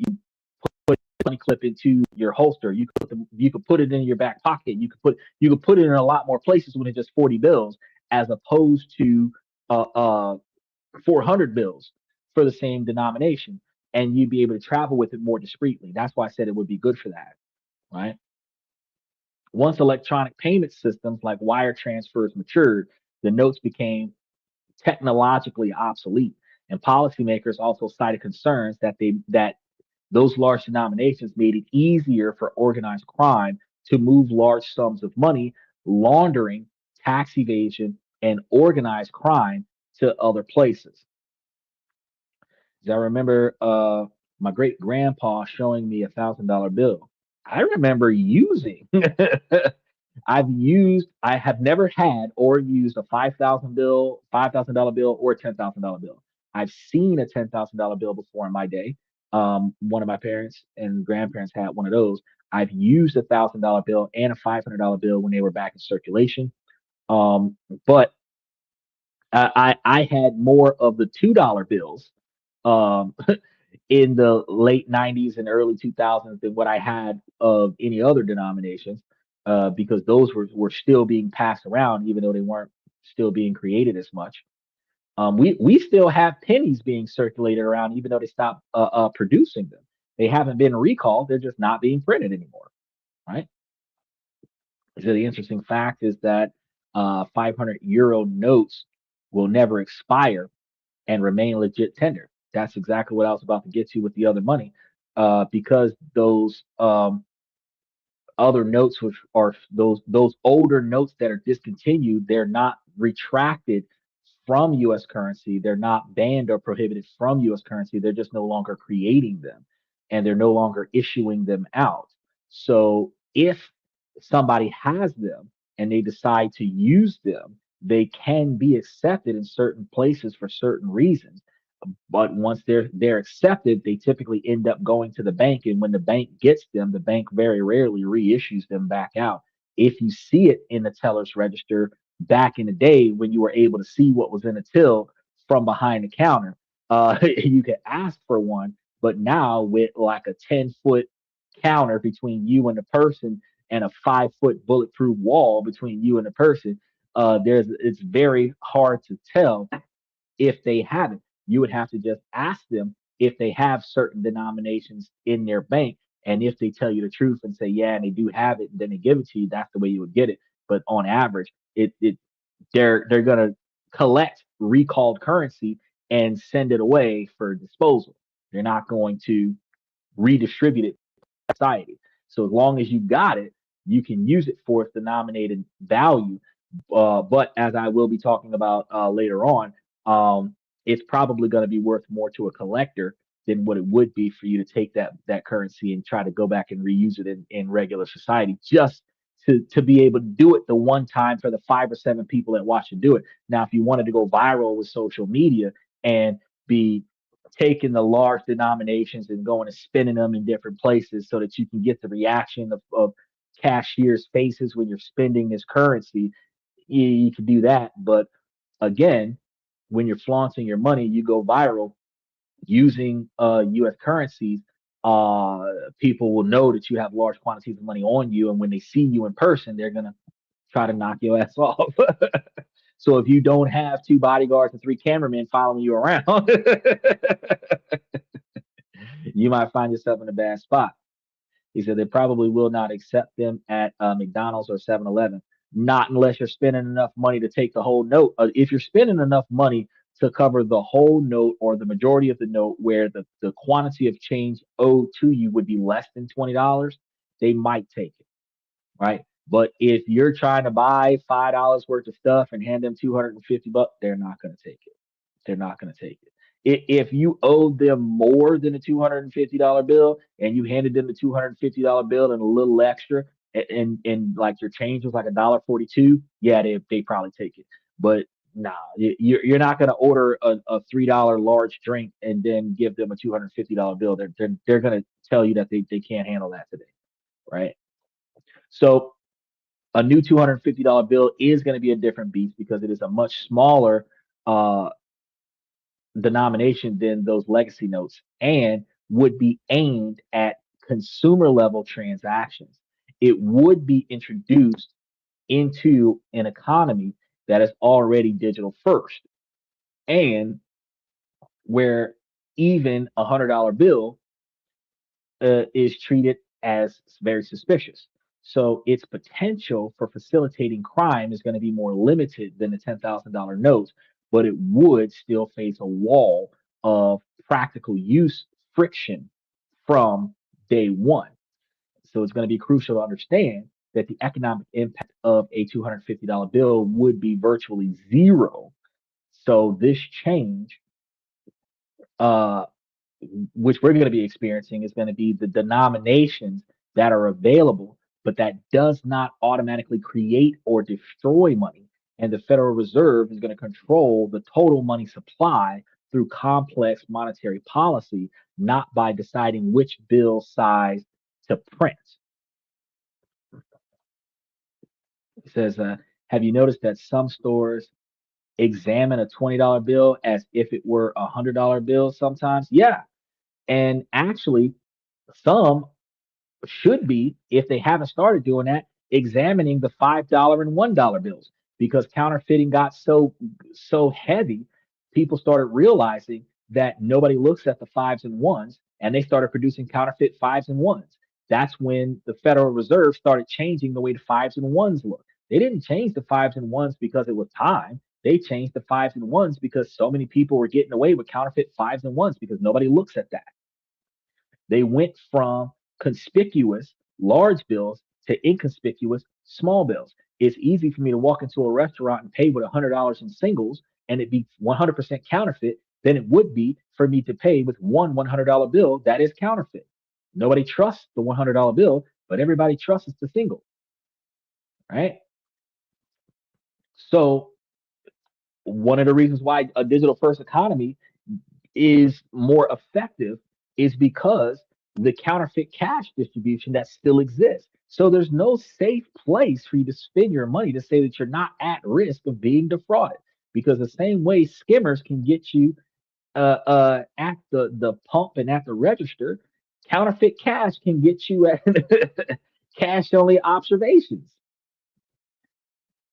put the money clip into your holster, you could put it in your back pocket. You could put it in a lot more places when it's just 40 bills, as opposed to 400 bills for the same denomination, and you'd be able to travel with it more discreetly. That's why I said it would be good for that, right? Once electronic payment systems like wire transfers matured, the notes became technologically obsolete, and policymakers also cited concerns that Those large denominations made it easier for organized crime to move large sums of money, laundering, tax evasion, and organized crime to other places. 'Cause I remember my great grandpa showing me $1,000 bill. I remember using. I have never had or used a 5,000 bill, $5,000 bill, or a $10,000 bill. I've seen a $10,000 bill before in my day. One of my parents and grandparents had one of those. I've used $1,000 bill and a $500 bill when they were back in circulation. But I had more of the $2 bills um, in the late 90s and early 2000s than what I had of any other denominations because those were still being passed around, even though they weren't still being created as much. We still have pennies being circulated around, even though they stopped producing them. They haven't been recalled; they're just not being printed anymore, right? So the interesting fact is that 500 euro notes will never expire and remain legit tender. That's exactly what I was about to get to with the other money, because those other notes, which are those older notes that are discontinued, they're not retracted from U.S. currency. They're not banned or prohibited from U.S. currency. They're just no longer creating them, and they're no longer issuing them out. So if somebody has them and they decide to use them, they can be accepted in certain places for certain reasons. But once they're accepted, they typically end up going to the bank, and when the bank gets them, the bank very rarely reissues them back out. If you see it in the teller's register back in the day when you were able to see what was in the till from behind the counter, you could ask for one. But now with like a 10-foot counter between you and the person and a 5-foot bulletproof wall between you and the person, it's very hard to tell if they have it. You would have to just ask them if they have certain denominations in their bank. And if they tell you the truth and say, yeah, and they do have it, and then they give it to you, that's the way you would get it. But on average, they're gonna collect recalled currency and send it away for disposal. They're not going to redistribute it to society. So as long as you got it, you can use it for its denominated value. But as I will be talking about later on, it's probably going to be worth more to a collector than what it would be for you to take that currency and try to go back and reuse it in regular society, just to be able to do it the one time for the 5 or 7 people that watch you do it. Now, if you wanted to go viral with social media and be taking the large denominations and going and spinning them in different places so that you can get the reaction of cashiers' faces when you're spending this currency, you can do that. But again, when you're flaunting your money, you go viral using U.S. currencies. Uh, People will know that you have large quantities of money on you, and when they see you in person, they're gonna try to knock your ass off. So if you don't have 2 bodyguards and 3 cameramen following you around, you might find yourself in a bad spot. He said they probably will not accept them at McDonald's or 7-Eleven, not unless you're spending enough money to take the whole note. If you're spending enough money to cover the whole note or the majority of the note where the quantity of change owed to you would be less than $20, they might take it, right? But if you're trying to buy $5 worth of stuff and hand them 250 bucks, they're not going to take it. They're not going to take it. If you owed them more than a $250 bill and you handed them the $250 bill and a little extra, and like your change was like $1.42, yeah, they probably take it. But nah, you're not going to order a $3 large drink and then give them a $250 bill. They're going to tell you that they can't handle that today, right? So a new $250 bill is going to be a different beast because it is a much smaller uh, denomination than those legacy notes and would be aimed at consumer level transactions. It would be introduced into an economy that is already digital first and where even $100 bill is treated as very suspicious. So its potential for facilitating crime is going to be more limited than the $10,000 notes, but it would still face a wall of practical use friction from day one. So it's going to be crucial to understand that the economic impact of a $250 bill would be virtually zero. So this change, uh, which we're going to be experiencing, is going to be the denominations that are available, but that does not automatically create or destroy money. And the Federal Reserve is going to control the total money supply through complex monetary policy, not by deciding which bill size to print. It says, have you noticed that some stores examine a $20 bill as if it were a $100 bill sometimes? Yeah. And actually, some should be, if they haven't started doing that, examining the $5 and $1 bills, because counterfeiting got so heavy, people started realizing that nobody looks at the fives and ones, and they started producing counterfeit fives and ones. That's when the Federal Reserve started changing the way the fives and ones look. They didn't change the fives and ones because it was time. They changed the fives and ones because so many people were getting away with counterfeit fives and ones because nobody looks at that. They went from conspicuous large bills to inconspicuous small bills. It's easy for me to walk into a restaurant and pay with $100 in singles and it be 100% counterfeit than it would be for me to pay with one $100 bill that is counterfeit. Nobody trusts the $100 bill, but everybody trusts the single, right? So one of the reasons why a digital first economy is more effective is because the counterfeit cash distribution that still exists. So there's no safe place for you to spend your money to say that you're not at risk of being defrauded. Because the same way skimmers can get you at the pump and at the register, counterfeit cash can get you at cash only observations.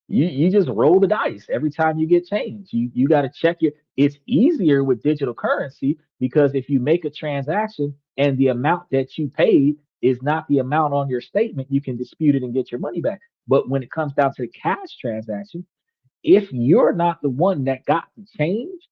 You just roll the dice every time you get change. You got to check your. It's easier with digital currency because if you make a transaction and the amount that you paid is not the amount on your statement, you can dispute it and get your money back. But when it comes down to the cash transaction, if you're not the one that got the change,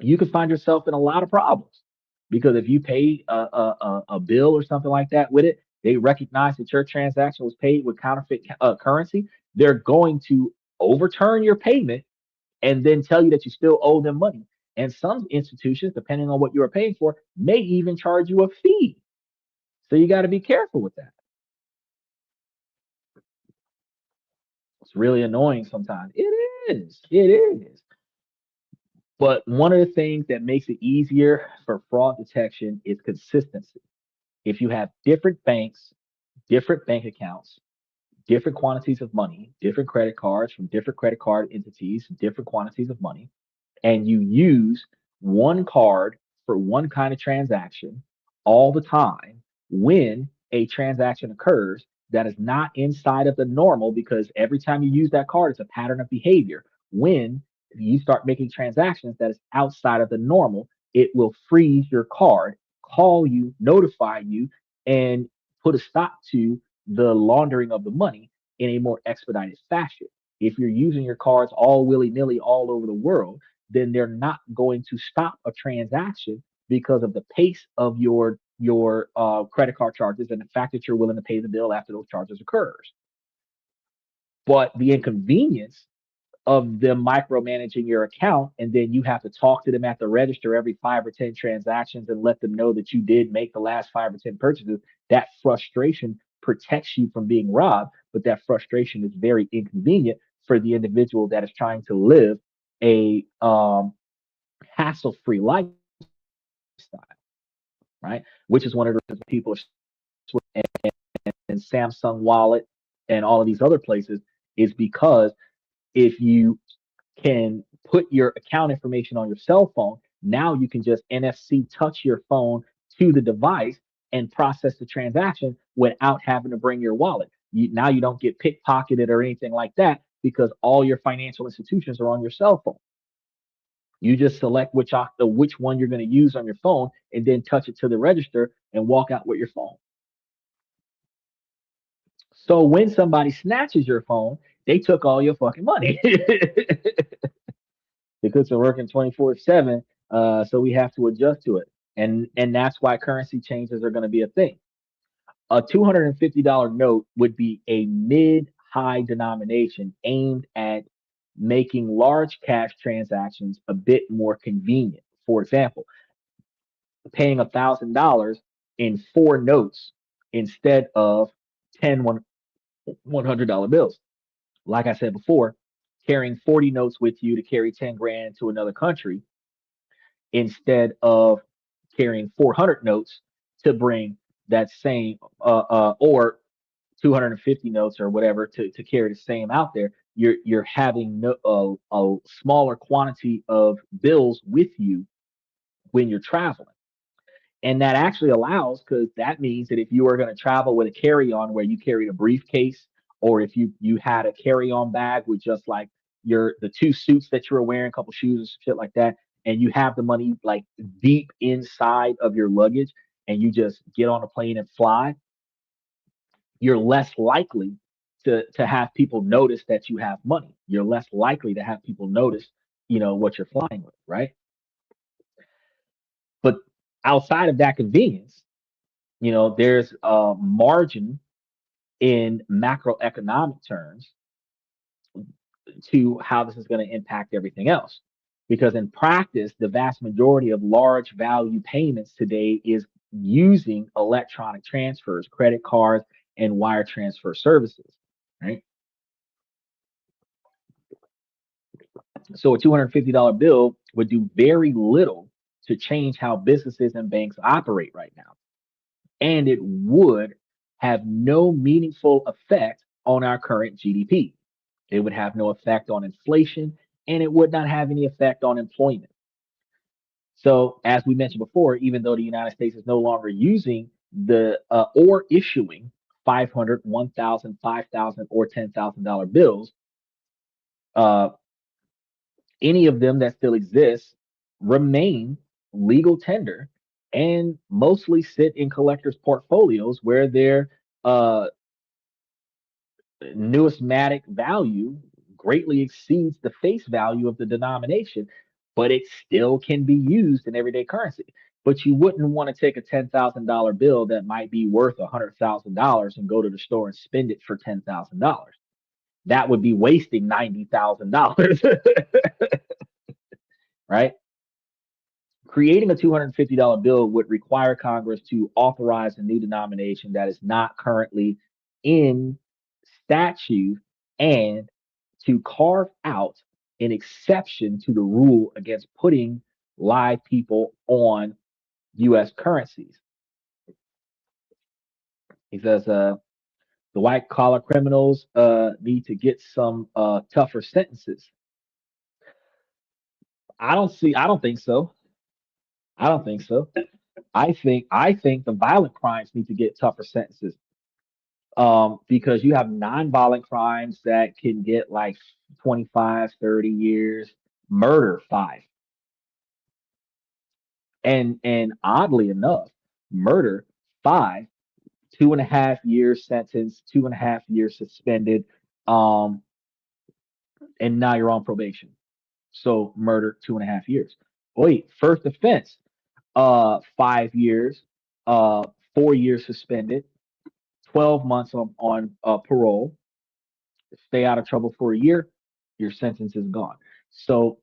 you can find yourself in a lot of problems because if you pay a bill or something like that with it, they recognize that your transaction was paid with counterfeit currency. They're going to overturn your payment and then tell you that you still owe them money. And some institutions, depending on what you are paying for, may even charge you a fee. So you got to be careful with that. It's really annoying sometimes. It is. It is. But one of the things that makes it easier for fraud detection is consistency. If you have different banks, different bank accounts, different quantities of money, different credit cards from different credit card entities, different quantities of money, and you use one card for one kind of transaction all the time, when a transaction occurs that is not inside of the normal, because every time you use that card, it's a pattern of behavior. When you start making transactions that is outside of the normal, it will freeze your card, call you, notify you, and put a stop to the laundering of the money in a more expedited fashion. If you're using your cards all willy nilly all over the world, then they're not going to stop a transaction because of the pace of your credit card charges and the fact that you're willing to pay the bill after those charges occurs. But the inconvenience of them micromanaging your account, and then you have to talk to them at the register every 5 or 10 transactions and let them know that you did make the last 5 or 10 purchases. That frustration protects you from being robbed, but that frustration is very inconvenient for the individual that is trying to live a hassle-free lifestyle, right? Which is one of the reasons people are and Samsung Wallet and all of these other places, is because if you can put your account information on your cell phone, now you can just NFC touch your phone to the device and process the transaction without having to bring your wallet. Now you don't get pickpocketed or anything like that because all your financial institutions are on your cell phone. You just select which one you're going to use on your phone and then touch it to the register and walk out with your phone. So when somebody snatches your phone, they took all your fucking money because they're working 24/7. So we have to adjust to it. And that's why currency changes are going to be a thing. A $250 note would be a mid-high denomination aimed at making large cash transactions a bit more convenient. For example, paying $1,000 in four notes instead of 10 $100 bills. Like I said before, carrying 40 notes with you to carry 10 grand to another country instead of carrying 400 notes to bring that same or 250 notes or whatever to carry the same out there. You're having a smaller quantity of bills with you when you're traveling. And that actually allows, because that means that if you are going to travel with a carry-on where you carried a briefcase, or if you had a carry-on bag with just like the two suits that you were wearing, a couple shoes and shit like that, and you have the money like deep inside of your luggage, and you just get on a plane and fly, you're less likely to have people notice that you have money. You're less likely to have people notice, what you're flying with, right? But outside of that convenience, there's a margin in macroeconomic terms to how this is going to impact everything else. Because in practice, the vast majority of large value payments today is using electronic transfers, credit cards, and wire transfer services, right? So a $250 bill would do very little to change how businesses and banks operate right now. And it would have no meaningful effect on our current GDP. It would have no effect on inflation, and it would not have any effect on employment. So, as we mentioned before, even though the United States is no longer using the or issuing 500, 1,000, 5,000, or $10,000 bills, uh, any of them that still exist remain legal tender and mostly sit in collectors' portfolios where their uh, numismatic value greatly exceeds the face value of the denomination, but it still can be used in everyday currency. But you wouldn't want to take a $10,000 bill that might be worth $100,000 and go to the store and spend it for $10,000. That would be wasting $90,000, right? Creating a $250 bill would require Congress to authorize a new denomination that is not currently in statute and to carve out an exception to the rule against putting live people on U.S. currencies. He says the white collar criminals need to get some tougher sentences. I don't think so. I don't think so. I think the violent crimes need to get tougher sentences. Because you have non-violent crimes that can get like 25, 30 years, murder 5. And oddly enough, murder 5, 2.5 years sentence, 2.5 years suspended, um, and now you're on probation. So murder 2.5 years. Wait, first offense, 5 years, 4 years suspended, 12 months on parole, stay out of trouble for a year, your sentence is gone. So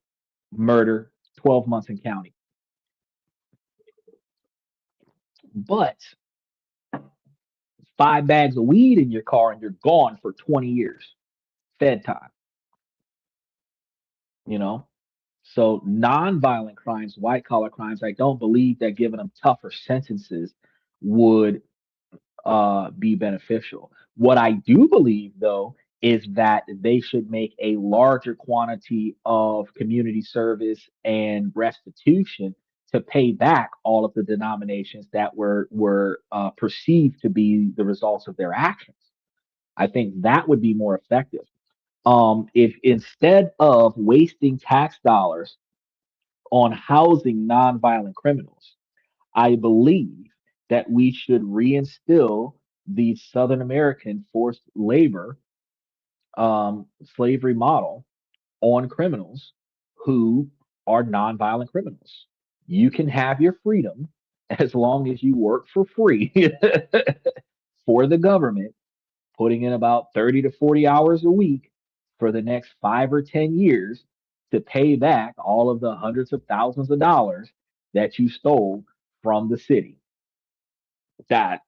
murder, 12 months in county. But 5 bags of weed in your car and you're gone for 20 years. Fed time, you know? So non-violent crimes, white collar crimes, I don't believe that giving them tougher sentences would be beneficial. What I do believe, though, is that they should make a larger quantity of community service and restitution to pay back all of the denominations that were perceived to be the results of their actions. I think that would be more effective. If instead of wasting tax dollars on housing nonviolent criminals, I believe that we should reinstill the Southern American forced labor slavery model on criminals who are nonviolent criminals. You can have your freedom as long as you work for free for the government, putting in about 30 to 40 hours a week for the next 5 or 10 years to pay back all of the hundreds of thousands of dollars that you stole from the city. That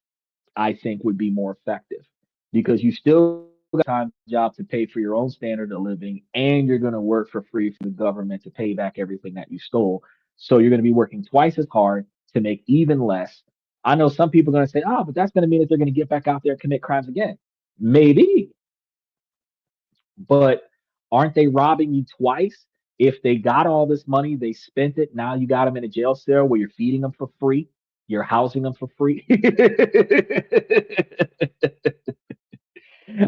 I think would be more effective because you still got a time job to pay for your own standard of living and you're going to work for free for the government to pay back everything that you stole. So you're going to be working twice as hard to make even less. I know some people are going to say, oh, but that's going to mean that they're going to get back out there and commit crimes again. Maybe, but aren't they robbing you twice? If they got all this money, they spent it. Now you got them in a jail cell where you're feeding them for free, you're housing them for free.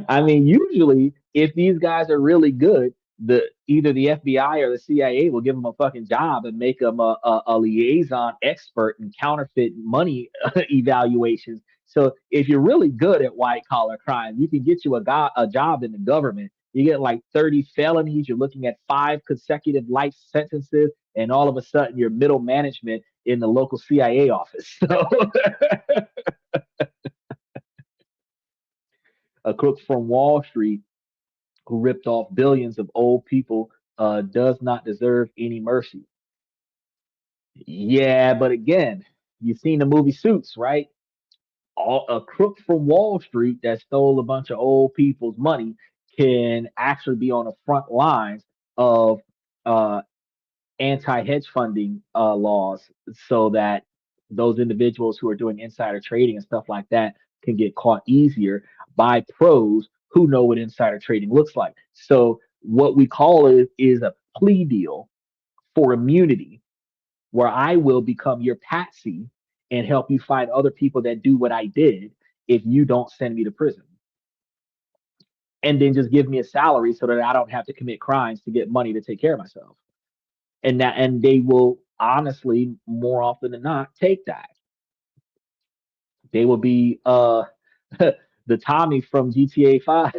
I mean, usually, if these guys are really good, the either the FBI or the CIA will give them a fucking job and make them a liaison expert in counterfeit money evaluations. So if you're really good at white collar crime, you can get you a job in the government. You get like 30 felonies. You're looking at 5 consecutive life sentences, and all of a sudden you're middle management in the local CIA office. So a crook from Wall Street who ripped off billions of old people does not deserve any mercy. Yeah, but again, you've seen the movie Suits, right? A crook from Wall Street that stole a bunch of old people's money can actually be on the front lines of uh, anti-hedge funding laws, so that those individuals who are doing insider trading and stuff like that can get caught easier by pros who know what insider trading looks like. So what we call it is a plea deal for immunity, where I will become your patsy and help you find other people that do what I did if you don't send me to prison. And then just give me a salary so that I don't have to commit crimes to get money to take care of myself. And they will honestly more often than not take that. They will be the Tommy from GTA 5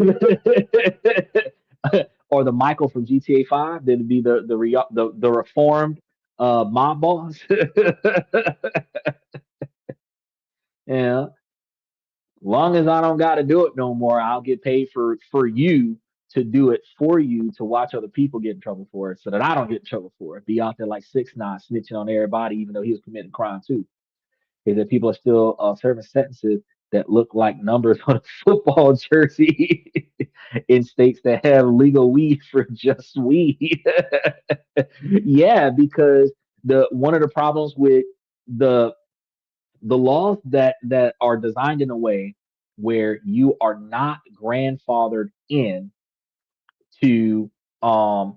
or the Michael from GTA 5. They'd be the reformed mob boss. Yeah, long as I don't got to do it no more, I'll get paid for you to do it for you to watch other people get in trouble for it, so that I don't get in trouble for it. Be out there like 6ix9ine snitching on everybody, even though he was committing crime too. Is that people are still serving sentences that look like numbers on a football jersey in states that have legal weed for just weed. Yeah, because the one of the problems with the the laws that are designed in a way where you are not grandfathered in to the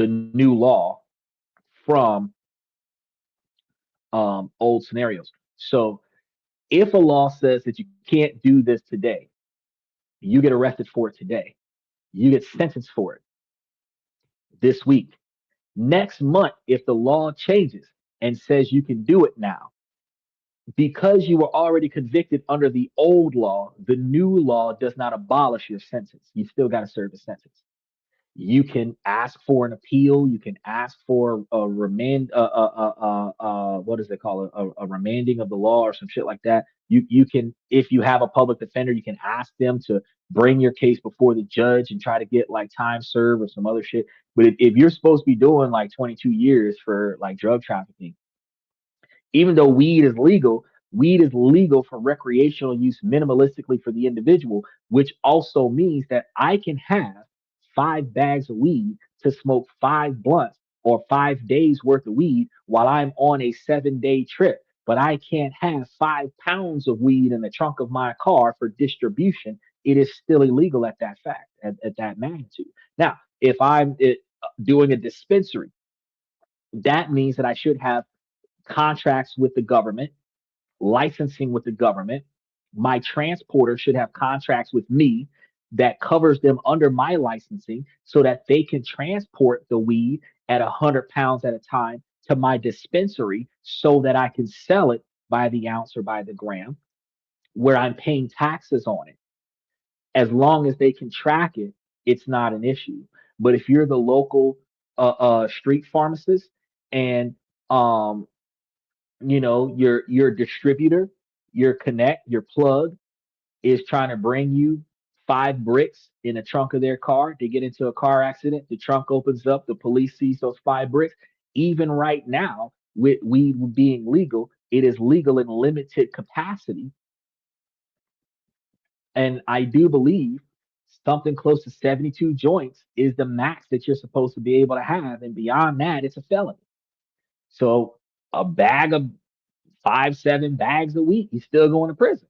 new law from old scenarios. So if a law says that you can't do this today, you get arrested for it today. You get sentenced for it this week. Next month, if the law changes and says you can do it now, because you were already convicted under the old law, the new law does not abolish your sentence. You still got to serve a sentence. You can ask for an appeal. You can ask for a remand. What is it called? A remanding of the law or some shit like that. You can, if you have a public defender, you can ask them to bring your case before the judge and try to get like time served or some other shit. But if you're supposed to be doing like 22 years for like drug trafficking, even though weed is legal for recreational use minimalistically for the individual, which also means that I can have 5 bags of weed to smoke 5 blunts or 5 days worth of weed while I'm on a 7 day trip. But I can't have 5 pounds of weed in the trunk of my car for distribution. It is still illegal at that fact, at that magnitude. Now, if I'm doing a dispensary, that means that I should have contracts with the government, licensing with the government. My transporter should have contracts with me that covers them under my licensing so that they can transport the weed at 100 pounds at a time to my dispensary so that I can sell it by the ounce or by the gram where I'm paying taxes on it. As long as they can track it, it's not an issue. But if you're the local street pharmacist and um, Your distributor, your connect, your plug is trying to bring you 5 bricks in the trunk of their car. They get into a car accident, the trunk opens up, the police sees those 5 bricks. Even right now, with weed being legal, it is legal in limited capacity. And I do believe something close to 72 joints is the max that you're supposed to be able to have. And beyond that, it's a felony. So a bag of 5, 7 bags a week, he's still going to prison.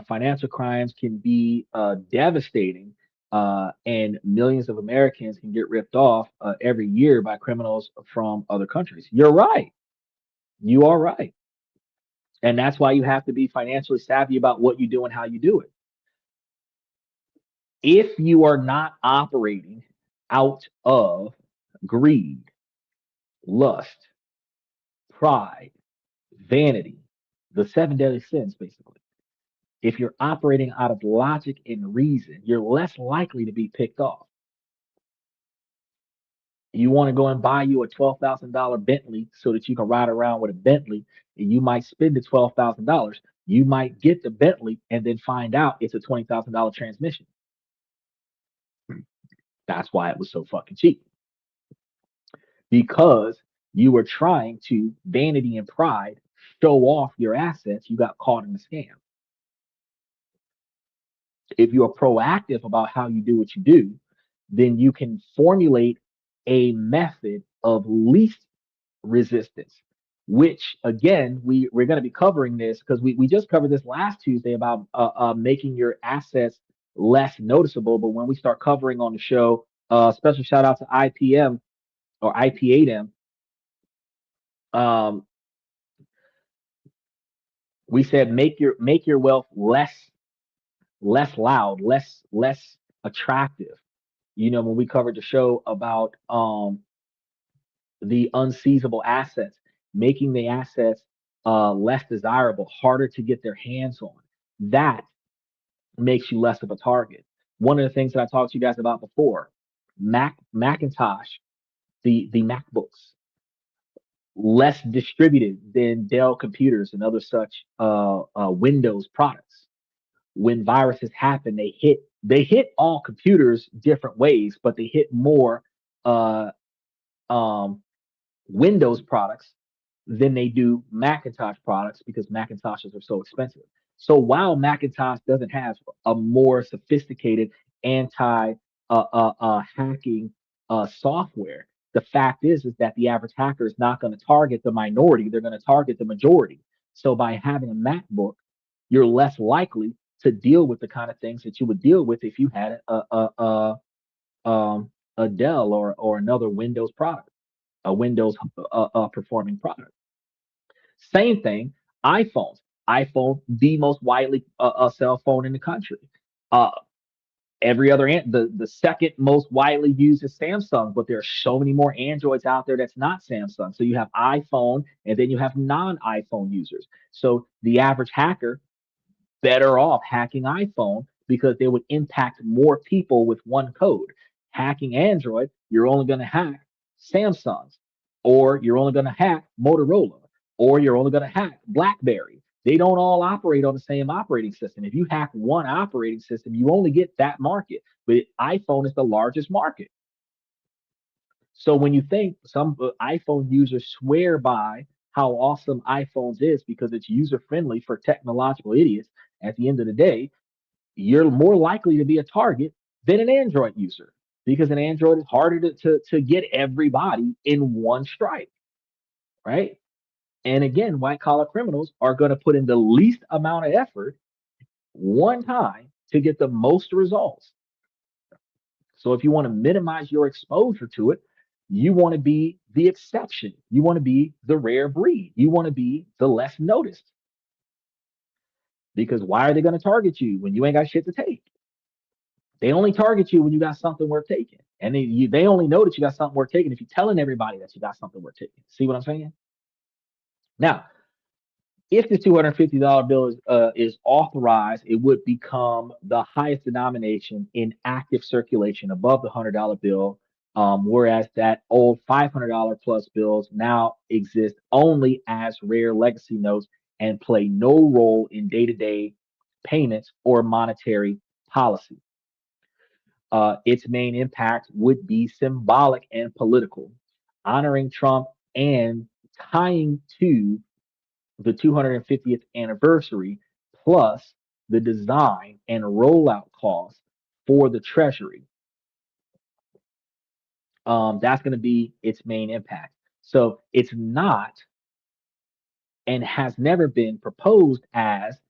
Financial crimes can be devastating, and millions of Americans can get ripped off every year by criminals from other countries. You're right. You are right. And that's why you have to be financially savvy about what you do and how you do it. If you are not operating out of greed, lust, pride, vanity, the 7 deadly sins, basically. If you're operating out of logic and reason, you're less likely to be picked off. You want to go and buy you a $12,000 Bentley so that you can ride around with a Bentley, and you might spend the $12,000. You might get the Bentley and then find out it's a $20,000 transmission. That's why it was so fucking cheap. Because you were trying to vanity and pride show off your assets, you got caught in the scam. If you are proactive about how you do what you do, then you can formulate a method of least resistance, which again, we're going to be covering this because we just covered this last Tuesday about making your assets less noticeable. But when we start covering on the show, special shout out to IPM or IP8M. We said make your wealth less loud, less attractive. When we covered the show about the unseizable assets, making the assets less desirable, harder to get their hands on. That makes you less of a target. One of the things that I talked to you guys about before, Macintosh, the MacBooks, less distributed than Dell computers and other such Windows products. When viruses happen, they hit all computers different ways, but they hit more uh, um, Windows products than they do Macintosh products because Macintoshes are so expensive. So while Macintosh doesn't have a more sophisticated anti hacking software, the fact is that the average hacker is not going to target the minority; they're going to target the majority. So by having a MacBook, you're less likely to deal with the kind of things that you would deal with if you had a Dell or another Windows product, a Windows performing product. Same thing, iPhones. iPhone, the most widely cell phone in the country. Uh, every other the second most widely used is Samsung, but there are so many more Androids out there that's not Samsung. So you have iPhone, and then you have non-iPhone users. So the average hacker better off hacking iPhone because they would impact more people with one code. Hacking Android, you're only going to hack Samsung's, or you're only going to hack Motorola, or you're only going to hack BlackBerry. They don't all operate on the same operating system. If you hack one operating system, you only get that market. But iPhone is the largest market. So when you think some iPhone users swear by how awesome iPhones is because it's user friendly for technological idiots, at the end of the day, you're more likely to be a target than an Android user because an Android is harder to get everybody in one strike, right? And again, white collar criminals are going to put in the least amount of effort one time to get the most results. So if you want to minimize your exposure to it, you want to be the exception. You want to be the rare breed. You want to be the less noticed. Because why are they going to target you when you ain't got shit to take? They only target you when you got something worth taking. And they only know that you got something worth taking if you're telling everybody that you got something worth taking. See what I'm saying? Now, if the $250 bill is authorized, it would become the highest denomination in active circulation above the $100 bill Whereas that old $500 plus bills now exist only as rare legacy notes and play no role in day-to-day payments or monetary policy. Its main impact would be symbolic and political, honoring Trump and tying to the 250th anniversary, plus the design and rollout costs for the Treasury. That's going to be its main impact. So it's not and has never been proposed as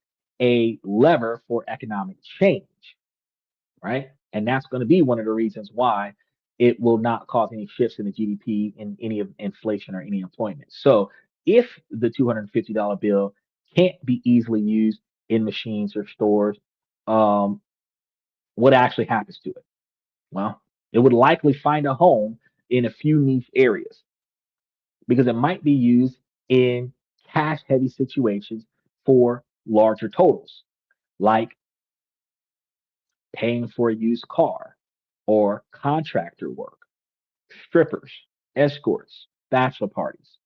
a lever for economic change, right? And that's going to be one of the reasons why it will not cause any shifts in the GDP, in any of inflation or any employment. So if the $250 bill can't be easily used in machines or stores, um, what actually happens to it? Well, it would likely find a home in a few niche areas because it might be used in cash heavy situations for larger totals, like paying for a used car or contractor work, strippers, escorts, bachelor parties,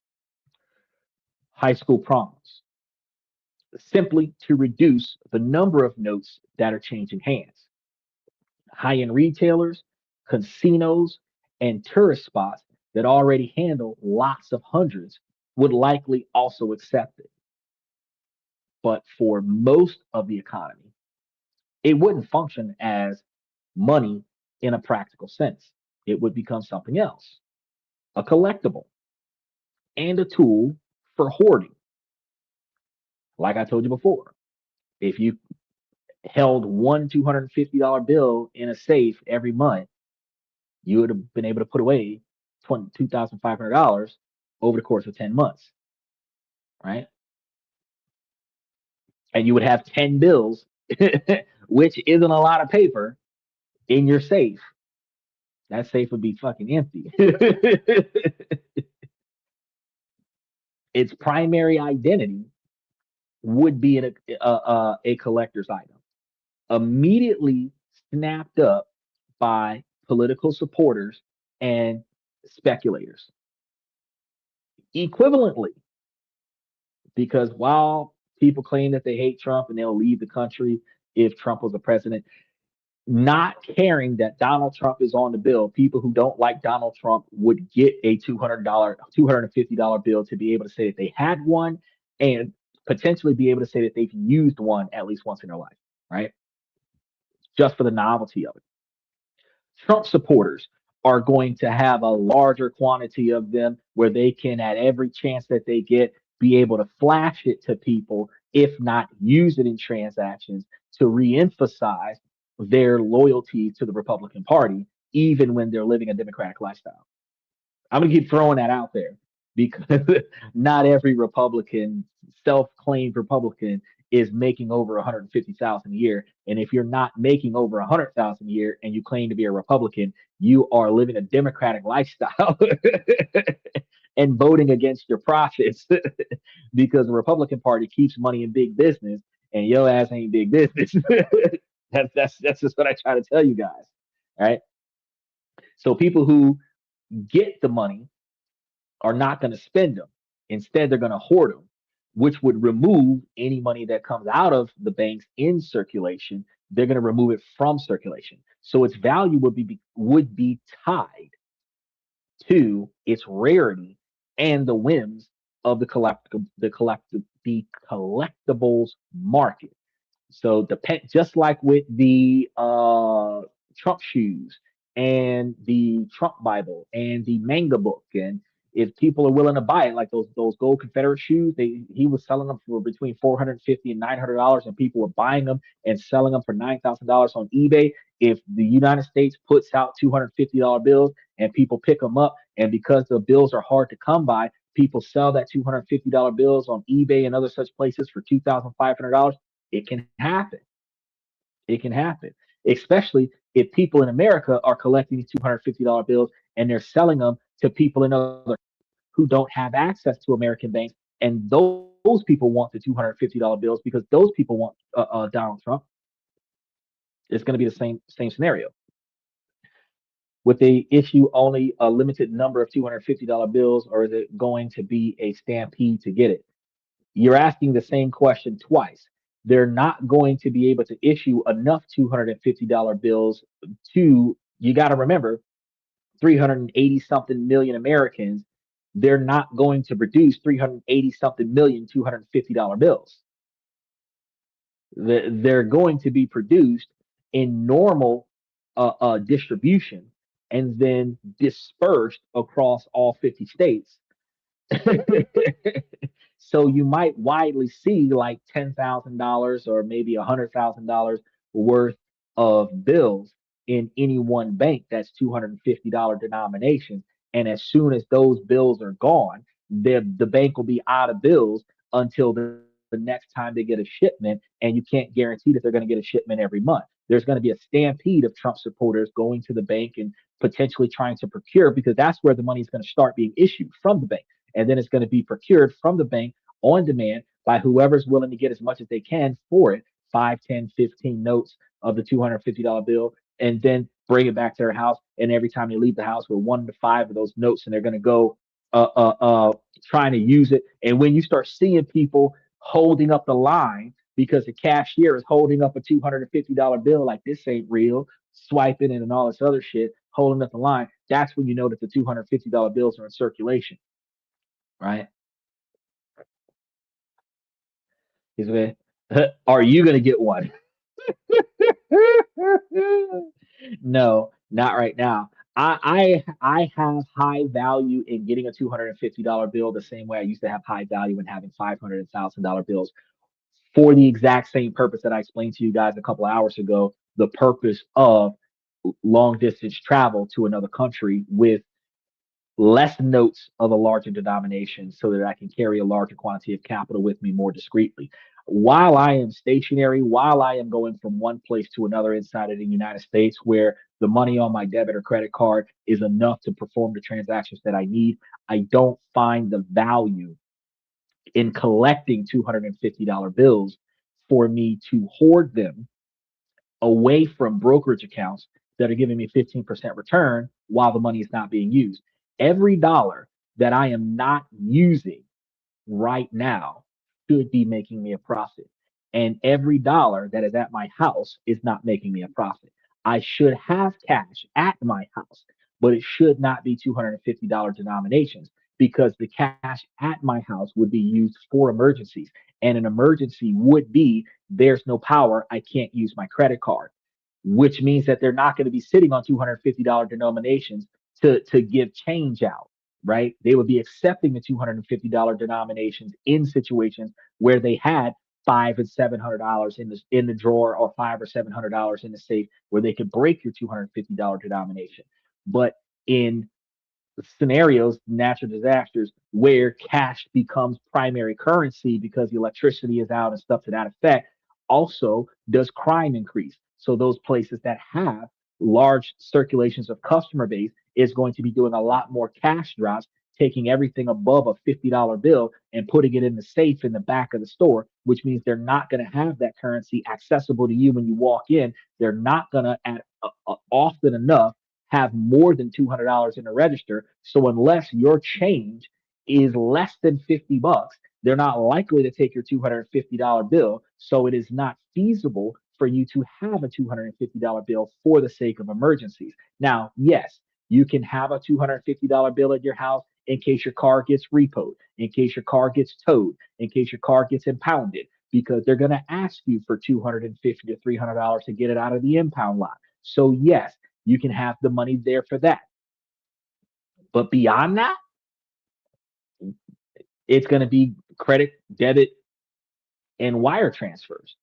high school proms, simply to reduce the number of notes that are changing hands. High end retailers, casinos, and tourist spots that already handle lots of hundreds would likely also accept it. But for most of the economy, it wouldn't function as money in a practical sense. It would become something else, a collectible, and a tool for hoarding. Like I told you before, if you held one $250 bill in a safe every month, you would have been able to put away $22,500 over the course of 10 months, right? And you would have 10 bills, which isn't a lot of paper, in your safe. That safe would be fucking empty. Its primary identity would be a collector's item, immediately snapped up by political supporters and speculators. Equivalently, because while people claim that they hate Trump and they'll leave the country if Trump was a president, not caring that Donald Trump is on the bill, people who don't like Donald Trump would get a $250 bill to be able to say that they had one and potentially be able to say that they've used one at least once in their life, right? Just for the novelty of it. Trump supporters are going to have a larger quantity of them where they can, at every chance that they get, be able to flash it to people, if not use it in transactions to reemphasize their loyalty to the Republican Party, even when they're living a Democratic lifestyle. I'm going to keep throwing that out there because not every Republican, self-claimed Republican, is making over 150,000 a year. And if you're not making over 100,000 a year and you claim to be a Republican, you are living a Democratic lifestyle and voting against your profits because the Republican Party keeps money in big business and your ass ain't big business. That's just what I try to tell you guys. Right. So people who get the money are not going to spend them. Instead, they're going to hoard them, which would remove any money that comes out of the banks in circulation. They're going to remove it from circulation. So its value would be tied to its rarity and the whims of the collectibles market. So just like with the Trump shoes and the Trump Bible and the manga book, and if people are willing to buy it, like those gold Confederate shoes, he was selling them for between $450 and $900, and people were buying them and selling them for $9,000 on eBay. If the United States puts out $250 bills and people pick them up, and because the bills are hard to come by, people sell that $250 bills on eBay and other such places for $2,500. It can happen. It can happen, especially if people in America are collecting these $250 bills and they're selling them to people in other who don't have access to American banks, and those people want the $250 bills because those people want Donald Trump. It's going to be the same scenario. Would they issue only a limited number of $250 bills, or is it going to be a stampede to get it? You're asking the same question twice. They're not going to be able to issue enough $250 bills to, you got to remember, 380 something million Americans. They're not going to produce 380 something million $250 bills. They're going to be produced in normal distribution and then dispersed across all 50 states. So you might widely see like $10,000 or maybe $100,000 worth of bills in any one bank that's $250 denomination. And as soon as those bills are gone, the bank will be out of bills until the next time they get a shipment. And you can't guarantee that they're going to get a shipment every month. There's going to be a stampede of Trump supporters going to the bank and potentially trying to procure, because that's where the money is going to start being issued from the bank. And then it's going to be procured from the bank on demand by whoever's willing to get as much as they can for it, 5, 10, 15 notes of the $250 bill, and then bring it back to their house. And every time they leave the house with 1 to 5 of those notes, and they're going to go trying to use it. And when you start seeing people holding up the line because the cashier is holding up a $250 bill like this ain't real, swiping it and all this other shit, holding up the line, that's when you know that the $250 bills are in circulation, right? He's like, are you going to get one? No, not right now. I have high value in getting a $250 bill the same way I used to have high value in having $500,000 bills, for the exact same purpose that I explained to you guys a couple of hours ago. The purpose of long distance travel to another country with less notes of a larger denomination so that I can carry a larger quantity of capital with me more discreetly. While I am stationary, while I am going from one place to another inside of the United States where the money on my debit or credit card is enough to perform the transactions that I need, I don't find the value in collecting $250 bills for me to hoard them away from brokerage accounts that are giving me 15% return while the money is not being used. Every dollar that I am not using right now should be making me a profit. And every dollar that is at my house is not making me a profit. I should have cash at my house, but it should not be $250 denominations, because the cash at my house would be used for emergencies. And an emergency would be, there's no power, I can't use my credit card, which means that they're not going to be sitting on $250 denominations to give change out, right? They would be accepting the $250 denominations in situations where they had $500 and $700 in the drawer, or $500 or $700 in the safe, where they could break your $250 denomination. But in scenarios, natural disasters, where cash becomes primary currency because the electricity is out and stuff to that effect, also does crime increase. So those places that have large circulations of customer base is going to be doing a lot more cash drops, taking everything above a $50 bill and putting it in the safe in the back of the store, which means they're not going to have that currency accessible to you when you walk in. They're not going to, often enough, have more than $200 in the register. So unless your change is less than 50 bucks, they're not likely to take your $250 bill. So it is not feasible for you to have a $250 bill for the sake of emergencies. Now, yes, you can have a $250 bill at your house in case your car gets repoed, in case your car gets towed, in case your car gets impounded, because they're going to ask you for $250 to $300 to get it out of the impound lot. So yes, you can have the money there for that. But beyond that, it's going to be credit, debit, and wire transfers.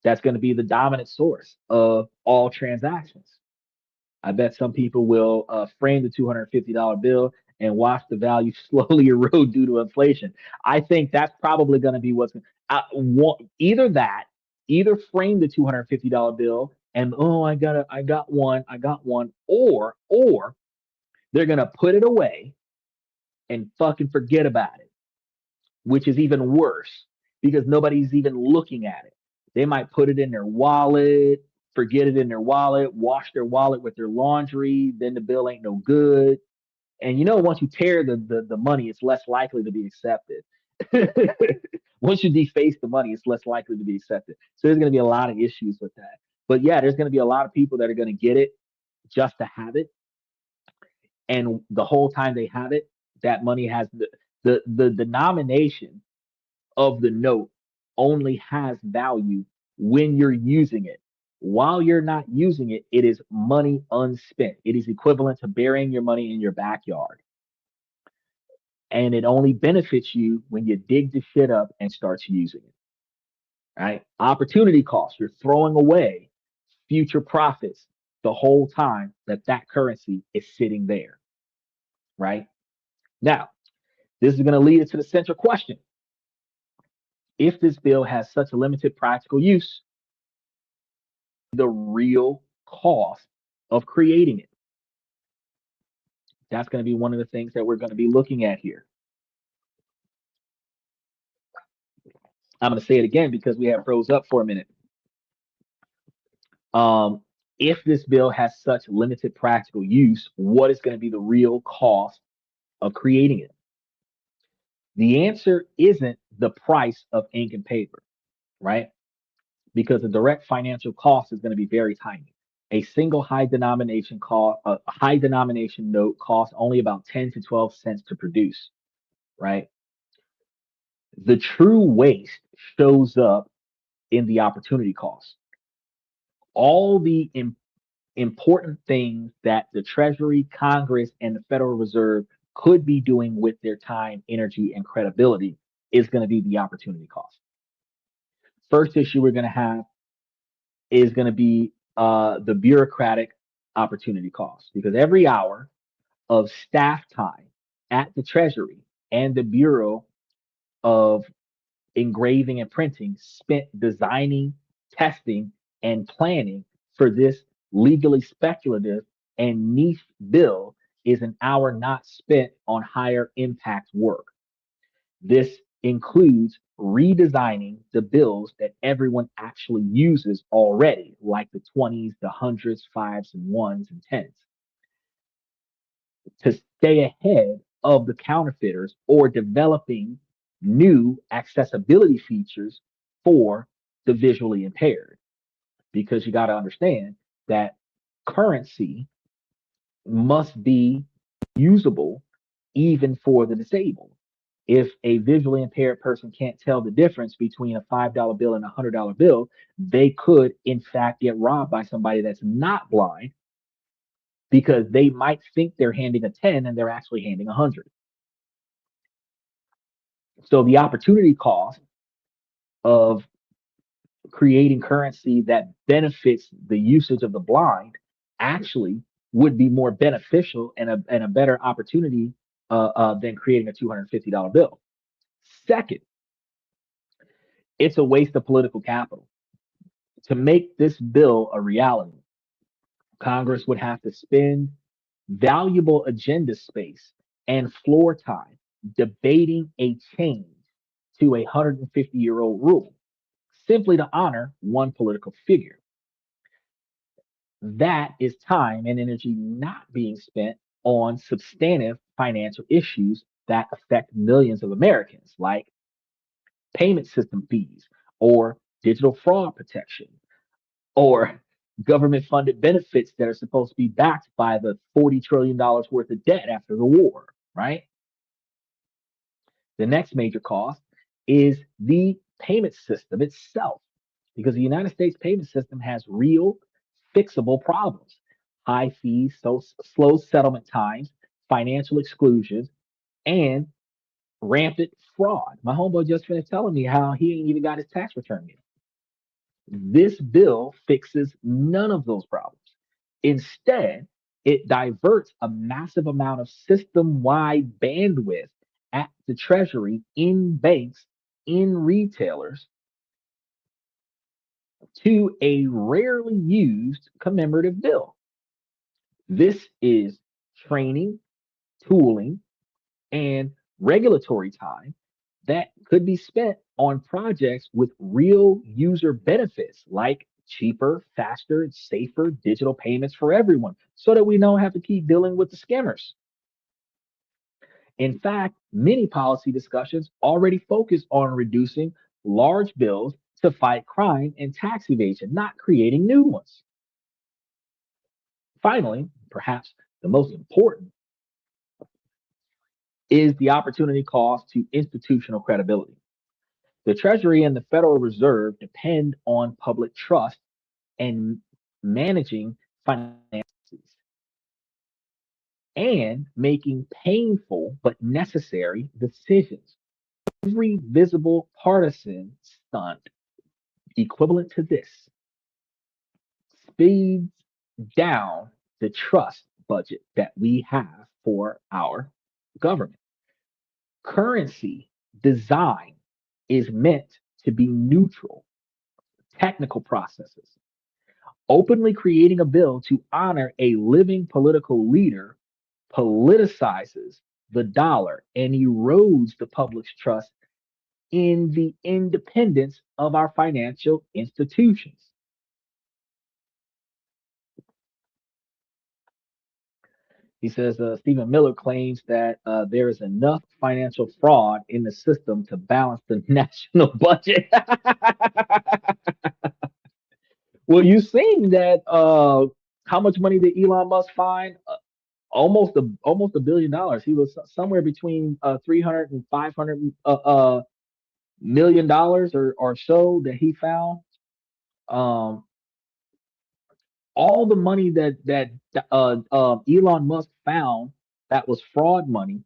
That's going to be the dominant source of all transactions. I bet some people will frame the $250 bill and watch the value slowly erode due to inflation. I think that's probably going to be what's either that, either frame the $250 bill and, oh, I got one, or they're going to put it away and fucking forget about it, which is even worse because nobody's even looking at it. They might put it in their wallet. forget it in their wallet, wash their wallet with their laundry, then the bill ain't no good. And once you tear the money, it's less likely to be accepted. Once you deface the money, it's less likely to be accepted. So there's going to be a lot of issues with that. But yeah, there's going to be a lot of people that are going to get it just to have it. And the whole time they have it, that money has the denomination of the note only has value when you're using it. While you're not using it, it is money unspent. It is equivalent to burying your money in your backyard. And it only benefits you when you dig the shit up and starts using it. Right? Opportunity cost. You're throwing away future profits the whole time that currency is sitting there. Right? Now, this is going to lead us to the central question. If this bill has such a limited practical use, the real cost of creating it. That's going to be one of the things that we're going to be looking at here. I'm going to say it again because we have froze up for a minute. If this bill has such limited practical use, what is going to be the real cost of creating it? The answer isn't the price of ink and paper, right? Because the direct financial cost is going to be very tiny. A single high denomination note costs only about 10 to 12 cents to produce, right? The true waste shows up in the opportunity cost. All the important things that the Treasury, Congress, and the Federal Reserve could be doing with their time, energy, and credibility is going to be the opportunity cost. First issue we're going to have is going to be the bureaucratic opportunity cost, because every hour of staff time at the Treasury and the Bureau of Engraving and Printing spent designing, testing, and planning for this legally speculative and niche bill is an hour not spent on higher impact work. This includes redesigning the bills that everyone actually uses already, like the 20s, the hundreds, fives, and ones, and tens, to stay ahead of the counterfeiters or developing new accessibility features for the visually impaired. Because you got to understand that currency must be usable even for the disabled. If a visually impaired person can't tell the difference between a $5 bill and a $100 bill, they could, in fact, get robbed by somebody that's not blind, because they might think they're handing a 10 and they're actually handing 100. So the opportunity cost of creating currency that benefits the usage of the blind actually would be more beneficial and a better opportunity than creating a $250 bill. Second, it's a waste of political capital. To make this bill a reality, Congress would have to spend valuable agenda space and floor time debating a change to a 150-year-old rule simply to honor one political figure. That is time and energy not being spent on substantive financial issues that affect millions of Americans, like payment system fees or digital fraud protection or government funded benefits that are supposed to be backed by the $40 trillion worth of debt after the war, right? The next major cost is the payment system itself, because the United States payment system has real fixable problems: high fees, slow settlement times, financial exclusions, and rampant fraud. My homeboy just finished telling me how he ain't even got his tax return yet. This bill fixes none of those problems. Instead, it diverts a massive amount of system-wide bandwidth at the Treasury, in banks, in retailers, to a rarely used commemorative bill. This is training, tooling, and regulatory time that could be spent on projects with real user benefits, like cheaper, faster, safer digital payments for everyone so that we don't have to keep dealing with the scammers. In fact, many policy discussions already focus on reducing large bills to fight crime and tax evasion, not creating new ones. Finally, perhaps the most important is the opportunity cost to institutional credibility. The Treasury and the Federal Reserve depend on public trust and managing finances and making painful but necessary decisions. Every visible partisan stunt equivalent to this speeds down the trust budget that we have for our government. Currency design is meant to be neutral, technical processes. Openly creating a bill to honor a living political leader politicizes the dollar and erodes the public's trust in the independence of our financial institutions. He says Stephen Miller claims that there is enough financial fraud in the system to balance the national budget. Well, you've seen that how much money did Elon Musk find? Almost $1 billion. He was somewhere between 300 and 500 million dollars or so that he found. Um, all the money that Elon Musk found that was fraud money,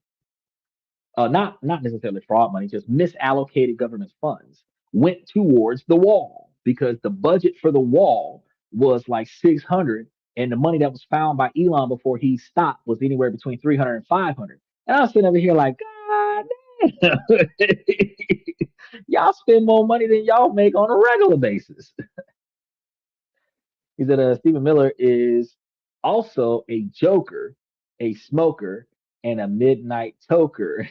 not necessarily fraud money, just misallocated government funds, went towards the wall because the budget for the wall was like 600, and the money that was found by Elon before he stopped was anywhere between 300 and 500. And I was sitting over here like, God damn, y'all spend more money than y'all make on a regular basis. He said Stephen Miller is also a joker, a smoker, and a midnight toker.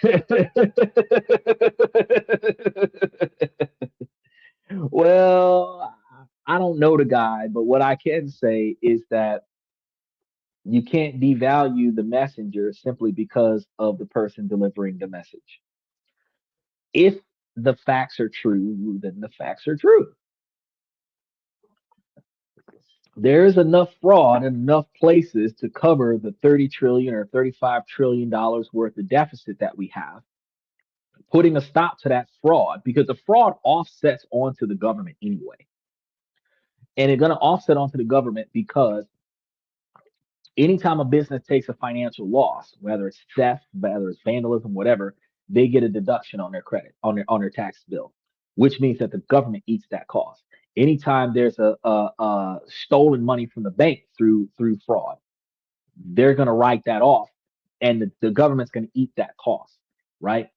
Well, I don't know the guy, but what I can say is that you can't devalue the messenger simply because of the person delivering the message. If the facts are true, then the facts are true. There's enough fraud in enough places to cover the 30 trillion or 35 trillion dollars worth of deficit that we have, putting a stop to that fraud because the fraud offsets onto the government anyway. And it's going to offset onto the government because anytime a business takes a financial loss, whether it's theft, whether it's vandalism, whatever, they get a deduction on their credit, on their tax bill, which means that the government eats that cost. Anytime there's a stolen money from the bank through fraud, they're going to write that off, and the government's going to eat that cost, right?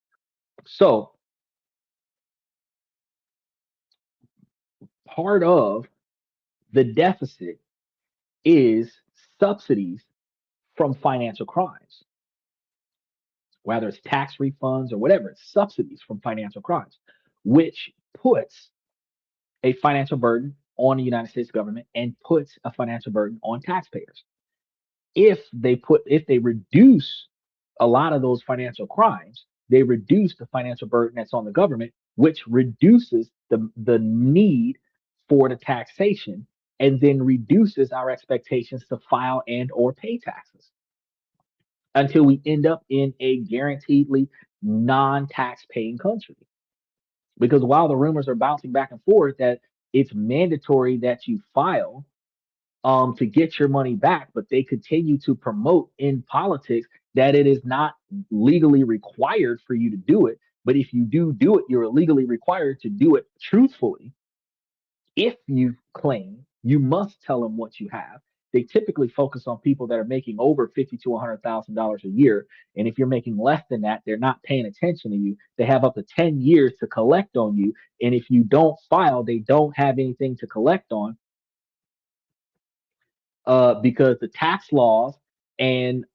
So part of the deficit is subsidies from financial crimes, whether it's tax refunds or whatever, it's subsidies from financial crimes, which puts a financial burden on the United States government and puts a financial burden on taxpayers. If they reduce a lot of those financial crimes, they reduce the financial burden that's on the government, which reduces the need for the taxation and then reduces our expectations to file and or pay taxes until we end up in a guaranteedly non-tax paying country. Because while the rumors are bouncing back and forth that it's mandatory that you file to get your money back, but they continue to promote in politics that it is not legally required for you to do it. But if you do it, you're legally required to do it truthfully. If you claim, you must tell them what you have. They typically focus on people that are making over $50 to $100,000 a year, and if you're making less than that, they're not paying attention to you. They have up to 10 years to collect on you, and if you don't file, they don't have anything to collect on because the tax laws and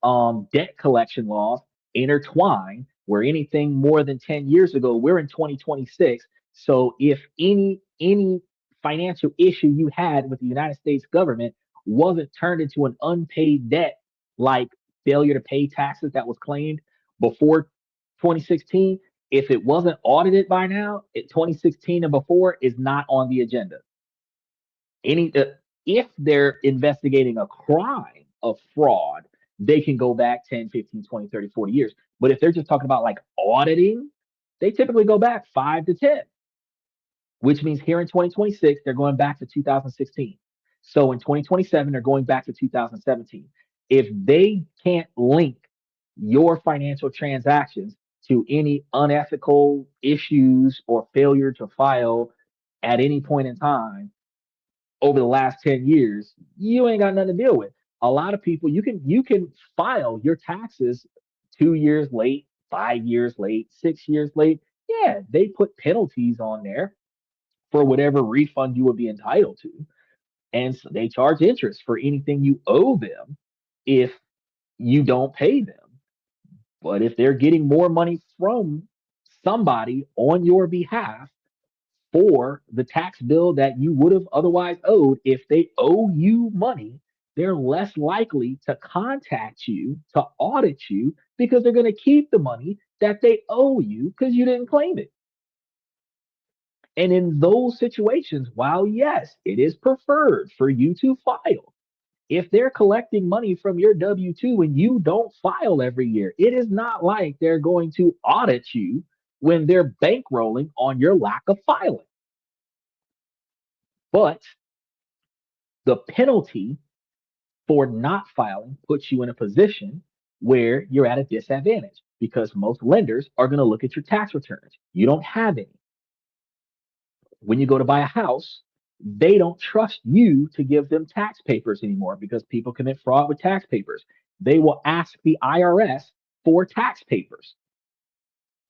debt collection laws intertwine. Where anything more than 10 years ago, we're in 2026. So if any financial issue you had with the United States government wasn't turned into an unpaid debt, like failure to pay taxes that was claimed before 2016, if it wasn't audited by now, 2016 and before is not on the agenda. Any If they're investigating a crime of fraud, they can go back 10, 15, 20, 30, 40 years. But if they're just talking about like auditing, they typically go back 5 to 10, which means here in 2026, they're going back to 2016. So in 2027, they're going back to 2017. If they can't link your financial transactions to any unethical issues or failure to file at any point in time over the last 10 years, you ain't got nothing to deal with. A lot of people, you can file your taxes 2 years late, 5 years late, 6 years late. Yeah, they put penalties on there for whatever refund you would be entitled to. And so they charge interest for anything you owe them if you don't pay them. But if they're getting more money from somebody on your behalf for the tax bill that you would have otherwise owed, if they owe you money, they're less likely to contact you to audit you because they're going to keep the money that they owe you because you didn't claim it. And in those situations, while yes, it is preferred for you to file, if they're collecting money from your W 2 and you don't file every year, it is not like they're going to audit you when they're bankrolling on your lack of filing. But the penalty for not filing puts you in a position where you're at a disadvantage because most lenders are going to look at your tax returns. You don't have any. When you go to buy a house, they don't trust you to give them tax papers anymore because people commit fraud with tax papers. They will ask the IRS for tax papers.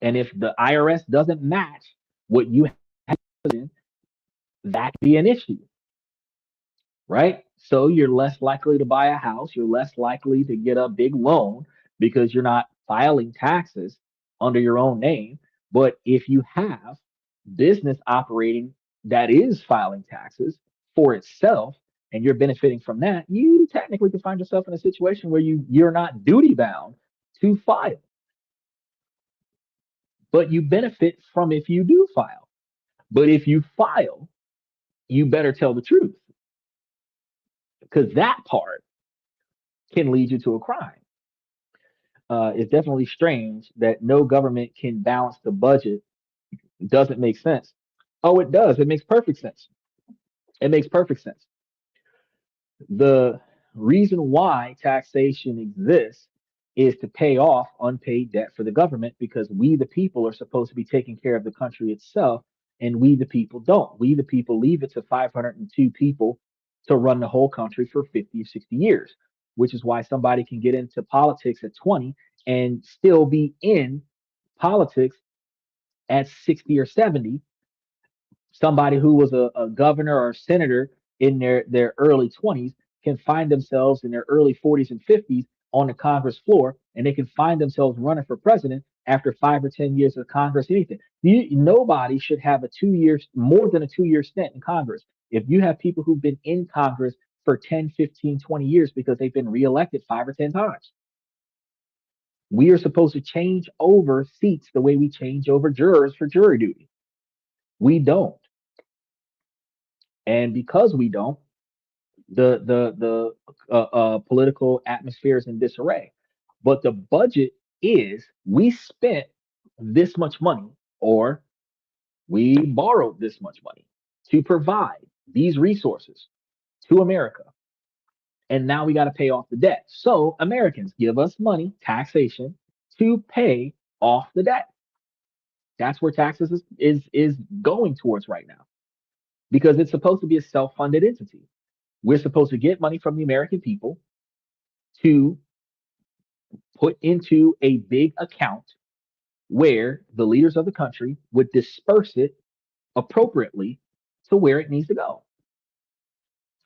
And if the IRS doesn't match what you have, that could be an issue, right? So you're less likely to buy a house. You're less likely to get a big loan because you're not filing taxes under your own name. But if you have business operating that is filing taxes for itself and you're benefiting from that, you technically can find yourself in a situation where you're not duty bound to file. But you benefit from if you do file. But if you file, you better tell the truth because that part can lead you to a crime. It's definitely strange that no government can balance the budget. Doesn't make sense. Oh, it does. It makes perfect sense. It makes perfect sense. The reason why taxation exists is to pay off unpaid debt for the government because we, the people, are supposed to be taking care of the country itself, and we, the people, don't. We, the people, leave it to 502 people to run the whole country for 50 or 60 years, which is why somebody can get into politics at 20 and still be in politics at 60 or 70. Somebody who was a governor or a senator in their early 20s can find themselves in their early 40s and 50s on the Congress floor, and they can find themselves running for president after 5 or 10 years of Congress. Anything. Nobody should have more than a 2 year stint in Congress. If you have people who've been in Congress for 10, 15, 20 years because they've been reelected 5 or 10 times. We are supposed to change over seats the way we change over jurors for jury duty. We don't. And because we don't, the political atmosphere is in disarray. But the budget is we spent this much money or we borrowed this much money to provide these resources to America. And now we got to pay off the debt. So Americans give us money, taxation, to pay off the debt. That's where taxes is going towards right now because it's supposed to be a self-funded entity. We're supposed to get money from the American people to put into a big account where the leaders of the country would disperse it appropriately to where it needs to go.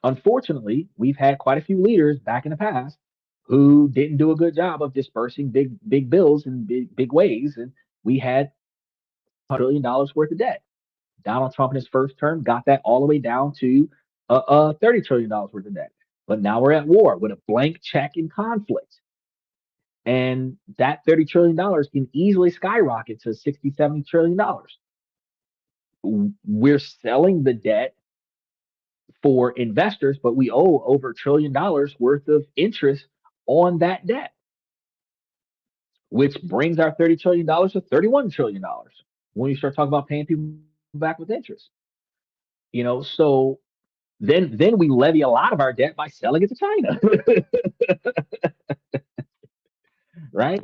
Unfortunately, we've had quite a few leaders back in the past who didn't do a good job of dispersing big bills in big ways, and we had $1 trillion worth of debt. Donald Trump in his first term got that all the way down to $30 trillion worth of debt. But now we're at war with a blank check in conflict. And that $30 trillion can easily skyrocket to 60, $70 trillion. We're selling the debt for investors, but we owe over $1 trillion worth of interest on that debt, which brings our $30 trillion to $31 trillion when you start talking about paying people back with interest. So then we levy a lot of our debt by selling it to China, right?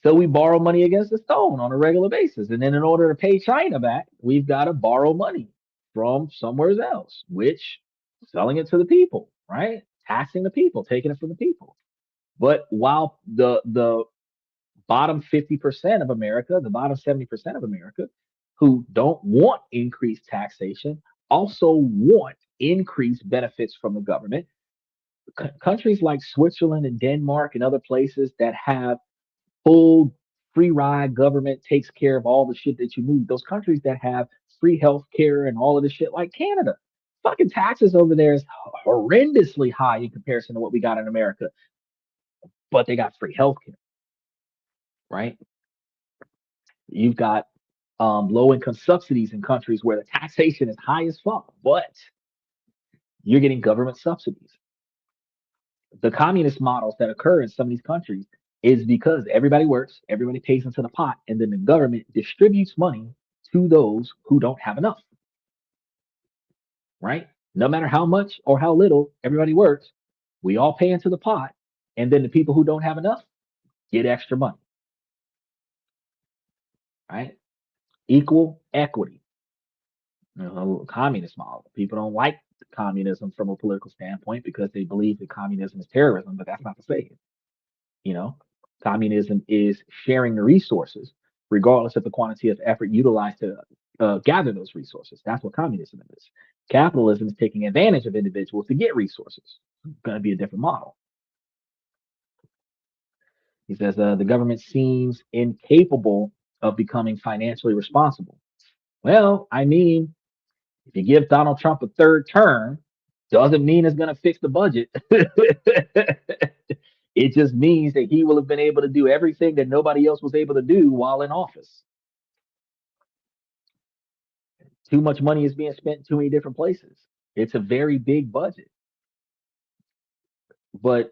So we borrow money against the stone on a regular basis. And then in order to pay China back, we've got to borrow money from somewhere else, which selling it to the people, right? Taxing the people, taking it from the people. But while the bottom 50% of America, the bottom 70% of America who don't want increased taxation also want increased benefits from the government. Countries like Switzerland and Denmark and other places that have full free ride government takes care of all the shit that you need. Those countries that have free health care and all of this shit, like Canada, fucking taxes over there is horrendously high in comparison to what we got in America, but they got free health care, right? You've got low income subsidies in countries where the taxation is high as fuck, but you're getting government subsidies. The communist models that occur in some of these countries is because everybody works, everybody pays into the pot, and then the government distributes money to those who don't have enough. Right? No matter how much or how little everybody works, we all pay into the pot, and then the people who don't have enough get extra money. Right? Equal equity. Communist model. People don't like communism from a political standpoint because they believe that communism is terrorism, but that's not the same. Communism is sharing the resources, regardless of the quantity of effort utilized to gather those resources. That's what communism is. Capitalism is taking advantage of individuals to get resources. It's going to be a different model. He says the government seems incapable of becoming financially responsible. Well, I mean, if you give Donald Trump a third term, doesn't mean it's going to fix the budget. It just means that he will have been able to do everything that nobody else was able to do while in office. Too much money is being spent in too many different places. It's a very big budget. But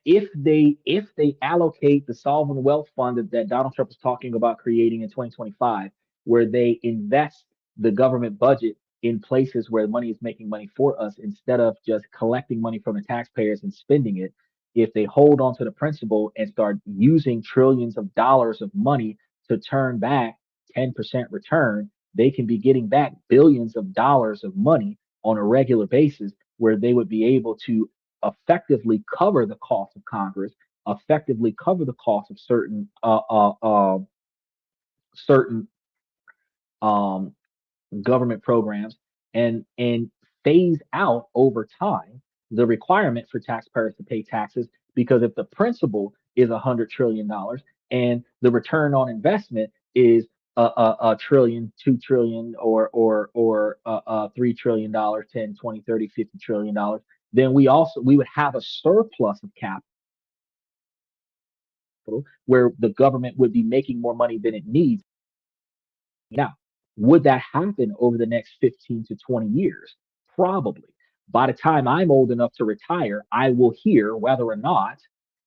if they allocate the sovereign wealth fund that Donald Trump is talking about creating in 2025, where they invest the government budget in places where money is making money for us instead of just collecting money from the taxpayers and spending it, if they hold on to the principle and start using trillions of dollars of money to turn back 10% return, they can be getting back billions of dollars of money on a regular basis where they would be able to effectively cover the cost of Congress, effectively cover the cost of certain government programs, and phase out over time the requirement for taxpayers to pay taxes. Because if the principal is $100 trillion and the return on investment is a trillion, 2 trillion, or $3 trillion, 10, 20, 30, $50 trillion, then we would have a surplus of capital where the government would be making more money than it needs. Now, would that happen over the next 15 to 20 years? Probably. By the time I'm old enough to retire, I will hear whether or not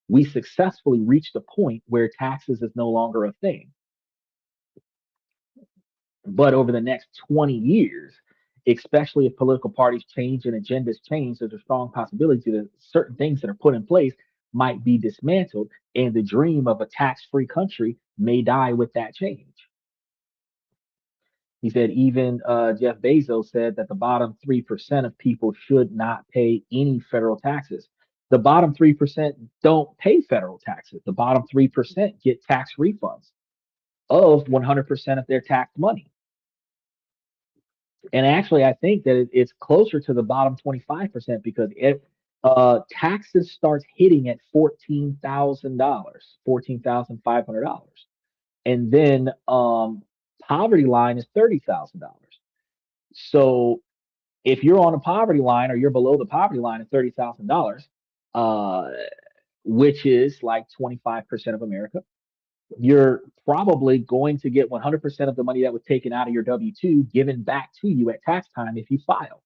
we successfully reached a point where taxes is no longer a thing. But over the next 20 years, especially if political parties change and agendas change, there's a strong possibility that certain things that are put in place might be dismantled, and the dream of a tax-free country may die with that change. He said even Jeff Bezos said that the bottom 3% of people should not pay any federal taxes. The bottom 3% don't pay federal taxes. The bottom 3% get tax refunds of 100% of their tax money. And actually, I think that it's closer to the bottom 25% because taxes starts hitting at $14,000, $14,500, and then Poverty line is $30,000. So if you're on the poverty line or you're below the poverty line at $30,000, uh, which is like 25% of America, you're probably going to get 100% of the money that was taken out of your W 2 given back to you at tax time if you file,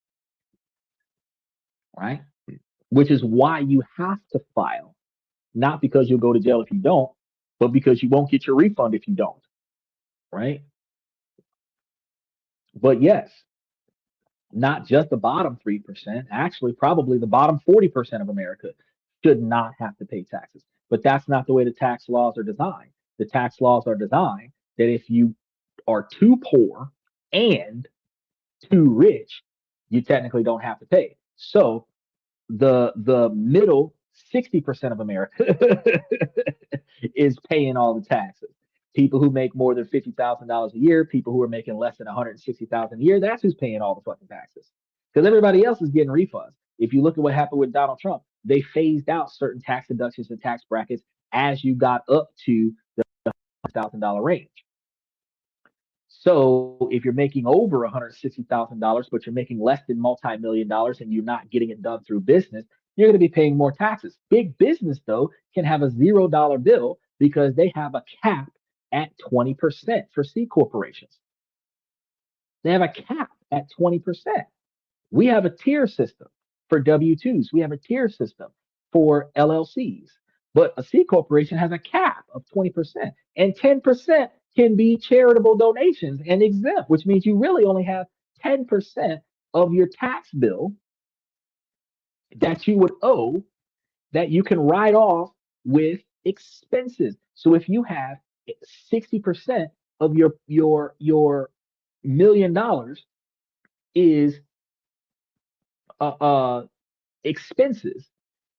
right? Which is why you have to file, not because you'll go to jail if you don't, but because you won't get your refund if you don't, right? But yes, not just the bottom 3%, actually, probably the bottom 40% of America should not have to pay taxes. But that's not the way the tax laws are designed. The tax laws are designed that if you are too poor and too rich, you technically don't have to pay. So the middle 60% of America is paying all the taxes. People who make more than $50,000 a year, people who are making less than 160,000 a year, that's who's paying all the fucking taxes. Because everybody else is getting refunds. If you look at what happened with Donald Trump, they phased out certain tax deductions and tax brackets as you got up to the $100,000 range. So if you're making over $160,000, but you're making less than multi-million dollars and you're not getting it done through business, you're going to be paying more taxes. Big business, though, can have a $0 bill because they have a cap at 20% for C corporations. They have a cap at 20%. We have a tier system for W 2s, we have a tier system for LLCs. But a C corporation has a cap of 20%, and 10% can be charitable donations and exempt, which means you really only have 10% of your tax bill that you would owe that you can write off with expenses. So if you have 60% of your $1 million is expenses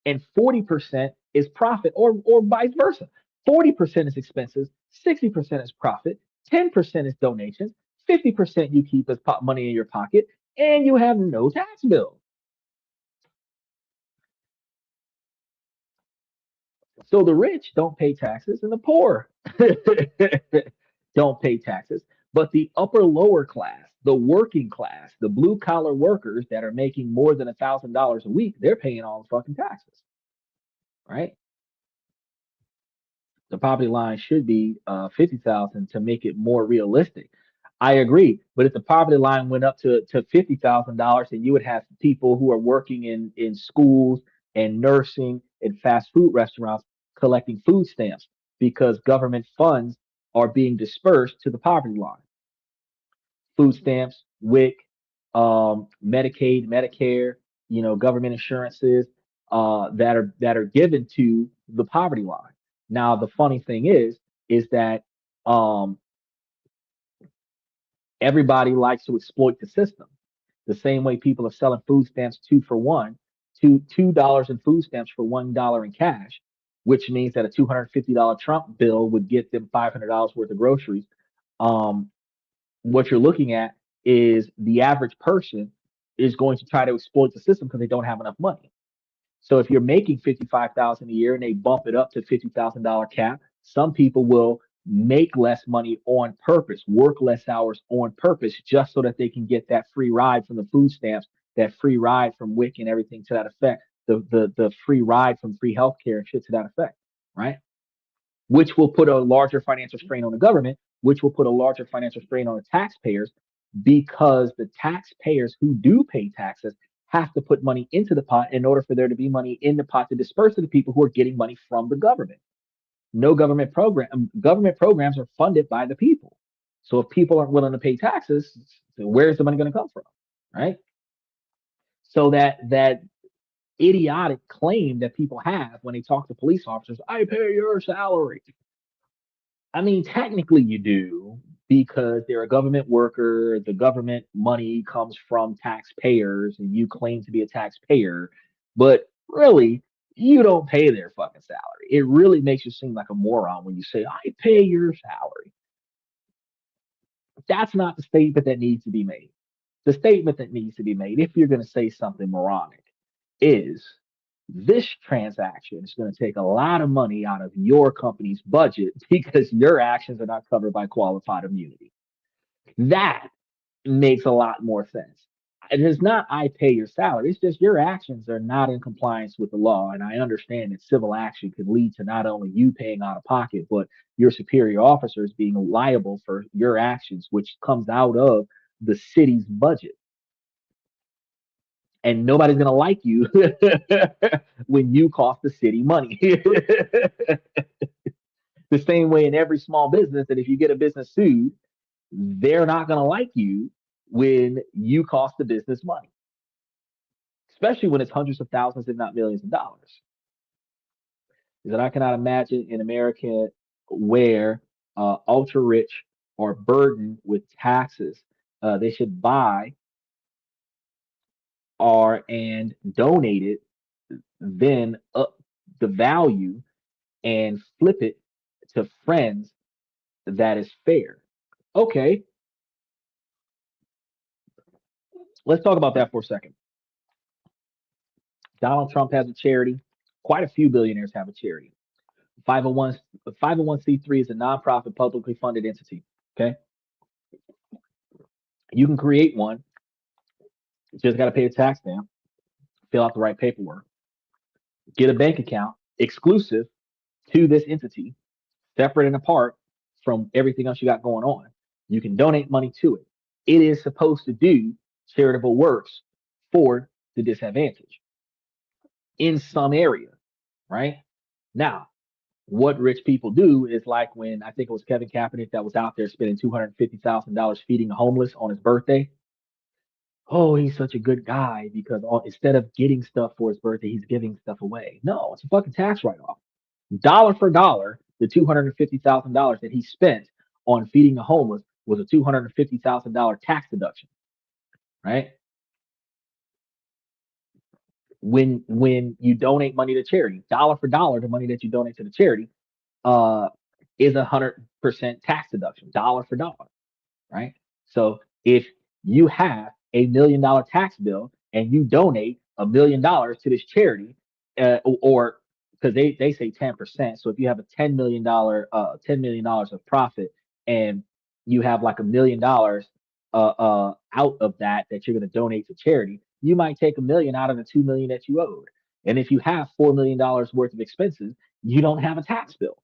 and 40% is profit, or vice versa. 40% is expenses, 60% is profit, 10% is donations, 50% you keep as money in your pocket, and you have no tax bill. So the rich don't pay taxes and the poor don't pay taxes. But the upper lower class, the working class, the blue collar workers that are making more than $1,000 a week, they're paying all the fucking taxes, right? The poverty line should be 50,000 to make it more realistic. I agree, but if the poverty line went up to $50,000, then you would have people who are working in schools and nursing and fast food restaurants collecting food stamps because government funds are being dispersed to the poverty line. Food stamps, WIC, Medicaid, Medicare, government insurances that are given to the poverty line. Now, the funny thing is that um, everybody likes to exploit the system. The same way people are selling food stamps 2 for 1, $2 in food stamps for $1 in cash, which means that a $250 Trump bill would get them $500 worth of groceries. Um, what you're looking at is the average person is going to try to exploit the system because they don't have enough money. So if you're making 55,000 a year and they bump it up to $50,000 cap, some people will make less money on purpose, work less hours on purpose, just so that they can get that free ride from the food stamps, that free ride from WIC and everything to that effect, the free ride from free healthcare and shit to that effect, right? Which will put a larger financial strain on the government, which will put a larger financial strain on the taxpayers because the taxpayers who do pay taxes have to put money into the pot in order for there to be money in the pot to disperse to the people who are getting money from the government. No government programs are funded by the people. So if people aren't willing to pay taxes, where's the money going to come from? Right? So that idiotic claim that people have when they talk to police officers, I pay your salary. I mean, technically you do because they're a government worker. The government money comes from taxpayers and you claim to be a taxpayer, but really you don't pay their fucking salary. It really makes you seem like a moron when you say, I pay your salary. That's not the statement that needs to be made. The statement that needs to be made, if you're going to say something moronic, is this transaction is going to take a lot of money out of your company's budget because your actions are not covered by qualified immunity. That makes a lot more sense. It is not I pay your salary. It's just your actions are not in compliance with the law. And I understand that civil action can lead to not only you paying out of pocket, but your superior officers being liable for your actions, which comes out of the city's budget. And nobody's going to like you when you cost the city money. The same way in every small business that if you get a business sued, they're not going to like you when you cost the business money, especially when it's hundreds of thousands, if not millions of dollars. Is that I cannot imagine in America where ultra rich are burdened with taxes. They should buy or and donate it, then up the value and flip it to friends that is fair. Okay, let's talk about that for a second. Donald Trump has a charity. Quite a few billionaires have a charity. 501 501c3 is a nonprofit publicly funded entity. Okay. You can create one. You just got to pay a tax stamp, fill out the right paperwork, get a bank account exclusive to this entity, separate and apart from everything else you got going on. You can donate money to it. It is supposed to do charitable works for the disadvantaged in some area, right? Now, what rich people do is like when I think it was Kevin Kaepernick that was out there spending $250,000 feeding the homeless on his birthday. Oh, he's such a good guy because instead of getting stuff for his birthday, he's giving stuff away. No, it's a fucking tax write off. Dollar for dollar, the $250,000 that he spent on feeding the homeless was a $250,000 tax deduction, right? When you donate money to charity, dollar for dollar, the money that you donate to the charity uh, is 100% tax deduction, dollar for dollar, right? So if you have $1 million tax bill and you donate $1 million to this charity, or because they say 10%. So if you have a $10 million of profit and you have like $1 million out of that you're going to donate to charity, you might take 1 million out of the 2 million that you owed. And if you have $4 million worth of expenses, you don't have a tax bill.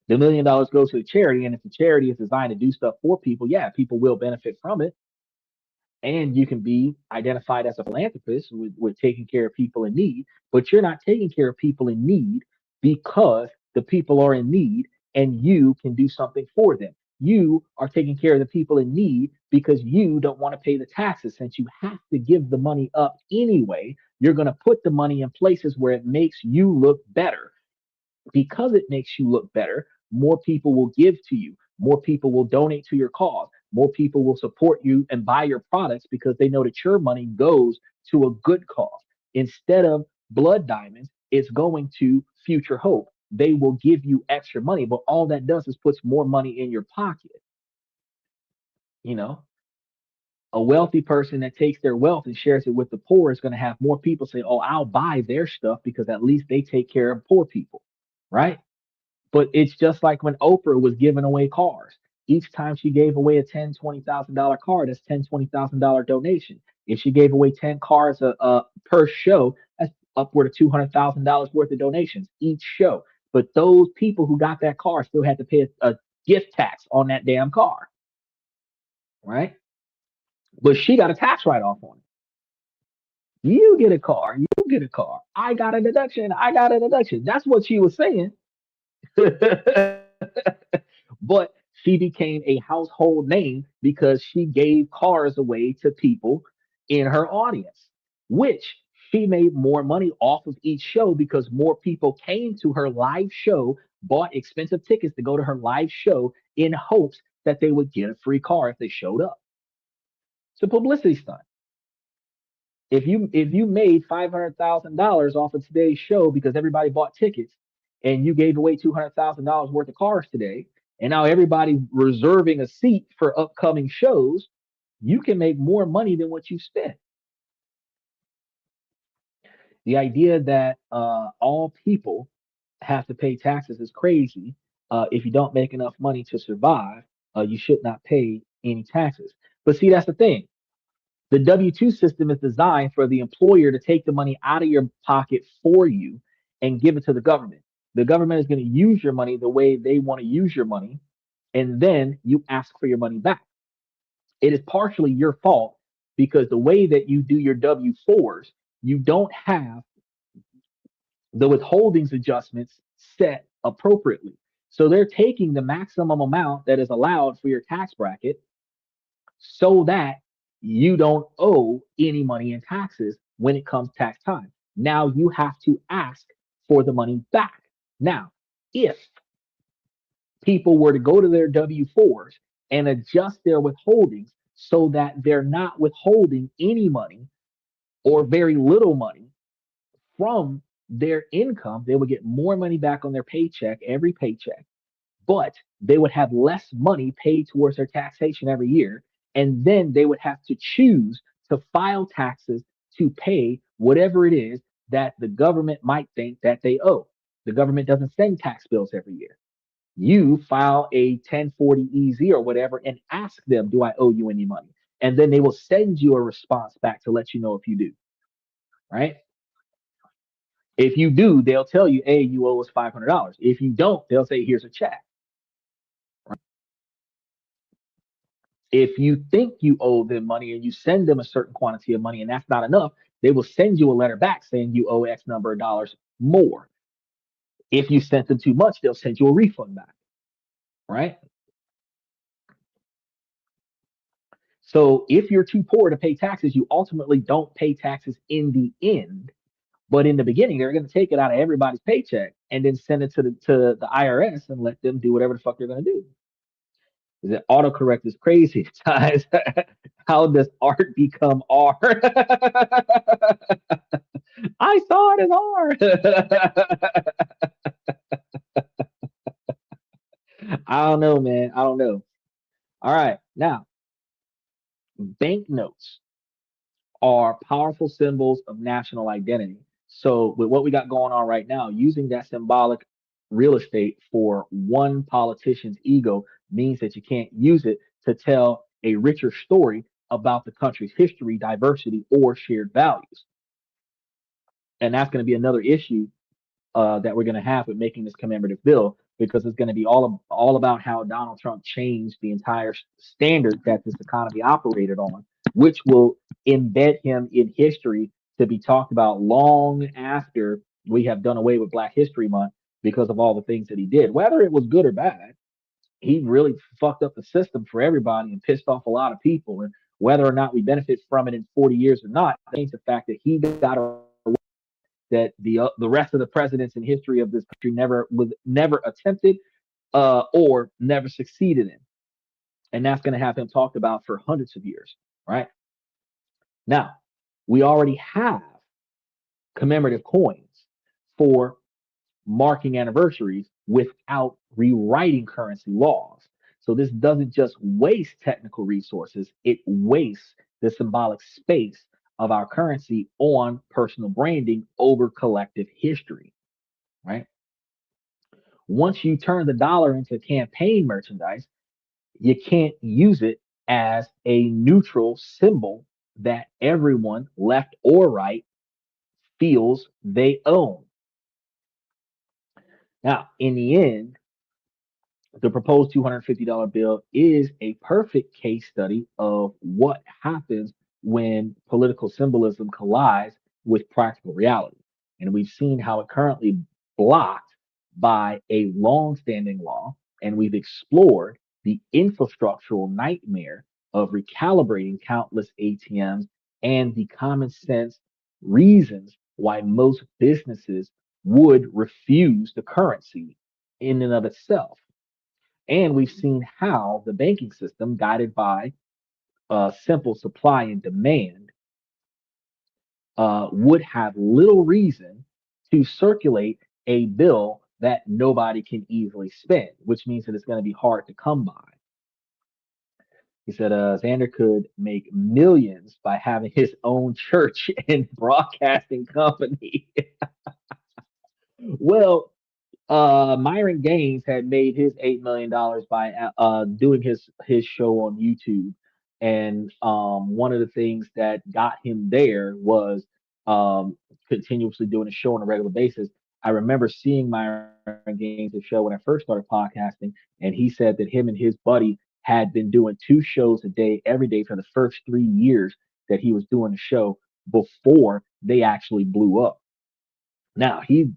The $1 million goes to the charity, and if the charity is designed to do stuff for people, yeah, people will benefit from it. And you can be identified as a philanthropist with taking care of people in need, but you're not taking care of people in need because the people are in need and you can do something for them. You are taking care of the people in need because you don't want to pay the taxes. Since you have to give the money up anyway, you're going to put the money in places where it makes you look better. Because it makes you look better, more people will give to you, more people will donate to your cause, more people will support you and buy your products because they know that your money goes to a good cause. Instead of blood diamonds, it's going to future hope. They will give you extra money, but all that does is puts more money in your pocket. You know, a wealthy person that takes their wealth and shares it with the poor is going to have more people say, oh, I'll buy their stuff because at least they take care of poor people, right? But it's just like when Oprah was giving away cars. Each time she gave away a $10,000, $20,000 car, that's $20,000 donation. If she gave away 10 cars per show, that's upward of $200,000 worth of donations each show. But those people who got that car still had to pay a gift tax on that damn car, right? But she got a tax write off on it. You get a car, you get a car. I got a deduction, I got a deduction. That's what she was saying. But she became a household name because she gave cars away to people in her audience, which she made more money off of each show because more people came to her live show, bought expensive tickets to go to her live show in hopes that they would get a free car if they showed up. It's a publicity stunt. If you made $500,000 off of today's show because everybody bought tickets and you gave away $200,000 worth of cars today, and now everybody reserving a seat for upcoming shows, you can make more money than what you spent. The idea that all people have to pay taxes is crazy. If you don't make enough money to survive, you should not pay any taxes. But see, that's the thing. The W 2 system is designed for the employer to take the money out of your pocket for you and give it to the government. The government is going to use your money the way they want to use your money, and then you ask for your money back. It is partially your fault because the way that you do your W 4s, you don't have the withholdings adjustments set appropriately. So they're taking the maximum amount that is allowed for your tax bracket so that you don't owe any money in taxes when it comes tax time. Now you have to ask for the money back. Now, if people were to go to their W 4s and adjust their withholdings so that they're not withholding any money or very little money from their income, they would get more money back on their paycheck every paycheck, but they would have less money paid towards their taxation every year. And then they would have to choose to file taxes to pay whatever it is that the government might think that they owe. The government doesn't send tax bills every year. You file a 1040 EZ or whatever and ask them, do I owe you any money? And then they will send you a response back to let you know if you do, right? If you do, they'll tell you, hey, you owe us $500. If you don't, they'll say, here's a check. If you think you owe them money and you send them a certain quantity of money and that's not enough, they will send you a letter back saying you owe X number of dollars more. If you sent them too much, they'll send you a refund back, right? So if you're too poor to pay taxes, you ultimately don't pay taxes in the end. But in the beginning, they're going to take it out of everybody's paycheck and then send it to the IRS and let them do whatever the fuck they're going to do. That autocorrect is crazy, guys. How does art become art? I saw it as art. I don't know, man. I don't know. All right. Now, banknotes are powerful symbols of national identity. So, with what we got going on right now, using that symbolic real estate for one politician's ego means that you can't use it to tell a richer story about the country's history, diversity, or shared values. And that's going to be another issue that we're going to have with making this commemorative bill because it's going to be all about how Donald Trump changed the entire standard that this economy operated on, which will embed him in history to be talked about long after we have done away with Black History Month because of all the things that he did, whether it was good or bad. He really fucked up the system for everybody and pissed off a lot of people. And whether or not we benefit from it in 40 years or not, I think the fact that he got that the rest of the presidents in history of this country never attempted or never succeeded in, and that's going to have him talked about for hundreds of years, right? Now, we already have commemorative coins for marking anniversaries without rewriting currency laws. So this doesn't just waste technical resources; it wastes the symbolic space of our currency on personal branding over collective history, right? Once you turn the dollar into campaign merchandise, you can't use it as a neutral symbol that everyone, left or right, feels they own. Now, in the end, the proposed $250 bill is a perfect case study of what happens when political symbolism collides with practical reality. And we've seen how it currently blocked by a long-standing law, and we've explored the infrastructural nightmare of recalibrating countless ATMs and the common sense reasons why most businesses would refuse the currency in and of itself. And we've seen how the banking system, guided by simple supply and demand, would have little reason to circulate a bill that nobody can easily spend, which means that it's going to be hard to come by. He said Xander could make millions by having his own church and broadcasting company. Well, Myron Gaines had made his $8 million by doing his show on YouTube, and one of the things that got him there was continuously doing a show on a regular basis. I remember seeing Myron Gaines' show when I first started podcasting, and he said that him and his buddy had been doing two shows a day every day for the first 3 years that he was doing the show before they actually blew up. Now he's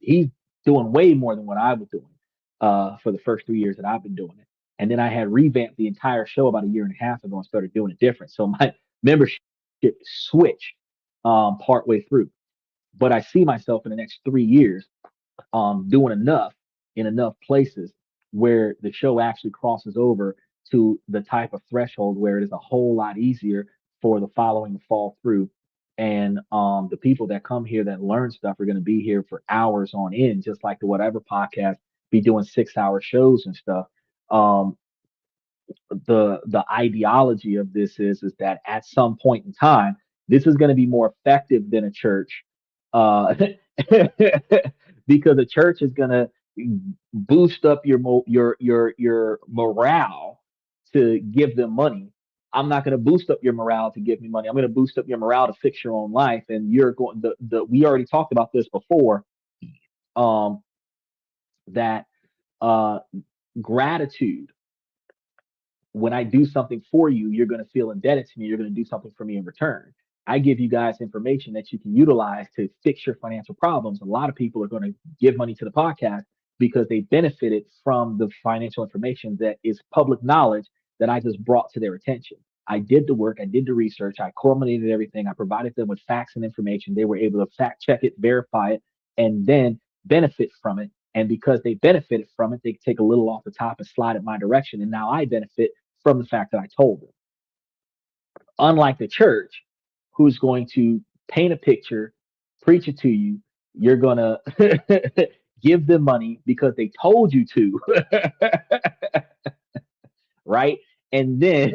doing way more than what I was doing for the first 3 years that I've been doing it. And then I had revamped the entire show about a year and a half ago and started doing it different. So my membership switched partway through. But I see myself in the next 3 years doing enough in enough places where the show actually crosses over to the type of threshold where it is a whole lot easier for the following to fall through. And the people that come here that learn stuff are going to be here for hours on end, just like the whatever podcast be doing 6 hour shows and stuff. Um, the ideology of this is that at some point in time, this is going to be more effective than a church, uh, because a church is going to boost up your morale to give them money. I'm not going to boost up your morale to give me money. I'm going to boost up your morale to fix your own life. And you're going the we already talked about this before. Um, that uh, gratitude, when I do something for you, you're going to feel indebted to me. You're going to do something for me in return. I give you guys information that you can utilize to fix your financial problems. A lot of people are going to give money to the podcast because they benefited from the financial information that is public knowledge that I just brought to their attention. I did the work, I did the research, I culminated everything, I provided them with facts and information. They were able to fact check it, verify it, and then benefit from it. And because they benefited from it, they take a little off the top and slide it my direction. And now I benefit from the fact that I told them. Unlike the church, who's going to paint a picture, preach it to you, you're going to give them money because they told you to, right? And then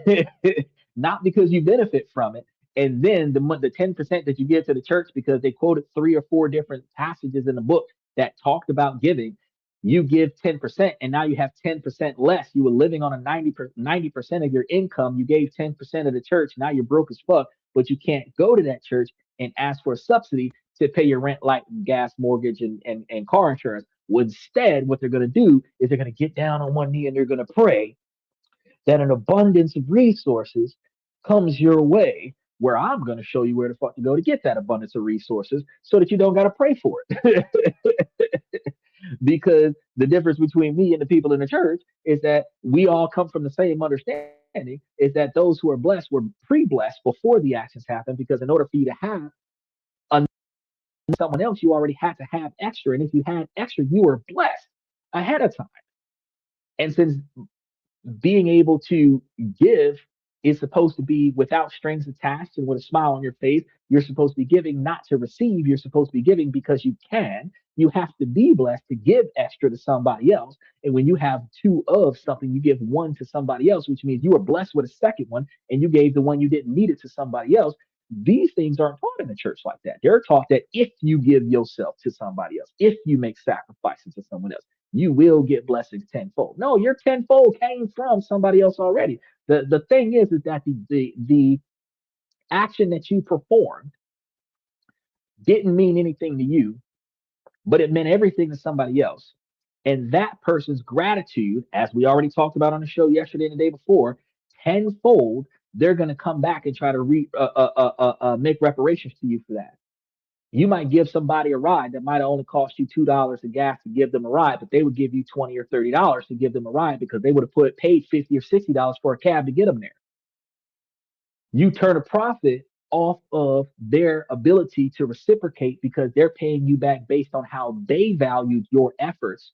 not because you benefit from it. And then the 10% that you give to the church because they quoted three or four different passages in the book that talked about giving, you give 10% and now you have 10% less. You were living on a 90% of your income. You gave 10% of the church. Now you're broke as fuck, but you can't go to that church and ask for a subsidy to pay your rent, light, gas, mortgage, and car insurance. Well, instead, what they're going to do is they're going to get down on one knee and they're going to pray that an abundance of resources comes your way, where I'm going to show you where the fuck to go to get that abundance of resources so that you don't got to pray for it. Because the difference between me and the people in the church is that we all come from the same understanding, is that those who are blessed were pre-blessed before the actions happened, because in order for you to have someone else, you already had to have extra. And if you had extra, you were blessed ahead of time. And since being able to give is supposed to be without strings attached and with a smile on your face. You're supposed to be giving not to receive. You're supposed to be giving because you can. You have to be blessed to give extra to somebody else. And when you have two of something, you give one to somebody else, which means you were blessed with a second one and you gave the one you didn't need it to somebody else. These things aren't taught in the church like that. They're taught that if you give yourself to somebody else, if you make sacrifices to someone else, you will get blessings tenfold. No, your tenfold came from somebody else already. The thing is that the action that you performed didn't mean anything to you, but it meant everything to somebody else. And that person's gratitude, as we already talked about on the show yesterday and the day before, tenfold, they're going to come back and try to make reparations to you for that. You might give somebody a ride that might have only cost you $2 of gas to give them a ride, but they would give you $20 or $30 to give them a ride because they would have paid $50 or $60 for a cab to get them there. You turn a profit off of their ability to reciprocate because they're paying you back based on how they valued your efforts,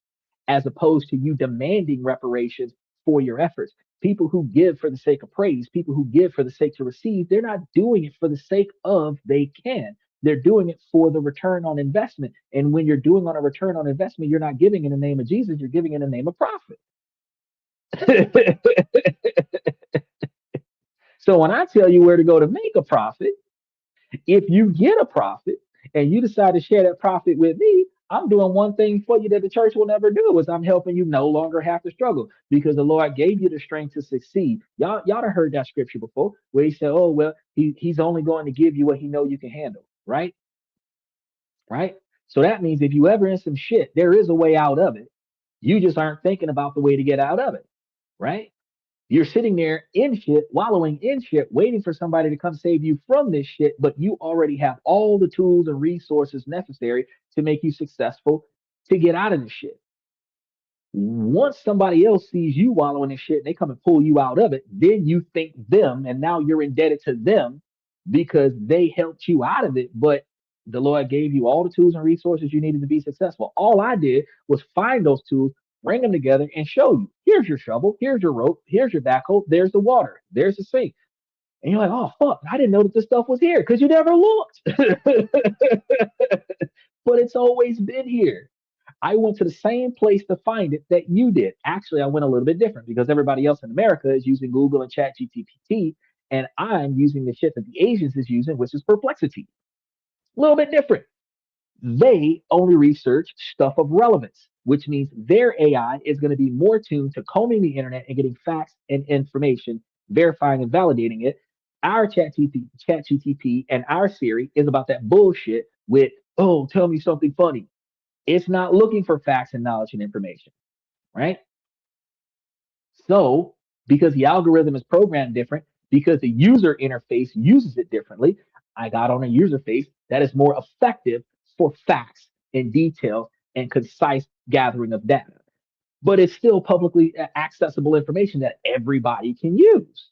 as opposed to you demanding reparations for your efforts. People who give for the sake of praise, people who give for the sake to receive, they're not doing it for the sake of they can. They're doing it for the return on investment. And when you're doing on a return on investment, you're not giving in the name of Jesus, you're giving in the name of profit. So when I tell you where to go to make a profit, if you get a profit and you decide to share that profit with me, I'm doing one thing for you that the church will never do is I'm helping you no longer have to struggle because the Lord gave you the strength to succeed. Y'all done heard that scripture before where he said, oh, well, he's only going to give you what he know you can handle. Right. Right. So that means if you ever in some shit, there is a way out of it. You just aren't thinking about the way to get out of it. Right. You're sitting there in shit, wallowing in shit, waiting for somebody to come save you from this shit, but you already have all the tools and resources necessary to make you successful to get out of this shit. Once somebody else sees you wallowing in shit and they come and pull you out of it, then you think them, and now you're indebted to them because they helped you out of it. But the Lord gave you all the tools and resources you needed to be successful. All I did was find those tools, bring them together, and show you. Here's your shovel. Here's your rope. Here's your backhoe. There's the water. There's the sink. And you're like, oh fuck, I didn't know that this stuff was here because you never looked. But it's always been here. I went to the same place to find it that you did. Actually, I went a little bit different because everybody else in America is using Google and Chat GPT, and I'm using the shit that the Asians is using, which is Perplexity. A little bit different. They only research stuff of relevance, which means their AI is going to be more tuned to combing the internet and getting facts and information, verifying and validating it. Our chat GTP and our Siri is about that bullshit with, oh, tell me something funny. It's not looking for facts and knowledge and information, right? So, because the algorithm is programmed different, because the user interface uses it differently, I got on a user face that is more effective for facts and details and concise gathering of data. But it's still publicly accessible information that everybody can use.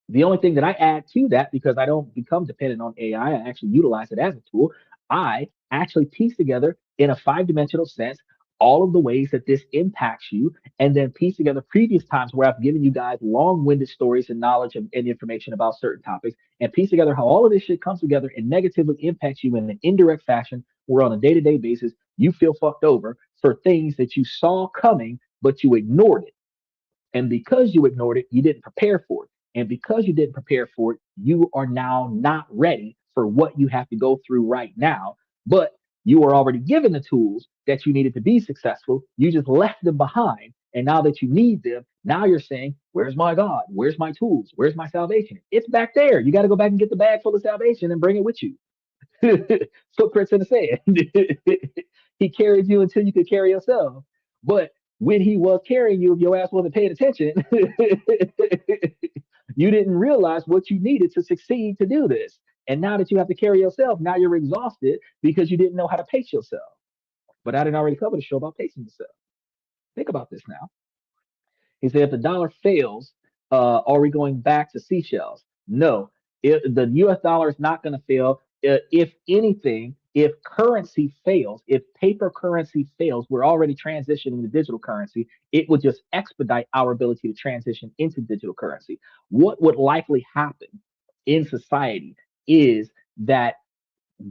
The only thing that I add to that, because I don't become dependent on AI, I actually utilize it as a tool. I actually piece together in a 5 dimensional sense all of the ways that this impacts you, and then piece together previous times where I've given you guys long winded stories and knowledge and information about certain topics, and piece together how all of this shit comes together and negatively impacts you in an indirect fashion, where on a day to day basis, you feel fucked over for things that you saw coming, but you ignored it. And because you ignored it, you didn't prepare for it. And because you didn't prepare for it, you are now not ready for what you have to go through right now. But you were already given the tools that you needed to be successful. You just left them behind. And now that you need them, now you're saying, where's my God? Where's my tools? Where's my salvation? It's back there. You got to go back and get the bag full of salvation and bring it with you. Footprints in the sand. He carried you until you could carry yourself. But when he was carrying you, if your ass wasn't paying attention, you didn't realize what you needed to succeed to do this. And now that you have to carry yourself, now you're exhausted because you didn't know how to pace yourself. But I didn't already cover the show about pacing yourself. Think about this now. He said, if the dollar fails, are we going back to seashells? No, the US dollar is not going to fail. If anything, if currency fails, if paper currency fails, we're already transitioning to digital currency. It would just expedite our ability to transition into digital currency. What would likely happen in society is that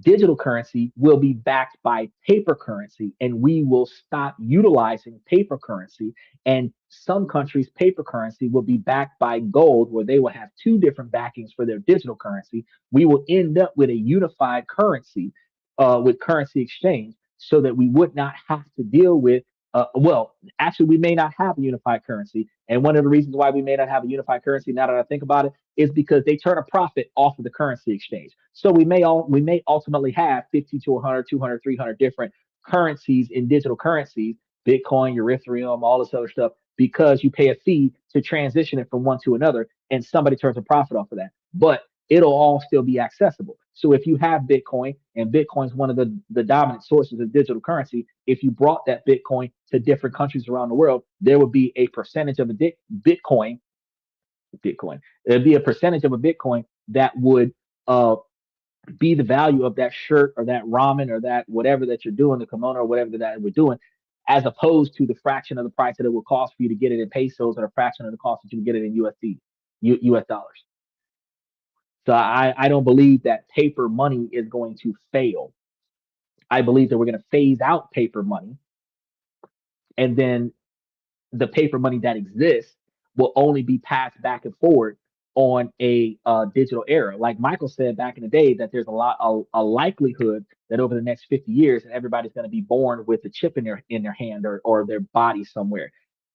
digital currency will be backed by paper currency, and we will stop utilizing paper currency. And some countries paper currency will be backed by gold, where they will have two different backings for their digital currency. We will end up with a unified currency, with currency exchange, so that we would not have to deal with, well, actually, we may not have a unified currency. And one of the reasons why we may not have a unified currency, now that I think about it, is because they turn a profit off of the currency exchange. So we may ultimately have 50 to 100, 200, 300 different currencies in digital currencies, Bitcoin, Ethereum, all this other stuff, because you pay a fee to transition it from one to another, and somebody turns a profit off of that. But it'll all still be accessible. So if you have Bitcoin, and Bitcoin is one of the dominant sources of digital currency, if you brought that Bitcoin to different countries around the world, there would be a percentage of a Bitcoin. There'd be a percentage of a Bitcoin that would be the value of that shirt or that ramen or that whatever that you're doing, the kimono or whatever that we're doing, as opposed to the fraction of the price that it would cost for you to get it in pesos, or a fraction of the cost that you can get it in US dollars. So I don't believe that paper money is going to fail. I believe that we're going to phase out paper money, and then the paper money that exists will only be passed back and forward on a digital era. Like Michael said back in the day, that there's a likelihood that over the next 50 years, everybody's going to be born with a chip in their hand or their body somewhere.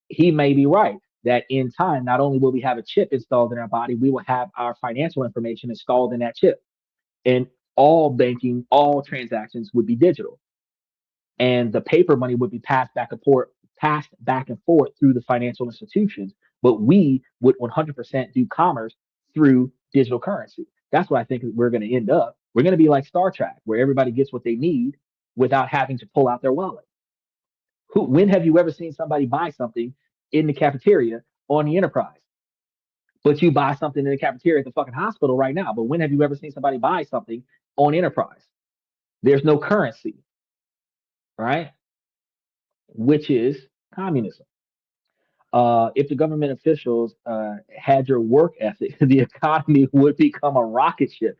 He may be right that in time, not only will we have a chip installed in our body, we will have our financial information installed in that chip, and all banking, all transactions would be digital, and the paper money would be passed back and forth through the financial institutions. But we would 100% do commerce through digital currency. That's what I think we're going to end up. We're going to be like Star Trek, where everybody gets what they need without having to pull out their wallet. When have you ever seen somebody buy something in the cafeteria on the Enterprise? But you buy something in the cafeteria at the fucking hospital right now. But when have you ever seen somebody buy something on Enterprise? There's no currency, right? Which is communism. If the government officials had your work ethic, the economy would become a rocket ship.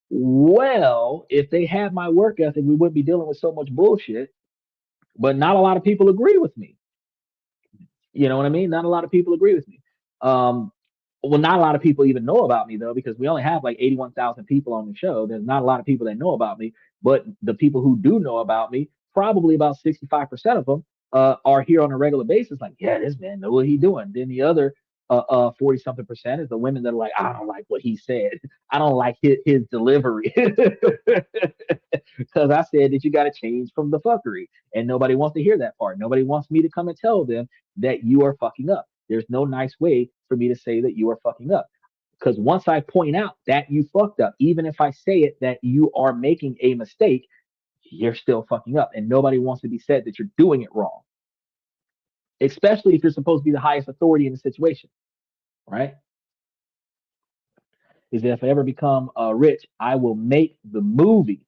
Well, if they had my work ethic, we wouldn't be dealing with so much bullshit. But not a lot of people agree with me. You know what I mean? Not a lot of people agree with me. Um, well, not a lot of people even know about me though, because we only have like 81,000 people on the show. There's not a lot of people that know about me, but the people who do know about me, probably about 65% of them, are here on a regular basis. Like, yeah, this man know what he doing. Then the other 40 something percent is the women that are like, I don't like what he said. I don't like his delivery. Because I said that you got to change from the fuckery. And nobody wants to hear that part. Nobody wants me to come and tell them that you are fucking up. There's no nice way for me to say that you are fucking up. Because once I point out that you fucked up, even if I say it that you are making a mistake, you're still fucking up. And nobody wants to be said that you're doing it wrong, especially if you're supposed to be the highest authority in the situation, right? Is that if I ever become rich, I will make the movie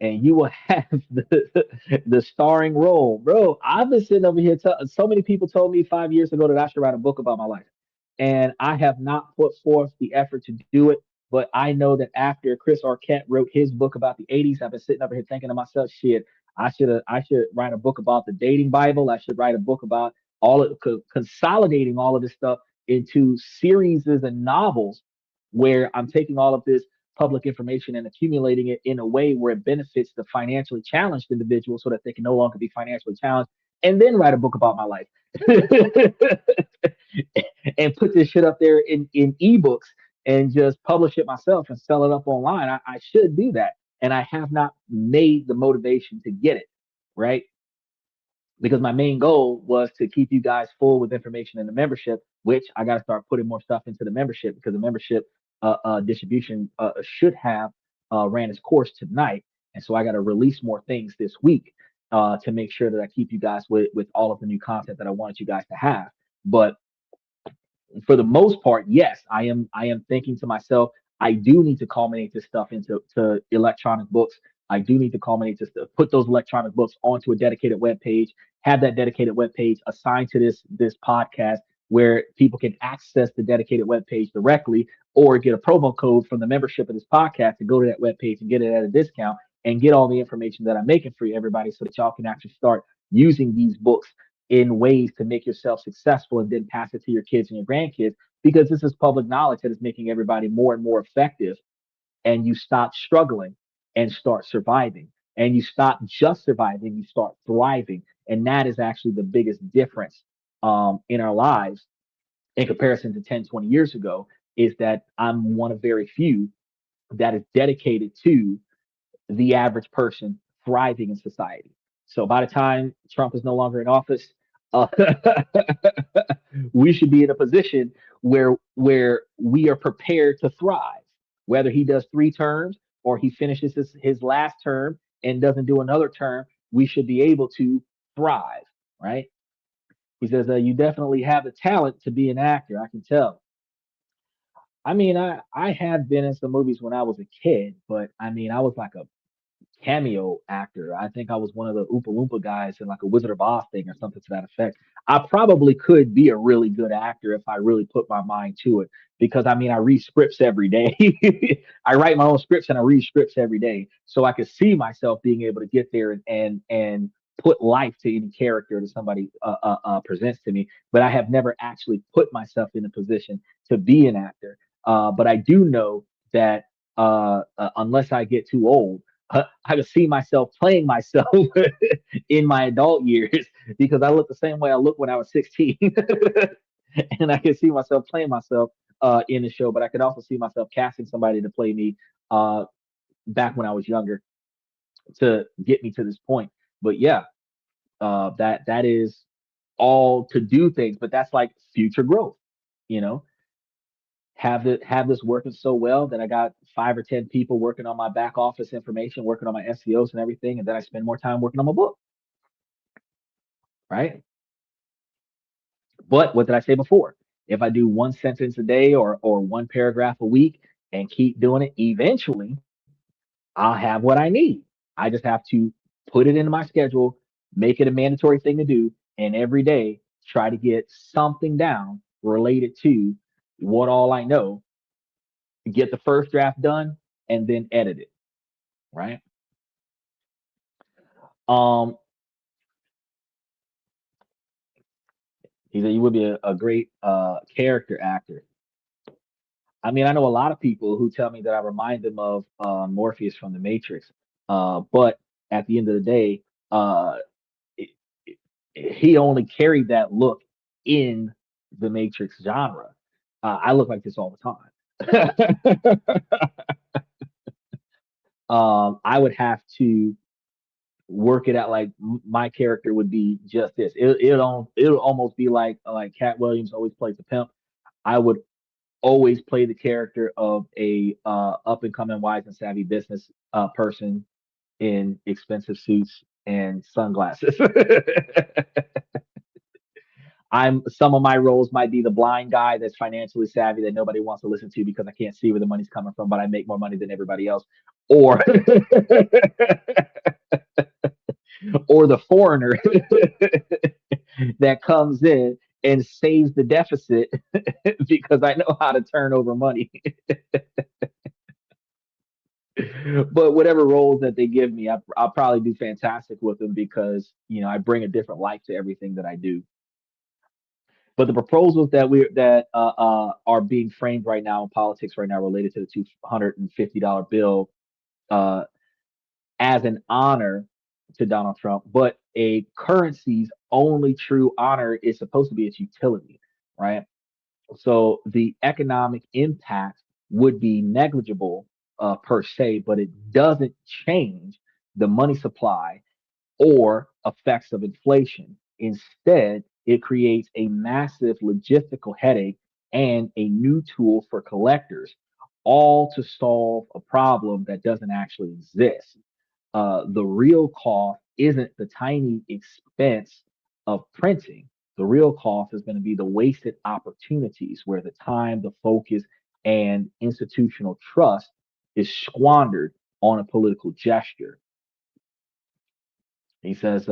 and you will have the starring role. Bro, I've been sitting over here. So many people told me 5 years ago that I should write a book about my life. And I have not put forth the effort to do it. But I know that after Chris Arquette wrote his book about the 80s, I've been sitting over here thinking to myself, shit, I should write a book about the dating Bible. I should write a book about consolidating all of this stuff into series and novels where I'm taking all of this public information and accumulating it in a way where it benefits the financially challenged individual so that they can no longer be financially challenged, and then write a book about my life and put this shit up there in ebooks and just publish it myself and sell it up online. I should do that. And I have not made the motivation to get it, right? Because my main goal was to keep you guys full with information in the membership, which I got to start putting more stuff into the membership because the membership distribution should have ran its course tonight. And so I got to release more things this week to make sure that I keep you guys with all of the new content that I wanted you guys to have. But for the most part, yes, I am thinking to myself, I do need to culminate this stuff into electronic books. I do need to culminate this, put those electronic books onto a dedicated web page, have that dedicated web page assigned to this podcast where people can access the dedicated web page directly or get a promo code from the membership of this podcast to go to that web page and get it at a discount and get all the information that I'm making for you, everybody, so that y'all can actually start using these books in ways to make yourself successful and then pass it to your kids and your grandkids, because this is public knowledge that is making everybody more and more effective. And you stop struggling and start surviving, and you stop just surviving, you start thriving. And that is actually the biggest difference in our lives in comparison to 10, 20 years ago, is that I'm one of very few that is dedicated to the average person thriving in society. So by the time Trump is no longer in office, uh, we should be in a position where we are prepared to thrive. Whether he does 3 terms or he finishes his last term and doesn't do another term, we should be able to thrive, right? He says, you definitely have the talent to be an actor. I can tell. I mean, I have been in some movies when I was a kid, but I mean, I was like a cameo actor. I think I was one of the Oompa Loompa guys in like a Wizard of Oz thing or something to that effect. I probably could be a really good actor if I really put my mind to it. Because I mean, I read scripts every day. I write my own scripts and I read scripts every day, so I could see myself being able to get there and put life to any character that somebody presents to me. But I have never actually put myself in a position to be an actor. But I do know that unless I get too old, I can see myself playing myself in my adult years because I look the same way I look when I was 16. And I can see myself playing myself in the show, but I could also see myself casting somebody to play me uh, back when I was younger to get me to this point. But yeah, that is all to do things, but that's like future growth. You know, have this working so well that I got 5 or 10 people working on my back office information, working on my SEOs and everything, and then I spend more time working on my book, right? But what did I say before? If I do one sentence a day or one paragraph a week and keep doing it, eventually I'll have what I need. I just have to put it into my schedule, make it a mandatory thing to do, and every day try to get something down related to what all I know, get the first draft done, and then edit it, right? Um, he said you would be a great character actor. I mean, I know a lot of people who tell me that I remind them of Morpheus from The Matrix, but at the end of the day, uh, it, he only carried that look in the Matrix genre. I look like this all the time. I would have to work it out like my character would be just this. It'll almost be like Cat Williams always plays the pimp. I would always play the character of a up and coming wise and savvy business person in expensive suits and sunglasses. I'm some of my roles might be the blind guy that's financially savvy that nobody wants to listen to because I can't see where the money's coming from, but I make more money than everybody else. Or or the foreigner that comes in and saves the deficit because I know how to turn over money. But whatever roles that they give me, I'll probably do fantastic with them because I bring a different light to everything that I do. But the proposals that are being framed right now in politics right now related to the $250 bill uh, as an honor to Donald Trump, but a currency's only true honor is supposed to be its utility, right? So the economic impact would be negligible per se, but it doesn't change the money supply or effects of inflation. Instead, it creates a massive logistical headache and a new tool for collectors, all to solve a problem that doesn't actually exist. The real cost isn't the tiny expense of printing. The real cost is going to be the wasted opportunities where the time, the focus, and institutional trust is squandered on a political gesture. He says,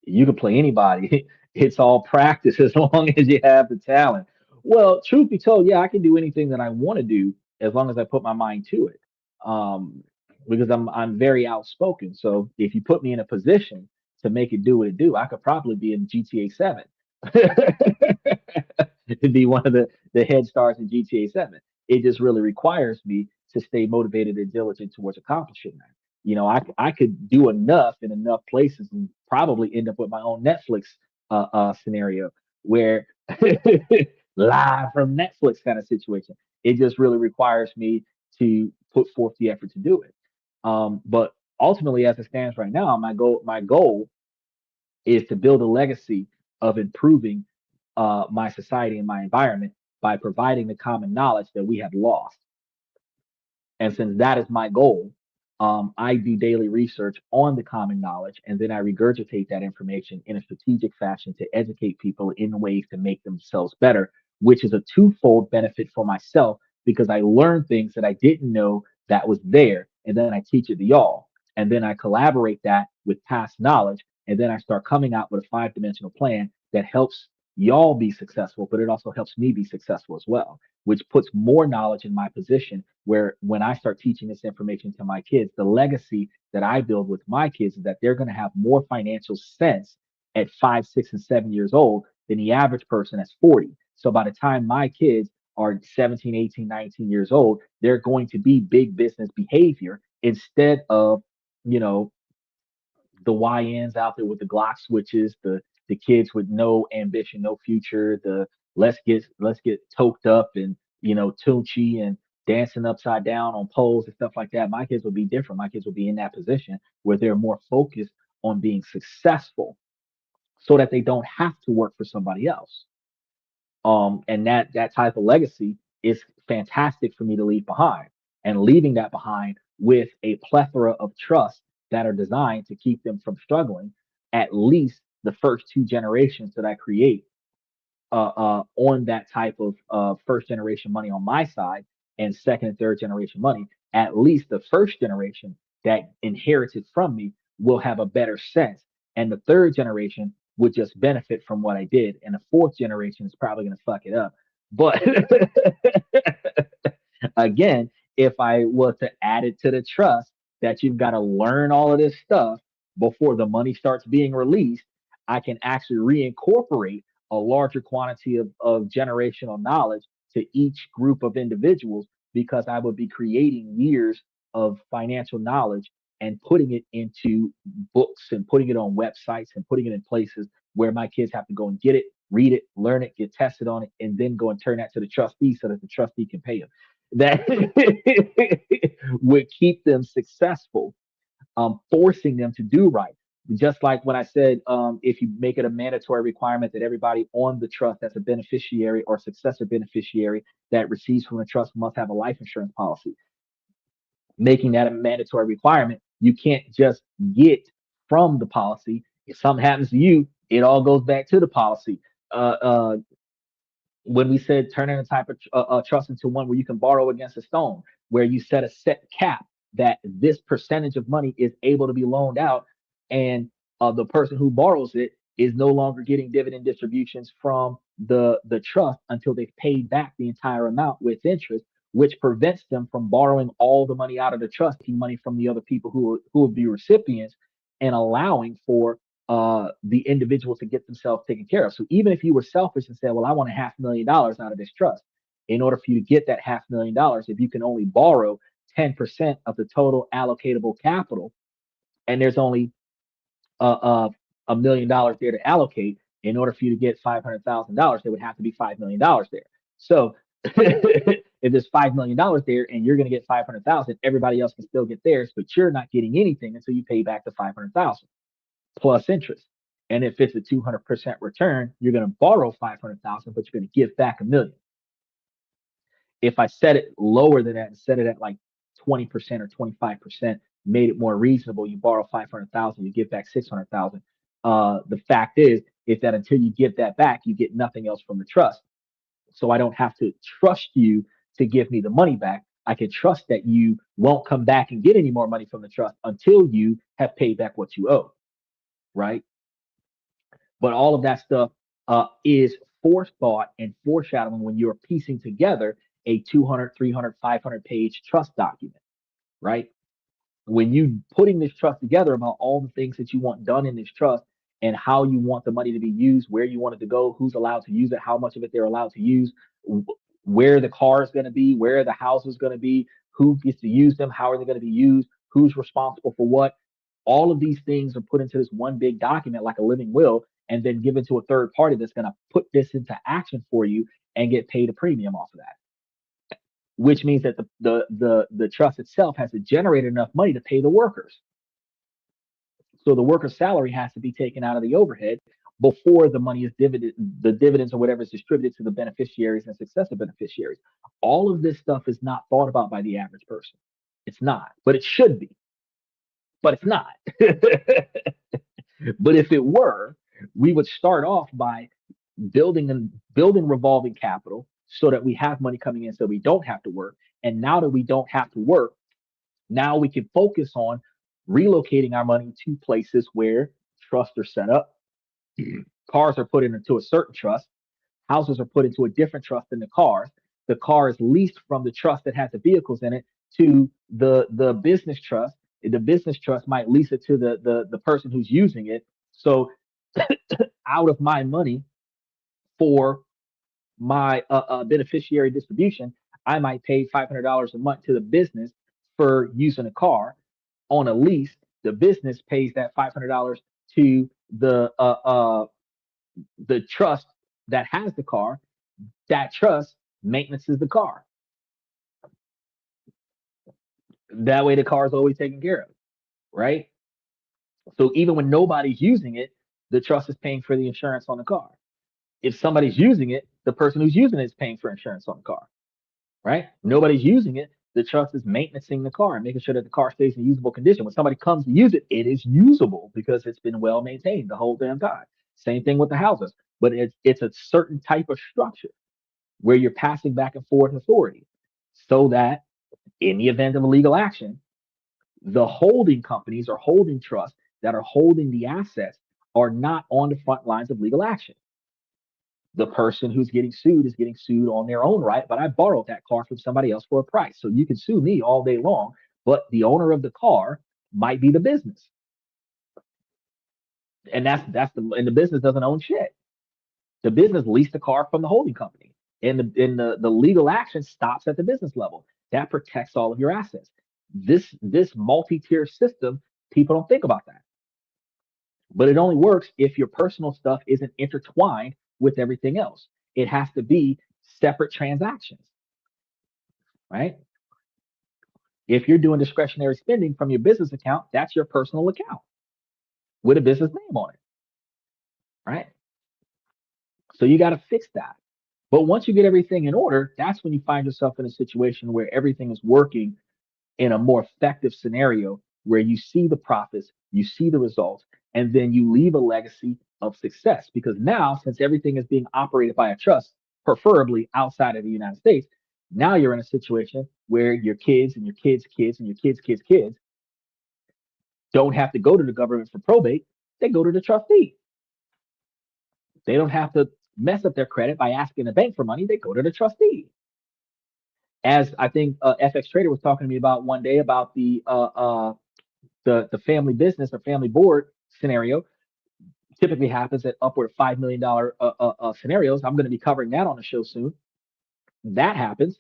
you can play anybody. It's all practice as long as you have the talent. Well, truth be told, yeah, I can do anything that I want to do as long as I put my mind to it. Um, because I'm very outspoken. So if you put me in a position to make it do what it do, I could probably be in GTA 7. To be one of the head stars in GTA 7. It just really requires me to stay motivated and diligent towards accomplishing that. I could do enough in enough places and probably end up with my own Netflix scenario where live from Netflix kind of situation. It just really requires me to put forth the effort to do it. But ultimately, as it stands right now, my goal is to build a legacy of improving my society and my environment by providing the common knowledge that we have lost. And since that is my goal, I do daily research on the common knowledge and then I regurgitate that information in a strategic fashion to educate people in ways to make themselves better, which is a twofold benefit for myself because I learn things that I didn't know that was there. And then I teach it to y'all. And then I collaborate that with past knowledge. And then I start coming out with a 5 dimensional plan that helps y'all be successful, but it also helps me be successful as well, which puts more knowledge in my position where when I start teaching this information to my kids, the legacy that I build with my kids is that they're going to have more financial sense at 5, 6, and 7 years old than the average person that's 40. So by the time my kids are 17, 18, 19 years old, they're going to be big business behavior instead of, you know, the YNs out there with the Glock switches, the kids with no ambition, no future, the let's get toked up and, you know, Tunchi and dancing upside down on poles and stuff like that. My kids would be different. My kids would be in that position where they're more focused on being successful so that they don't have to work for somebody else. And that type of legacy is fantastic for me to leave behind, and leaving that behind with a plethora of trusts that are designed to keep them from struggling at least the first two generations that I create on that type of first generation money on my side, and second and third generation money. At least the first generation that inherited from me will have a better sense, and the third generation would just benefit from what I did, and the fourth generation is probably going to fuck it up. But again, if I was to add it to the trust that you've got to learn all of this stuff before the money starts being released, I can actually reincorporate a larger quantity of generational knowledge to each group of individuals, because I would be creating years of financial knowledge and putting it into books and putting it on websites and putting it in places where my kids have to go and get it, read it, learn it, get tested on it, and then go and turn that to the trustee so that the trustee can pay them. That would keep them successful, forcing them to do right. Just like when I said, if you make it a mandatory requirement that everybody on the trust that's a beneficiary or successor beneficiary that receives from the trust must have a life insurance policy, making that a mandatory requirement, you can't just get from the policy. If something happens to you, it all goes back to the policy. Uh, uh, when we said turning a type of trust into one where you can borrow against a stone, where you set a set cap that this percentage of money is able to be loaned out, and the person who borrows it is no longer getting dividend distributions from the trust until they've paid back the entire amount with interest, which prevents them from borrowing all the money out of the trust, taking money from the other people who will be recipients, and allowing for the individual to get themselves taken care of. So even if you were selfish and said, "Well, I want $500,000 out of this trust," in order for you to get that $500,000, if you can only borrow 10% of the total allocatable capital, and there's only $1 million there to allocate, in order for you to get $500,000, there would have to be $5 million there. So if there's $5 million there and you're going to get 500,000, everybody else can still get theirs, but you're not getting anything until you pay back the 500,000 plus interest. And if it's a 200% return, you're going to borrow 500,000, but you're going to give back 1 million. If I set it lower than that and set it at like 20% or 25%, made it more reasonable, you borrow 500,000, you give back 600,000. The fact is that until you give that back, you get nothing else from the trust. So I don't have to trust you to give me the money back. I can trust that you won't come back and get any more money from the trust until you have paid back what you owe, right? But all of that stuff is forethought and foreshadowing when you're piecing together a 200, 300, 500 page trust document, right? When you putting this trust together about all the things that you want done in this trust and how you want the money to be used, where you want it to go, who's allowed to use it, how much of it they're allowed to use, where the car is going to be, where the house is going to be, who gets to use them, how are they going to be used, who's responsible for what. All of these things are put into this one big document like a living will, and then given to a third party that's going to put this into action for you and get paid a premium off of that, which means that the trust itself has to generate enough money to pay the workers. So the worker's salary has to be taken out of the overhead before the money is the dividends or whatever is distributed to the beneficiaries and successive beneficiaries. All of this stuff is not thought about by the average person. It's not, but it should be, but it's not. But if it were, we would start off by building revolving capital so that we have money coming in so we don't have to work. And now that we don't have to work, now we can focus on relocating our money to places where trusts are set up. Cars are put into a certain trust. Houses are put into a different trust than the cars. The car is leased from the trust that has the vehicles in it to the business trust. The business trust might lease it to the person who's using it. So out of my money for my beneficiary distribution, I might pay $500 a month to the business for using a car on a lease. The business pays that $500 to the trust that has the car. That trust maintenances the car. That way, the car is always taken care of, right? So even when nobody's using it, the trust is paying for the insurance on the car. If somebody's using it, the person who's using it is paying for insurance on the car, right? Nobody's using it. The trust is maintaining the car and making sure that the car stays in usable condition. When somebody comes to use it, it is usable because it's been well maintained the whole damn time. Same thing with the houses, but it's a certain type of structure where you're passing back and forth authority so that in the event of a legal action, the holding companies or holding trusts that are holding the assets are not on the front lines of legal action. The person who's getting sued is getting sued on their own right, but I borrowed that car from somebody else for a price. So you can sue me all day long, but the owner of the car might be the business. And the business doesn't own shit. The business leased the car from the holding company. And the legal action stops at the business level. That protects all of your assets. This multi-tier system, people don't think about that. But it only works if your personal stuff isn't intertwined with everything else. It has to be separate transactions, right? If you're doing discretionary spending from your business account, that's your personal account with a business name on it, right? So you got to fix that. But once you get everything in order, that's when you find yourself in a situation where everything is working in a more effective scenario where you see the profits, you see the results, and then you leave a legacy of success. Because now, since everything is being operated by a trust, preferably outside of the United States, now you're in a situation where your kids and your kids' kids and your kids' kids don't have to go to the government for probate. They go to the trustee. They don't have to mess up their credit by asking the bank for money. They go to the trustee. As I think FX Trader was talking to me about one day about the family business or family board scenario, typically happens at upward of $5 million scenarios. I'm going to be covering that on the show soon. That happens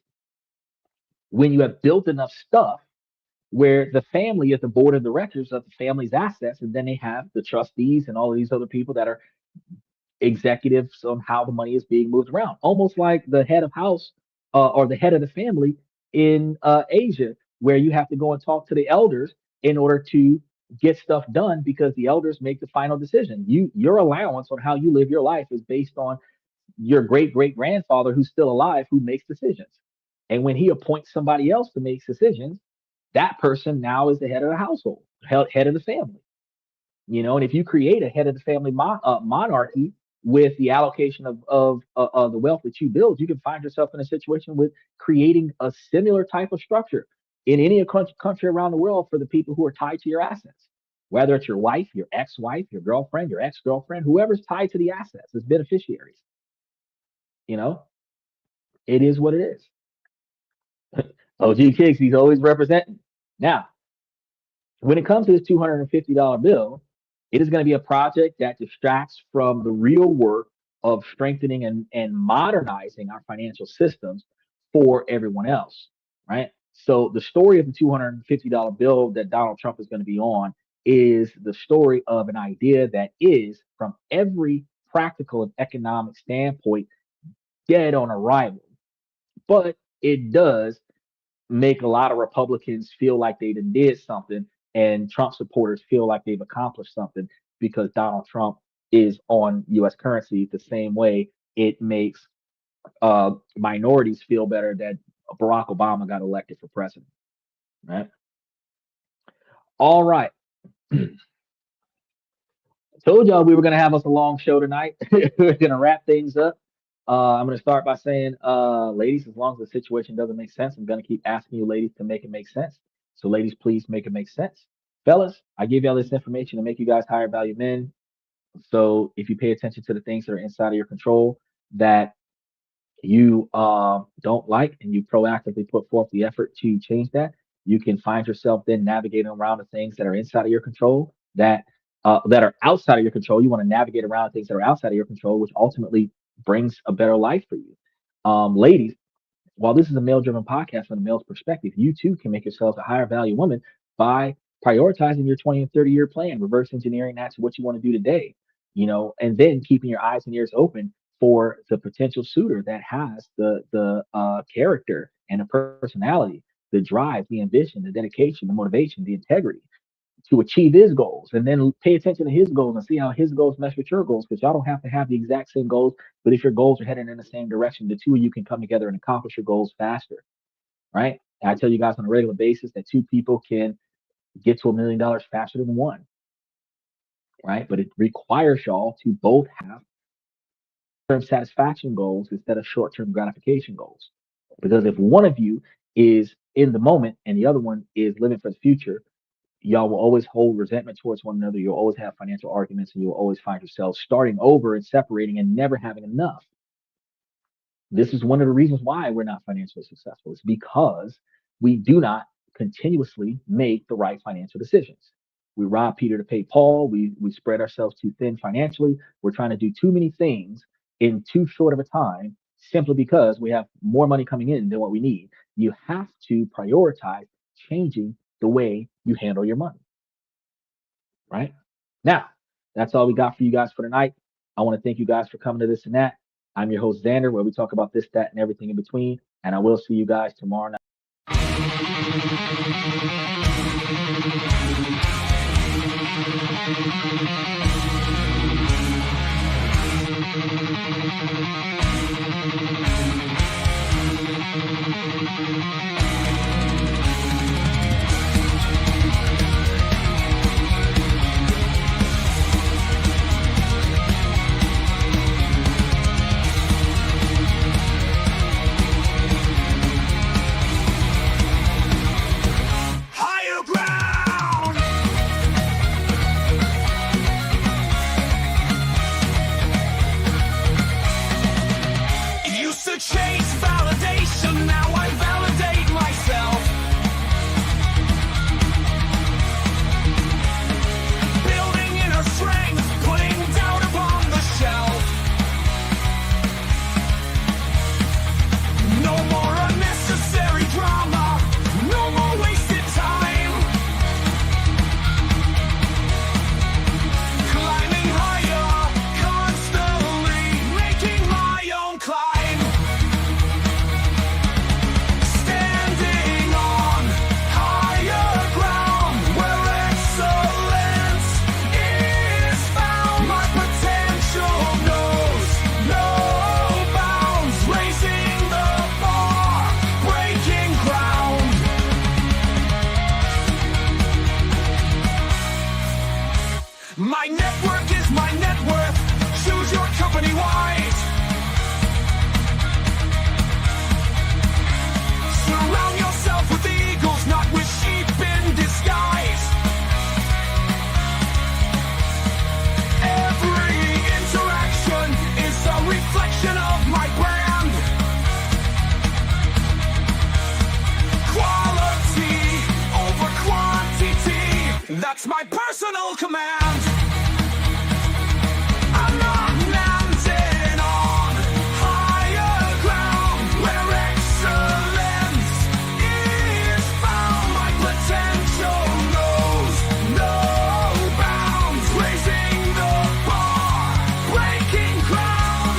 when you have built enough stuff where the family is the board of directors of the family's assets, and then they have the trustees and all of these other people that are executives on how the money is being moved around, almost like the head of house or the head of the family in Asia, where you have to go and talk to the elders in order to get stuff done because the elders make the final decision. Your allowance on how you live your life is based on your great great grandfather who's still alive who makes decisions. And when he appoints somebody else to make decisions, that person now is the head of the household, head of the family. And if you create a head of the family monarchy with the allocation of the wealth that you build, you can find yourself in a situation with creating a similar type of structure in any country around the world for the people who are tied to your assets, whether it's your wife, your ex-wife, your girlfriend, your ex-girlfriend, whoever's tied to the assets as beneficiaries. It is what it is. OG Kicks, he's always representing. Now, when it comes to this $250 bill, it is going to be a project that distracts from the real work of strengthening and modernizing our financial systems for everyone else, right? So the story of the $250 bill that Donald Trump is going to be on is the story of an idea that is, from every practical and economic standpoint, dead on arrival. But it does make a lot of Republicans feel like they did something and Trump supporters feel like they've accomplished something because Donald Trump is on U.S. currency the same way it makes minorities feel better that Barack Obama got elected for president. Right. All right. Told y'all we were going to have us a long show tonight. We're going to wrap things up. I'm going to start by saying, ladies, as long as the situation doesn't make sense, I'm going to keep asking you ladies to make it make sense. So ladies, please make it make sense. Fellas, I give y'all this information to make you guys higher value men. So if you pay attention to the things that are inside of your control that you don't like and you proactively put forth the effort to change that, you can find yourself then navigating around the things that are inside of your control that are outside of your control. You want to navigate around things that are outside of your control, which ultimately brings a better life for you. Ladies, while this is a male-driven podcast from a male's perspective, you too can make yourselves a higher value woman by prioritizing your 20 and 30-year plan, reverse engineering that to what you want to do today, and then keeping your eyes and ears open for the potential suitor that has the character and the personality, the drive, the ambition, the dedication, the motivation, the integrity to achieve his goals, and then pay attention to his goals and see how his goals mesh with your goals, because y'all don't have to have the exact same goals, but if your goals are heading in the same direction, the two of you can come together and accomplish your goals faster, right? And I tell you guys on a regular basis that two people can get to $1 million faster than one, right? But it requires y'all to both have term satisfaction goals instead of short-term gratification goals. Because if one of you is in the moment and the other one is living for the future, y'all will always hold resentment towards one another. You'll always have financial arguments, and you'll always find yourselves starting over and separating and never having enough. This is one of the reasons why we're not financially successful. It's because we do not continuously make the right financial decisions. We rob Peter to pay Paul. We spread ourselves too thin financially. We're trying to do too many things in too short of a time simply because we have more money coming in than what we need. You have to prioritize changing the way you handle your money. Right? Now, that's all we got for you guys for tonight. I want to thank you guys for coming to This and That. I'm your host, Xander, where we talk about this, that, and everything in between. And I will see you guys tomorrow night. Higher ground. Used to chase validation, now I validate myself. Building inner strength, putting doubt upon the shelf. No more unnecessary drama, no more wasted time. Climbing higher, constantly making my own climb. Standing on higher ground where excellence is found. My potential knows no bounds, raising the bar, breaking ground. My network is my net worth. Choose your company wise. Surround yourself with eagles, not with sheep in disguise. Every interaction is a reflection of my brand. Quality over quantity, that's my personal command. I'm not landing on higher ground where excellence is found. My potential knows no bounds, raising the bar, breaking ground.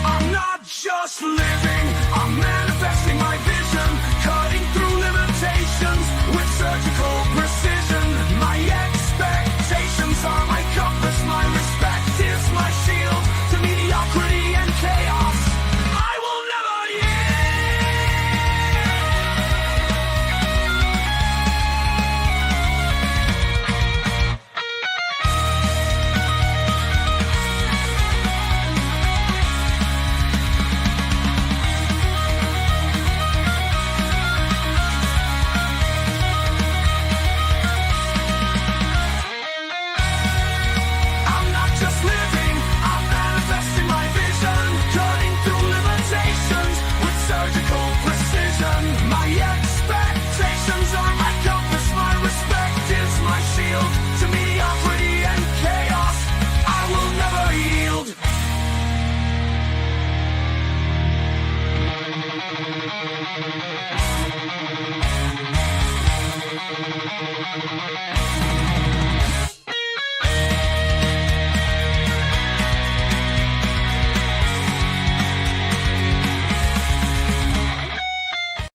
I'm not just living, I'm manifesting my vision, cutting through limitations with surgical precision. My expectations are my compass, my respect is my shield to mediocrity and chaos. I will never yield.